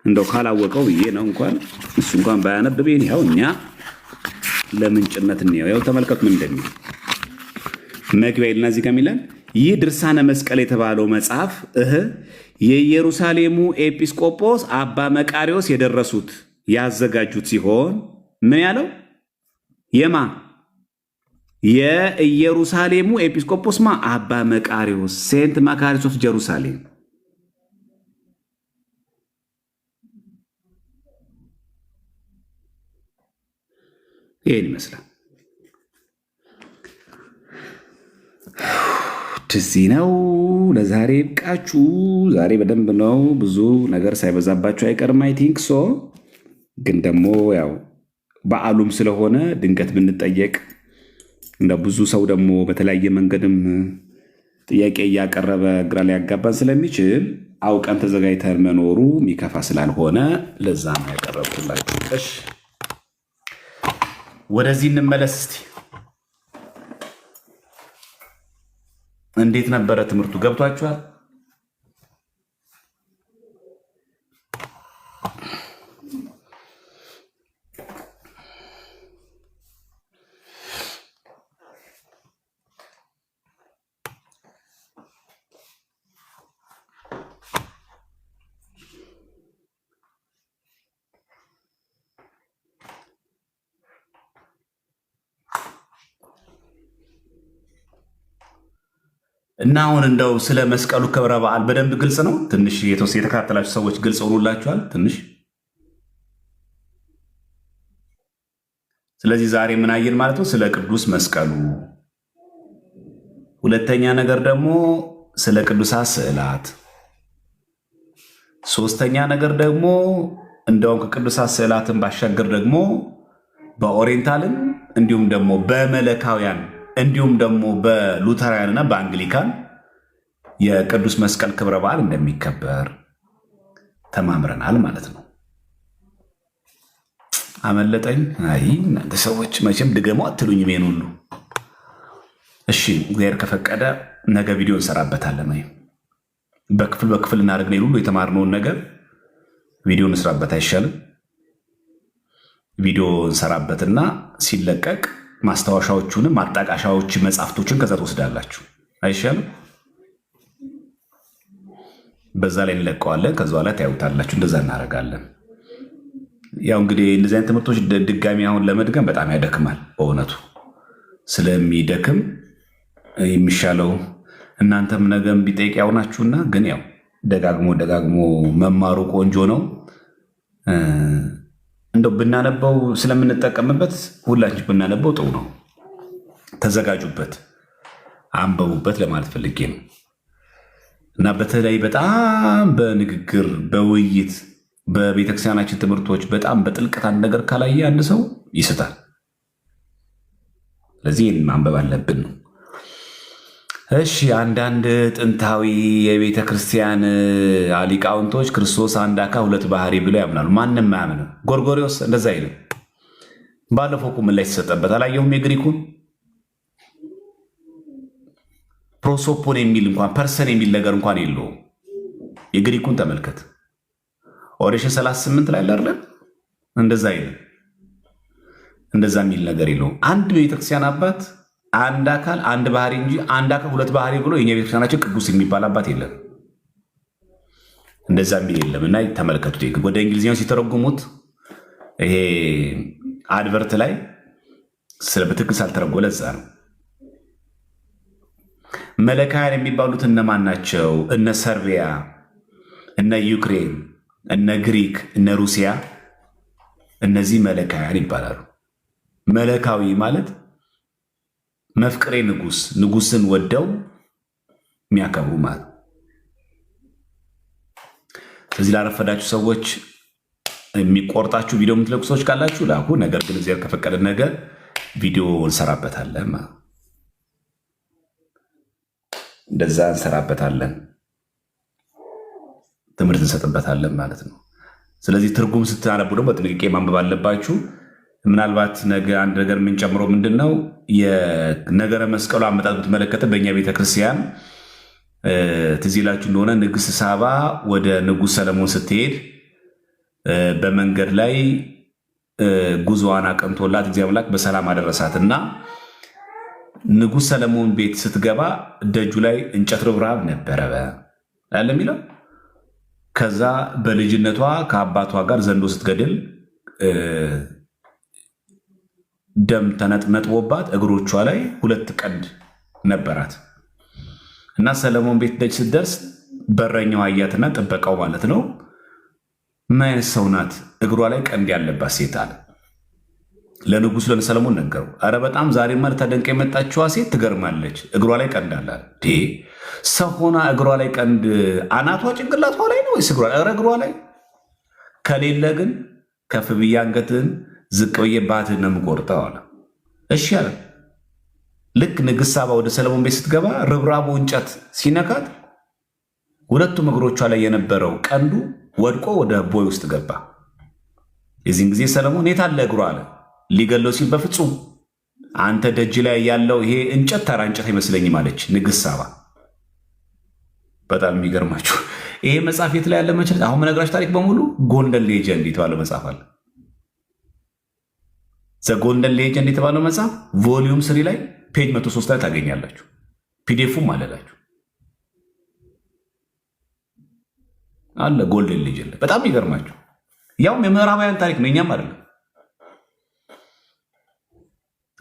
እንደው ካላወቀው ብዬ ነው። እንኳን እሱ እንኳን ባያነብ ይኸው እኛ ለምንጭነት ነው። ያው ተመልከቱ ምን እንደሚል መግቢያ ይልና እዚህ ጋር የሚለን ይህ ድርሳነ መስቀል የተባለው መጽሐፍ የኢየሩሳሌሙ ኤጲስቆጶስ አባ መቃሪዎስ የደረሱት ያዘጋጁት ሲሆን ምን ያለው የማ የኢየሩሳሌሙ ኤጲስቆጶስ አባ መቃሪዎስ ሴንት ማካሪስ ኦፍ ጀሩሳሌም። ይህን ይመስላል። እዚህ ነው ለዛሬ ይብቃችሁ። ዛሬ በደንብ ነው ብዙ ነገር ሳይበዛባችሁ አይቀርም። አይ ቲንክ ሶ። ግን ደግሞ ያው በዓሉም ስለሆነ ድንገት ብንጠየቅ እንደ ብዙ ሰው ደግሞ በተለያየ መንገድም ጥያቄ እያቀረበ ግራ ሊያጋባን ስለሚችል አውቀን ተዘጋጅተን መኖሩ የሚከፋ ስላልሆነ ለዛ ነው ያቀረብኩላችሁ። እሺ ወደዚህ እንመለስ እስቲ። እንዴት ነበረ ትምህርቱ? ገብቷችኋል? እና አሁን እንደው ስለ መስቀሉ ክብረ በዓል በደንብ ግልጽ ነው። ትንሽ የተከታተላችሁ ሰዎች ግልጽ ሆኖላችኋል ትንሽ። ስለዚህ ዛሬ ምን አየን ማለት ነው? ስለ ቅዱስ መስቀሉ። ሁለተኛ ነገር ደግሞ ስለ ቅዱሳት ስዕላት። ሶስተኛ ነገር ደግሞ እንደውም ከቅዱሳት ስዕላትን ባሻገር ደግሞ በኦሪየንታልም እንዲሁም ደግሞ በመለካውያን እንዲሁም ደግሞ በሉተራውያንና በአንግሊካን የቅዱስ መስቀል ክብረ በዓል እንደሚከበር ተማምረናል ማለት ነው። አመለጠኝ። አይ እናንተ ሰዎች መቼም ድገሙ አትሉኝም ይሄን ሁሉ። እሺ እግዚአብሔር ከፈቀደ ነገ ቪዲዮ እንሰራበታለን። ወይ በክፍል በክፍል እናደርግ ነው ሁሉ የተማርነውን ነገር ቪዲዮ እንስራበት አይሻልም? ቪዲዮ እንሰራበትና ሲለቀቅ ማስታወሻዎቹንም ማጣቃሻዎች መጽሐፍቶችን ከዛ ትወስዳላችሁ አይሻልም? በዛ ላይ እንለቀዋለን። ከዛ በኋላ ታዩታላችሁ። እንደዛ እናደርጋለን። ያው እንግዲህ እንደዚህ አይነት ትምህርቶች ድጋሚ አሁን ለመድገም በጣም ያደክማል። በእውነቱ ስለሚደክም የሚሻለው እናንተም ነገም ቢጠይቅ ያውናችሁና፣ ግን ያው ደጋግሞ መማሩ ቆንጆ ነው። እንደው ብናነበው ስለምንጠቀምበት ሁላችን ብናነበው ጥሩ ነው። ተዘጋጁበት፣ አንበቡበት ለማለት ፈልጌ ነው። እና በተለይ በጣም በንግግር በውይይት በቤተክርስቲያናችን ትምህርቶች በጣም በጥልቀት አንድ ነገር ካላየ አንድ ሰው ይስታል። ስለዚህ ይህን ማንበብ አለብን ነው። እሺ አንዳንድ ጥንታዊ የቤተ ክርስቲያን ሊቃውንቶች ክርስቶስ አንድ አካል ሁለት ባህሪ ብለው ያምናሉ። ማንም አያምንም። ጎርጎሪዎስ እንደዛ አይልም። ባለፈው ምን ላይ ተሰጠበት አላየሁም? የግሪኩን ፕሮሶፖን የሚል እንኳን ፐርሰን የሚል ነገር እንኳን የለውም። የግሪኩን ተመልከት። ኦሬሽን 38 ላይ አይደል? እንደዛ አይልም። እንደዛ የሚል ነገር የለውም። አንድ ቤተክርስቲያን አባት አንድ አካል አንድ ባህሪ እንጂ አንድ አካል ሁለት ባህሪ ብሎ የኛ ቤተክርስቲያናችን ቅዱስ የሚባል አባት የለም። እንደዛ የሚል የለም። እና ተመልከቱት። ወደ እንግሊዝኛው ሲተረጉሙት ይሄ አድቨርት ላይ ስለ በትክክል ሳልተረጎለ እዛ ነው። መለካውያን የሚባሉት እነማን ናቸው? እነ ሰርቢያ፣ እነ ዩክሬን፣ እነ ግሪክ፣ እነ ሩሲያ። እነዚህ መለካውያን ይባላሉ። መለካዊ ማለት መፍቅሬ ንጉስ፣ ንጉስን ወደው የሚያከብሩ ማለት። ስለዚህ ላረፈዳችሁ ሰዎች የሚቆርጣችሁ ቪዲዮ የምትለቁ ሰዎች ካላችሁ ላኩ። ነገር ግን እግዚአብሔር ከፈቀደ ነገር ቪዲዮ እንሰራበታለን፣ እንደዛ እንሰራበታለን፣ ትምህርት እንሰጥበታለን ማለት ነው። ስለዚህ ትርጉም ስታነቡ ደግሞ በጥንቃቄ ማንበብ አለባችሁ። ምናልባት ነገ አንድ ነገር የምንጨምረው ምንድን ነው፣ የነገረ መስቀሉ አመጣጥ ብትመለከተ በእኛ ቤተክርስቲያን ትዝ ይላችሁ እንደሆነ ንግስት ሳባ ወደ ንጉስ ሰለሞን ስትሄድ በመንገድ ላይ ጉዞዋን አቀንቶላት እግዚአብሔር አምላክ በሰላም አደረሳት እና ንጉስ ሰለሞን ቤት ስትገባ ደጁ ላይ እንጨት ርብራብ ነበረ ያለ የሚለው። ከዛ በልጅነቷ ከአባቷ ጋር ዘንዶ ስትገድል ደም ተነጥቦባት እግሮቿ ላይ 2 ቀንድ ነበራት እና ሰለሞን ቤት ደጅ ስትደርስ በረኛው አያትና ጥበቃው ማለት ነው ምን አይነት ሰው ናት እግሯ ላይ ቀንድ ያለባት ሴት አለ። ለንጉሱ ለሰለሞን ነገሩ። አረ በጣም ዛሬማ ልታደንቅ የመጣችዋ ሴት ትገርማለች፣ እግሯ ላይ ቀንድ አላት። ሰው ሆና እግሯ ላይ ቀንድ አናቷ ጭንቅላቷ ላይ ነው ወይስ እግሯ ላይ? ከሌለ ግን ከፍ ብዬ አንገትህን ዝቅ ብዬ ባትህን ነው የምቆርጠው አለ። እሺ አለ። ልክ ንግሥት ሳባ ወደ ሰለሞን ቤት ስትገባ ርብራቡ እንጨት ሲነካት 2ቱም እግሮቿ ላይ የነበረው ቀንዱ ወድቆ ወደ ቦይ ውስጥ ገባ። የዚህን ጊዜ ሰለሞን የት አለ እግሯ አለ። ሊገለው ሲል በፍጹም አንተ ደጅ ላይ ያለው ይሄ እንጨት ተራ እንጨት አይመስለኝም አለች ንግሥት ሳባ። በጣም የሚገርማችሁ ይሄ መጽሐፍ የት ላይ ያለ መችለት? አሁን መነግራችሁ ታሪክ በሙሉ ጎልደን ሌጀንድ የተባለው መጽሐፍ አለ። ዘ ጎልደን ሌጀንድ የተባለው መጽሐፍ ቮሊዩም 3 ላይ ፔጅ 103 ላይ ታገኛላችሁ። ፒዲኤፉም አለላችሁ አለ ጎልደን ሌጀንድ። በጣም ይገርማችሁ ያውም የምዕራባውያን ታሪክ ነው፣ እኛም አይደለም።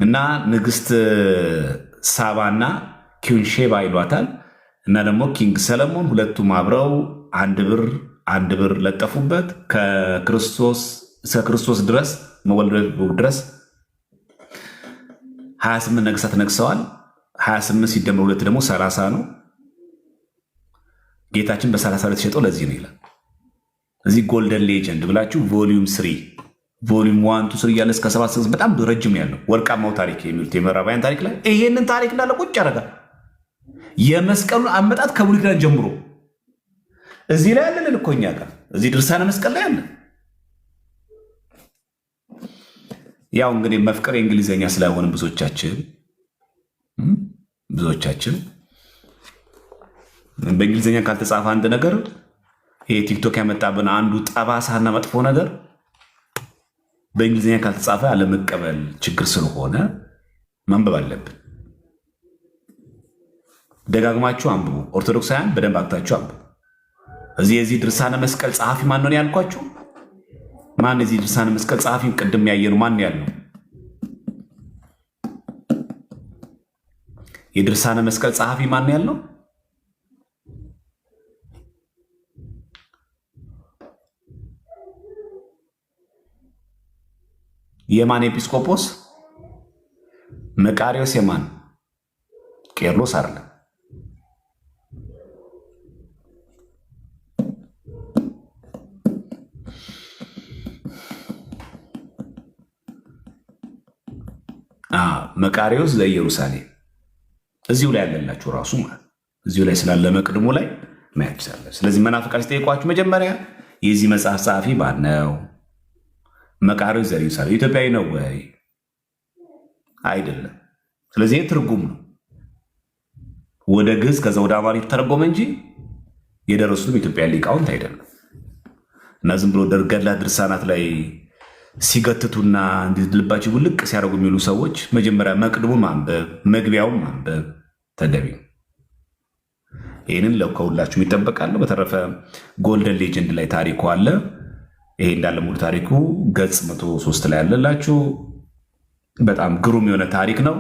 እና ንግሥት ሳባና ኪንሼባ ይሏታል እና ደግሞ ኪንግ ሰለሞን ሁለቱም አብረው 1 ብር ለጠፉበት። ከክርስቶስ ድረስ መወለዱ ድረስ 28 ነገሥታት ነግሰዋል። 28 ሲደመር 2 ደግሞ 30 ነው። ጌታችን በ32 ሸጠው ለዚህ ነው ይላል። እዚህ ጎልደን ሌጀንድ ብላችሁ ቮሊዩም 3 ቮሊዩም 1 2 እያለ እስከ 7 በጣም ረጅም ያለው ወርቃማው ታሪክ የሚሉት የምዕራባውያን ታሪክ ላይ ይሄንን ታሪክ እንዳለ ቁጭ ያደርጋል። የመስቀሉን አመጣጥ ከብሉይ ኪዳን ጀምሮ እዚህ ላይ ያለን እኮ እኛ ጋር እዚህ ድርሳነ መስቀል ላይ ያለን። ያው እንግዲህ መፍቀር የእንግሊዝኛ ስለሆነ ብዙዎቻችን በእንግሊዝኛ ካልተጻፈ አንድ ነገር ይሄ ቲክቶክ ያመጣብን አንዱ ጠባሳና መጥፎ ነገር በእንግሊዝኛ ካልተጻፈ አለመቀበል ችግር ስለሆነ ማንበብ አለብን። ደጋግማችሁ አንብቡ። ኦርቶዶክሳውያን በደንብ አግታችሁ አንብቡ። እዚህ ድርሳነ መስቀል ጸሐፊ ማን ነው ያልኳችሁ? ማን እዚህ ድርሳነ መስቀል ጸሐፊ ቅድም ያየነው ማን ያልነው? የድርሳነ መስቀል ጸሐፊ ማን ያልነው? የማን ኤጲስቆጶስ? መቃሪዎስ። የማን? ቄርሎስ አይደለም። መቃሪዎስ ዘኢየሩሳሌም እዚሁ ላይ ያለላችሁ ራሱ ማለት እዚሁ ላይ ስላለ መቅድሙ ላይ ማየት ይችላል። ስለዚህ መናፍቃን ሲጠይቋችሁ መጀመሪያ የዚህ መጽሐፍ ጸሐፊ ማን ነው? መቃሪዎስ ዘኢየሩሳሌም ኢትዮጵያዊ ነው ወይ? አይደለም። ስለዚህ ትርጉም ነው ወደ ግዕዝ ከዛ ወደ አማርኛ ተረጎመ እንጂ የደረሱትም ኢትዮጵያ ሊቃውንት አይደለም። እና ዝም ብሎ ገድላት ድርሳናት ላይ ሲገትቱና ልባቸው ውልቅ ሲያደርጉ የሚሉ ሰዎች መጀመሪያ መቅድሙን ማንበብ መግቢያውን ማንበብ ተገቢ ነው። ይህንን ከሁላችሁም ይጠበቃል። በተረፈ ጎልደን ሌጀንድ ላይ ታሪኩ አለ። ይሄ እንዳለ ሙሉ ታሪኩ ገጽ 103 ላይ ያለላችሁ በጣም ግሩም የሆነ ታሪክ ነው።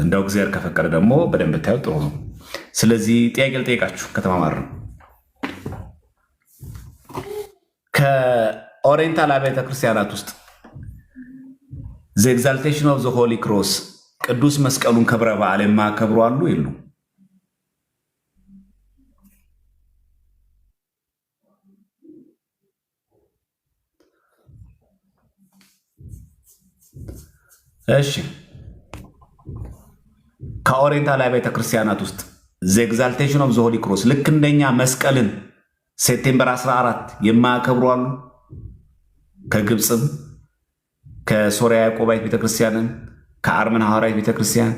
እንደው እግዚአብሔር ከፈቀደ ደግሞ በደንብ ታዩ ጥሩ ነው። ስለዚህ ጥያቄ ልጠይቃችሁ ከተማማር ነው ኦሪየንታል አብያተ ክርስቲያናት ውስጥ ዘ ኤግዛልቴሽን ኦፍ ዘ ሆሊ ክሮስ ቅዱስ መስቀሉን ክብረ በዓል የማያከብሩ አሉ የሉ? እሺ፣ ከኦሪየንታል አብያተ ክርስቲያናት ውስጥ ዘ ኤግዛልቴሽን ኦፍ ዘ ሆሊ ክሮስ ልክ እንደኛ መስቀልን ሴፕቴምበር 14 የማያከብሩ አሉ? ከግብፅም ከሶሪያ ያዕቆባዊት ቤተክርስቲያንን ከአርመን ሐዋርያዊት ቤተክርስቲያን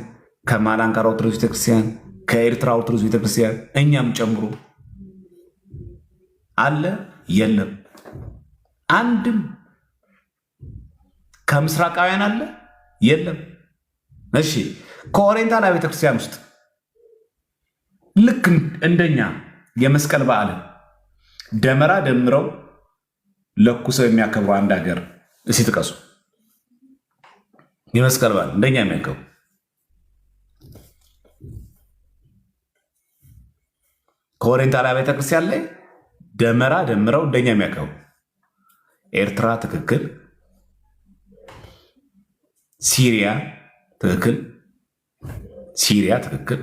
ከማላንካራ ኦርቶዶክስ ቤተክርስቲያን ከኤርትራ ኦርቶዶክስ ቤተክርስቲያን እኛም ጨምሮ አለ የለም? አንድም ከምስራቃውያን አለ የለም? እሺ ከኦሪየንታል ቤተክርስቲያን ውስጥ ልክ እንደኛ የመስቀል በዓልን ደመራ ደምረው ለኩሰው የሚያከብሩ አንድ ሀገር እስኪ ጥቀሱ። የመስቀል በዓል እንደኛ የሚያከብሩ ከኦሪየንታል አብያተ ክርስቲያን ላይ ደመራ ደምረው እንደኛ የሚያከብሩ ኤርትራ ትክክል፣ ሲሪያ ትክክል፣ ሲሪያ ትክክል፣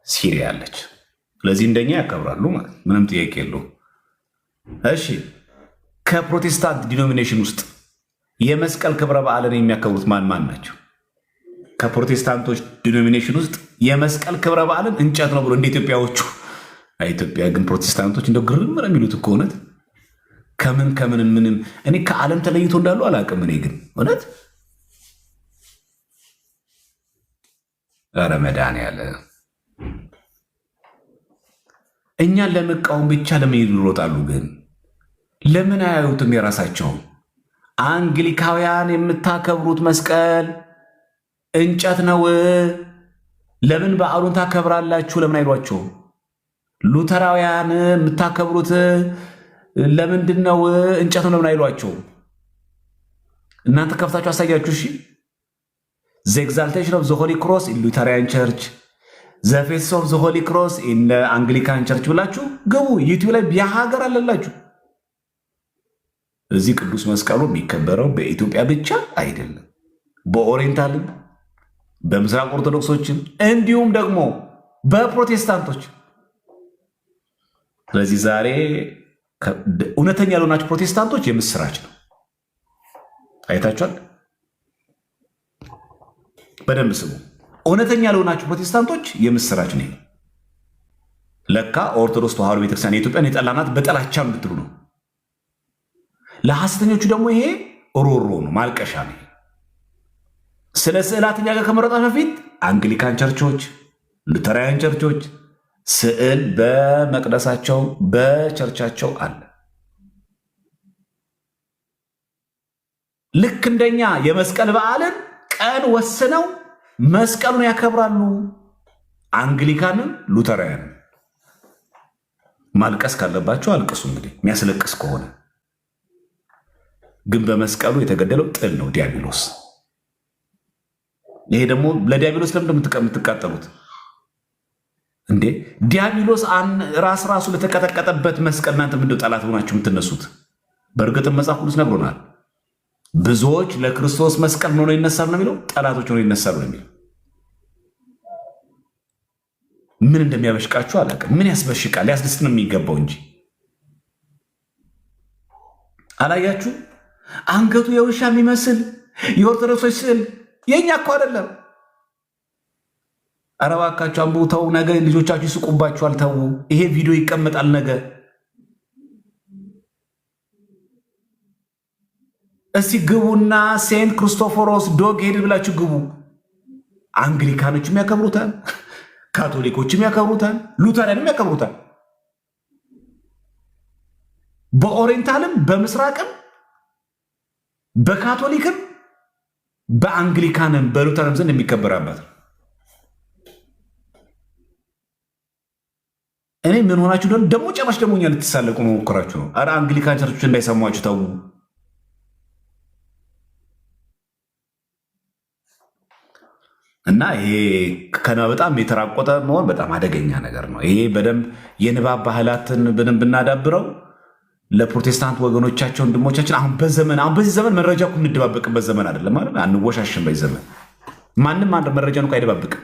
ሲሪያ አለች። ስለዚህ እንደኛ ያከብራሉ ማለት ምንም ጥያቄ የለውም። እሺ ከፕሮቴስታንት ዲኖሚኔሽን ውስጥ የመስቀል ክብረ በዓልን የሚያከብሩት ማን ማን ናቸው? ከፕሮቴስታንቶች ዲኖሚኔሽን ውስጥ የመስቀል ክብረ በዓልን እንጨት ነው ብሎ እንደ ኢትዮጵያዎቹ። ኢትዮጵያ ግን ፕሮቴስታንቶች እንደው ግርም ነው የሚሉት እኮ እውነት። ከምን ምንም እኔ ከዓለም ተለይቶ እንዳሉ አላውቅም። እኔ ግን እውነት ረመዳን ያለ እኛን ለመቃወም ብቻ ለመሄድ ይሮጣሉ። ግን ለምን አያዩትም የራሳቸውን? አንግሊካውያን የምታከብሩት መስቀል እንጨት ነው፣ ለምን በዓሉን ታከብራላችሁ? ለምን አይሏቸው? ሉተራውያን የምታከብሩት ለምንድን ነው? እንጨት ነው፣ ለምን አይሏቸው? እናንተ ከፍታችሁ አሳያችሁ። እሺ ዘ ኤግዛልቴሽን ኦፍ ዘ ሆሊ ክሮስ ኢን ሉተሪያን ቸርች፣ ዘ ፌስ ኦፍ ዘ ሆሊ ክሮስ ኢን አንግሊካን ቸርች ብላችሁ ግቡ። ዩቲዩብ ላይ ቢያሀገር አለላችሁ። እዚህ ቅዱስ መስቀሉ የሚከበረው በኢትዮጵያ ብቻ አይደለም፣ በኦሪየንታልም በምስራቅ ኦርቶዶክሶችም እንዲሁም ደግሞ በፕሮቴስታንቶች። ስለዚህ ዛሬ እውነተኛ ያልሆናችሁ ፕሮቴስታንቶች የምስራች ነው። አይታችኋል። በደንብ ስሙ። እውነተኛ ያልሆናችሁ ፕሮቴስታንቶች የምስራች ነው። ለካ ኦርቶዶክስ ተዋሕዶ ቤተክርስቲያን የኢትዮጵያን የጠላናት በጠላቻ ብትሉ ነው። ለሐሰተኞቹ ደግሞ ይሄ ሮሮ ነው፣ ማልቀሻ ነው። ስለ ስዕላት እኛ ጋር ከመረጣት በፊት አንግሊካን ቸርቾች፣ ሉተራውያን ቸርቾች ስዕል በመቅደሳቸው በቸርቻቸው አለ። ልክ እንደኛ የመስቀል በዓልን ቀን ወስነው መስቀሉን ያከብራሉ። አንግሊካንም ሉተራውያንም ማልቀስ ካለባቸው አልቅሱ። እንግዲህ የሚያስለቅስ ከሆነ ግን በመስቀሉ የተገደለው ጥል ነው፣ ዲያብሎስ። ይሄ ደግሞ ለዲያብሎስ ለምን የምትቃጠሉት እንዴ? ዲያብሎስ ራሱ ለተቀጠቀጠበት መስቀል እናንተ ምንድነው ጠላት ሆናችሁ የምትነሱት? በእርግጥም መጽሐፍ ቅዱስ ነግሮናል። ብዙዎች ለክርስቶስ መስቀል ሆነው ይነሳሉ ነው የሚለው፣ ጠላቶች ሆነው ይነሳሉ ነው የሚለው። ምን እንደሚያበሽቃችሁ አላውቅም። ምን ያስበሽቃል? ሊያስደስት ነው የሚገባው እንጂ። አላያችሁ? አንገቱ የውሻ የሚመስል የኦርቶዶክሶች ስዕል የኛ እኮ አይደለም። ኧረ እባካችሁ አንብቡ። ተው፣ ነገ ልጆቻችሁ ይስቁባችኋል። ተው፣ ይሄ ቪዲዮ ይቀመጣል ነገ። እስቲ ግቡና ሴንት ክርስቶፎሮስ ዶግ ሄድ ብላችሁ ግቡ። አንግሊካኖችም ያከብሩታል፣ ካቶሊኮችም ያከብሩታል፣ ሉተራንም ያከብሩታል። በኦሪየንታልም በምስራቅም በካቶሊክም በአንግሊካንም በሉተራንም ዘንድ የሚከበራበት። እኔ ምን ሆናችሁ ደግሞ ጨራሽ ደግሞ እኛ ልትሳለቁ መሞከራችሁ ነው። ኧረ አንግሊካን ቸርቾች እንዳይሰሟችሁ ተዉ። እና ይሄ በጣም የተራቆጠ መሆን በጣም አደገኛ ነገር ነው። ይሄ በደንብ የንባብ ባህላትን በደንብ ብናዳብረው ለፕሮቴስታንት ወገኖቻቸው ወንድሞቻችን አሁን በዚህ ዘመን መረጃ እኮ እንደባበቅበት ዘመን አይደለም ማለት አንወሻሽም። በዚህ ዘመን ማንም አንድ መረጃ ነው አይደባብቅም።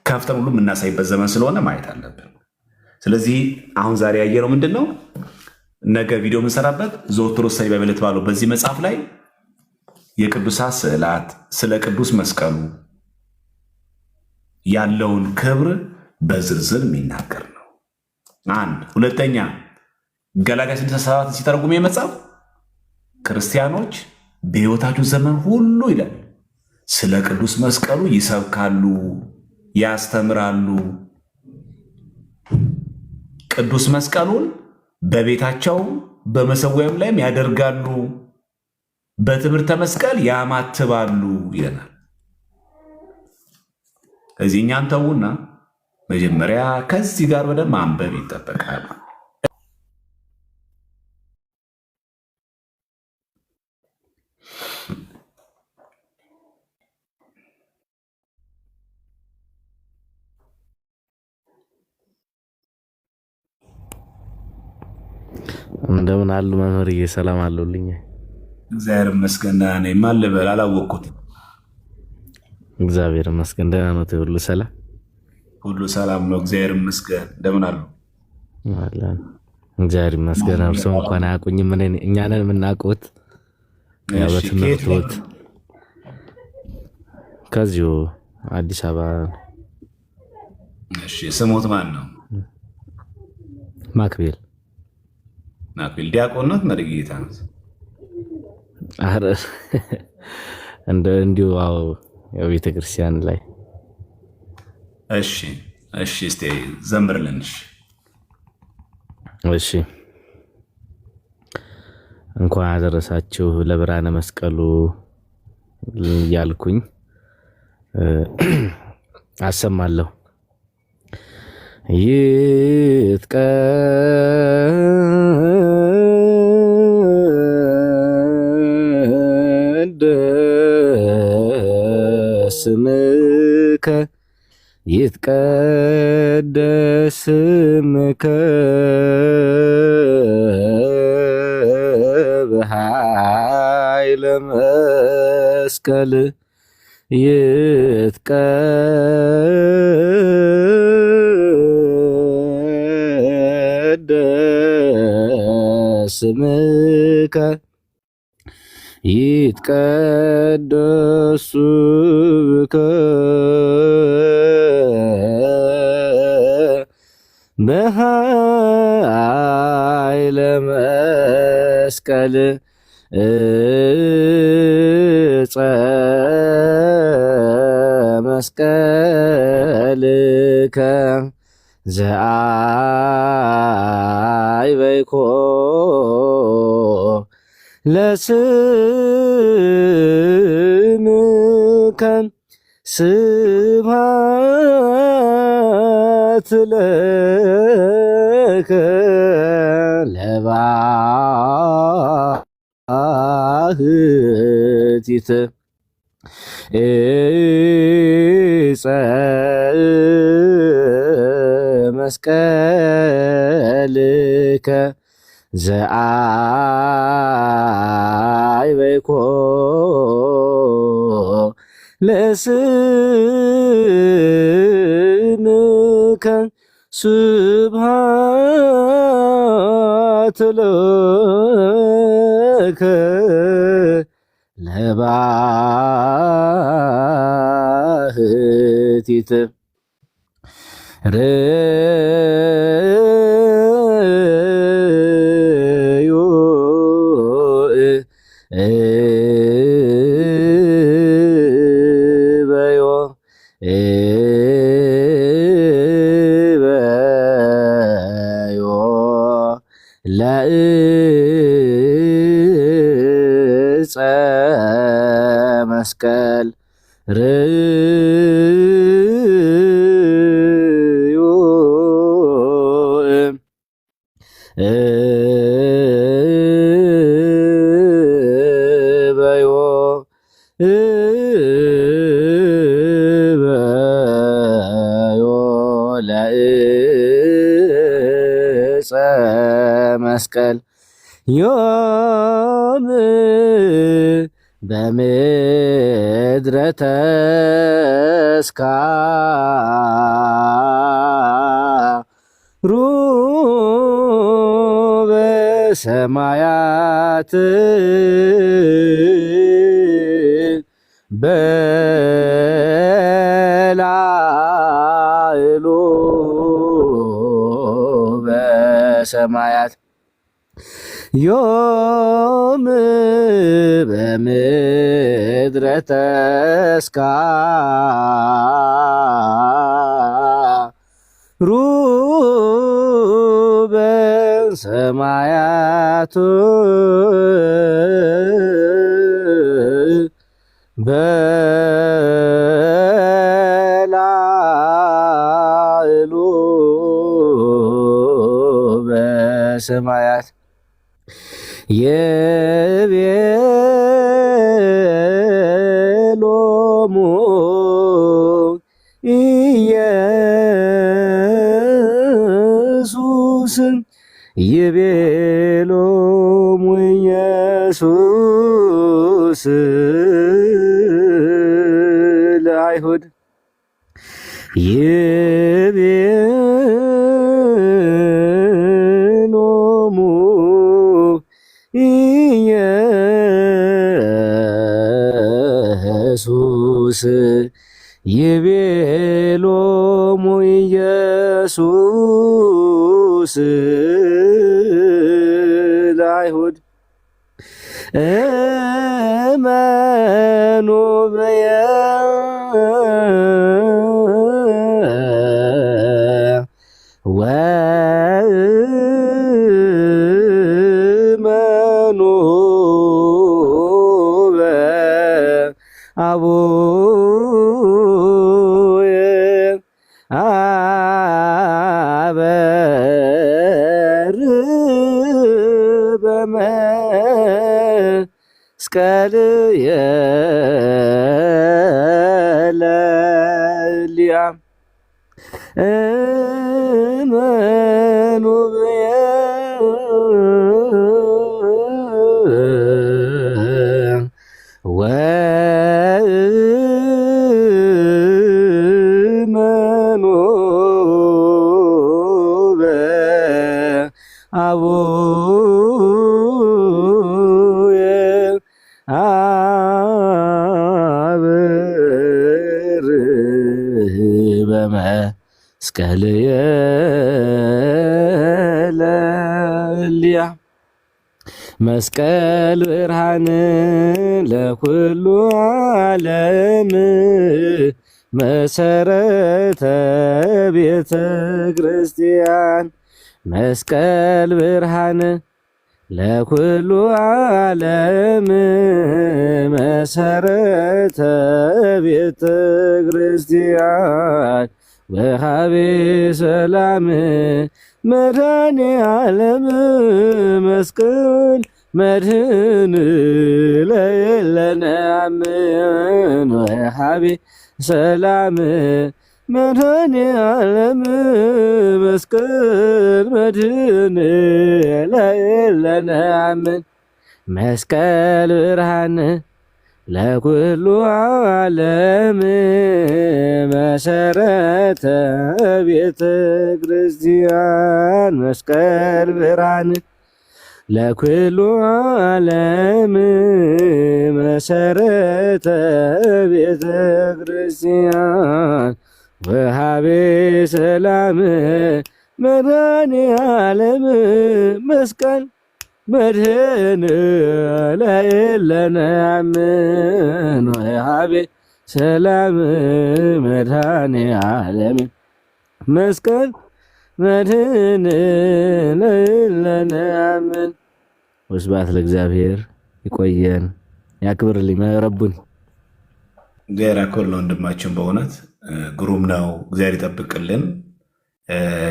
ከፍተን ሁሉ የምናሳይበት ዘመን ስለሆነ ማየት አለብን። ስለዚህ አሁን ዛሬ ያየነው ምንድን ነው? ነገ ቪዲዮ የምንሰራበት ዘወትር ስተዲ ባይብል ባለው በዚህ መጽሐፍ ላይ የቅዱሳት ስዕላት ስለ ቅዱስ መስቀሉ ያለውን ክብር በዝርዝር የሚናገር ነው። አንድ ሁለተኛ ገላትያ 6:7 ሲተረጉም የመጽሐፍ ክርስቲያኖች በሕይወታቸው ዘመን ሁሉ ይላል ስለ ቅዱስ መስቀሉ ይሰብካሉ፣ ያስተምራሉ። ቅዱስ መስቀሉን በቤታቸው በመሰዊያም ላይም ያደርጋሉ፣ በትምህርተ መስቀል ያማትባሉ ይለናል። እዚህ እኛን ተዉና መጀመሪያ ከዚህ ጋር ወደ ማንበብ ይጠበቃል። እንደምን አሉ መምህርዬ? ሰላም አለልኝ። እግዚአብሔር ይመስገን። እኔ ማን ልበል አላወቅኩትም። እግዚአብሔር ይመስገን ደህና ነው። ሁሉ ሰላም፣ ሁሉ ሰላም ነው። እግዚአብሔር ይመስገን። እንደምን አሉ? አለን። እግዚአብሔር ይመስገን። እርስዎ እንኳን አያውቁኝም፣ እኛ ነን የምናውቁት። ያው በትምህርት ከዚሁ አዲስ አበባ። እሺ፣ ስሞት ማን ነው? ማክቤል። ማክቤል ዲያቆን ነው? መሪጌታ ነው? አረ እንዲሁ የቤተ ክርስቲያን ላይ። እሺ እሺ፣ እስቲ ዘምርልን። እሺ፣ እንኳን አደረሳችሁ ለብርሃነ መስቀሉ እያልኩኝ አሰማለሁ። ይትቀደስ ስምከ ይትቀደስ ስምከ በኃይለ መስቀል ይትቀደስ ስምከ ይትቀደስ ስምከ በኃይለ መስቀል ዕፀ መስቀልከ ዘአይበይኮ ለስምከ ስብሐት ለከ ለባህቲት ዕፀ መስቀልከ ዘአይበይኮ ለስምከ ስብሐት ለከ ለባህቲት ርዩ በዮ በዮ ለዕፀ መስቀል ርዩ በዮ በዮ ለዕፀ መስቀል ዮም በምድረ ተስካሩ በሰማያት በላዕሉ በሰማያት ዮም በምድረ ተስካሩ በሰማያት በላዕሉ በሰማያት የቤሎሙ ኢየሱስ የቤሎሙ ኢየሱስ ለአይሁድ የቤሎሙ ኢየሱስ የቤሎሙ ኢየሱስ ለአይሁድ እመኑ በየ ወእመኑ በአቡየ አበር በመስቀልየ ለእልያ እመኑ በየ ወእመኑ በአቡየ አበር በመስቀልየ ለእልያ መስቀል ብርሃን ለኩሉ ዓለም መሰረተ ቤተ ክርስቲያን መስቀል ብርሃን ለኩሉ ዓለም መሰረተ ቤተ ክርስቲያን ወሃቤ ሰላም መድኃኔ ዓለም መስቀል መድህን ለየለነ አምን ወሃቤ ሰላም መድኃኔ ዓለም መስቀል መድህን ለየለነ አምን መስቀል ብርሃን ለኩሉ ዓለም መሰረተ ቤተ ክርስቲያን መስቀል ብርሃን ለኩሉ ዓለም መሰረተ ቤተ ክርስቲያን ወሃቤ ሰላም መድኃኔ ዓለም መስቀል መድህን ለየለነ አምን ወሃቤ ሰላም መድኃኔ ዓለም መስቀል መድህን ለየለነ አምን። ወስብሐት ለእግዚአብሔር። ይቆየን፣ ያክብርልኝ ረቡን። እግዚአብሔር ያክብር ለወንድማችን። በእውነት ግሩም ነው። እግዚአብሔር ይጠብቅልን።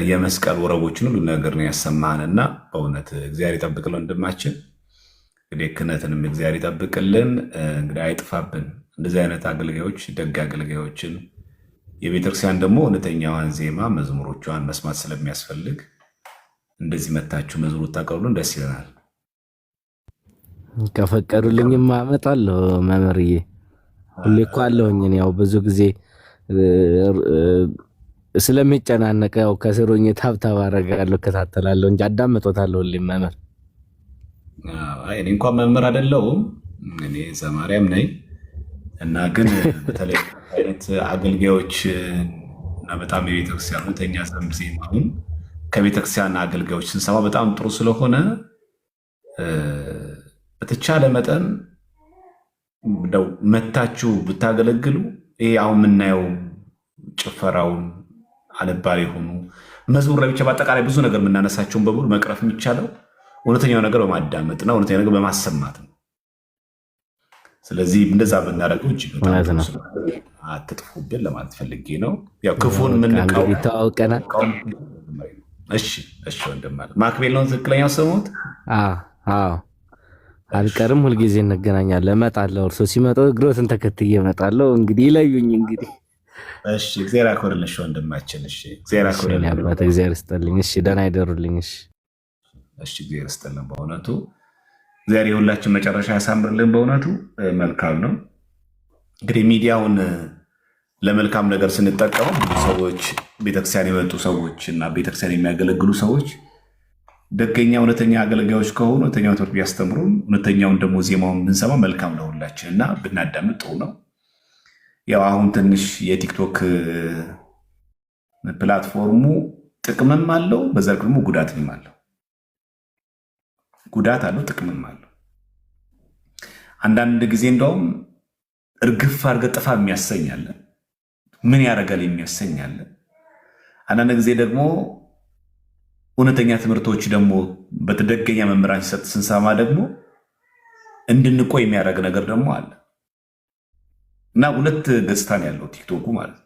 የመስቀል ወረቦችን ሁሉ ነገር ነው ያሰማንና በእውነት እግዚአብሔር ይጠብቅልን ወንድማችን። እንግዲህ ክህነትንም እግዚአብሔር ይጠብቅልን። እንግዲህ አይጥፋብን እንደዚህ አይነት አገልጋዮች፣ ደግ አገልጋዮችን። የቤተክርስቲያን ደግሞ እውነተኛዋን ዜማ መዝሙሮቿን መስማት ስለሚያስፈልግ እንደዚህ መታችሁ መዝሙር ታቀርቡልን ደስ ይለናል። ከፈቀዱልኝማ አመጣለሁ መምህርዬ። ሁሌ እኮ አለሁኝ። ያው ብዙ ጊዜ ስለሚጨናነቅ ያው ከስሩኝ ታብታብ አደርጋለሁ፣ እከታተላለሁ እንጂ አዳምጦታለሁ ሁሌም መምህር። አይ እኔ እንኳን መምህር አይደለሁም፣ እኔ ዘማሪያም ነኝ እና ግን በተለይ አይነት አገልጋዮች እና በጣም የቤተክርስቲያን እውነተኛ ዜማውን ከቤተክርስቲያን አገልጋዮች ስንሰማ በጣም ጥሩ ስለሆነ በተቻለ መጠን መታችሁ ብታገለግሉ ይሄ አሁን የምናየው ጭፈራውን አልባሌ ሆኑ መዝሙር ላይ ብቻ በአጠቃላይ ብዙ ነገር የምናነሳቸውን በሙሉ መቅረፍ የሚቻለው እውነተኛው ነገር በማዳመጥና እውነተኛው ነገር በማሰማት ነው። ስለዚህ እንደዛ ብናደርገው እጅግ አትጥፉብን ለማለት ፈልጌ ነው። ያው ክፉን የምንቃወም ይታወቀናል። እሺ እሺ ወንድም አለ ማክቤል ነው ትክክለኛው ስሙት? አዎ አልቀርም፣ ሁልጊዜ እንገናኛለን። እመጣለሁ፣ እርሶ ሲመጡ እግሮትን ተከትዬ እመጣለሁ። እንግዲህ ይለዩኝ። እንግዲህ እሺ፣ እግዚአብሔር ያክብርልሽ ወንድማችን። እሺ፣ እግዚአብሔር ያክብርልኝ አባት፣ እግዚአብሔር ይስጥልኝ። እሺ፣ ደህና ይደሩልኝ። እሺ፣ እሺ፣ እግዚአብሔር ይስጥልን። በእውነቱ እግዚአብሔር የሁላችን መጨረሻ ያሳምርልን። በእውነቱ መልካም ነው። እንግዲህ ሚዲያውን ለመልካም ነገር ስንጠቀሙ ብዙ ሰዎች ቤተክርስቲያን የመጡ ሰዎች እና ቤተክርስቲያን የሚያገለግሉ ሰዎች ደገኛ እውነተኛ አገልጋዮች ከሆኑ እውነተኛው ትምህርት ቢያስተምሩን እውነተኛውን ደግሞ ዜማውን ብንሰማ መልካም ነው ሁላችን እና ብናዳምጥ ጥሩ ነው። ያው አሁን ትንሽ የቲክቶክ ፕላትፎርሙ ጥቅምም አለው፣ በዛ ደግሞ ጉዳትም አለው። ጉዳት አለው፣ ጥቅምም አለው። አንዳንድ ጊዜ እንደውም እርግፍ አድርገህ ጥፋ የሚያሰኛለን፣ ምን ያደርጋል የሚያሰኛለን። አንዳንድ ጊዜ ደግሞ እውነተኛ ትምህርቶች ደግሞ በተደገኛ መምህራን ሲሰጥ ስንሰማ ደግሞ እንድንቆይ የሚያደርግ ነገር ደግሞ አለ እና ሁለት ገጽታ ነው ያለው ቲክቶኩ ማለት ነው።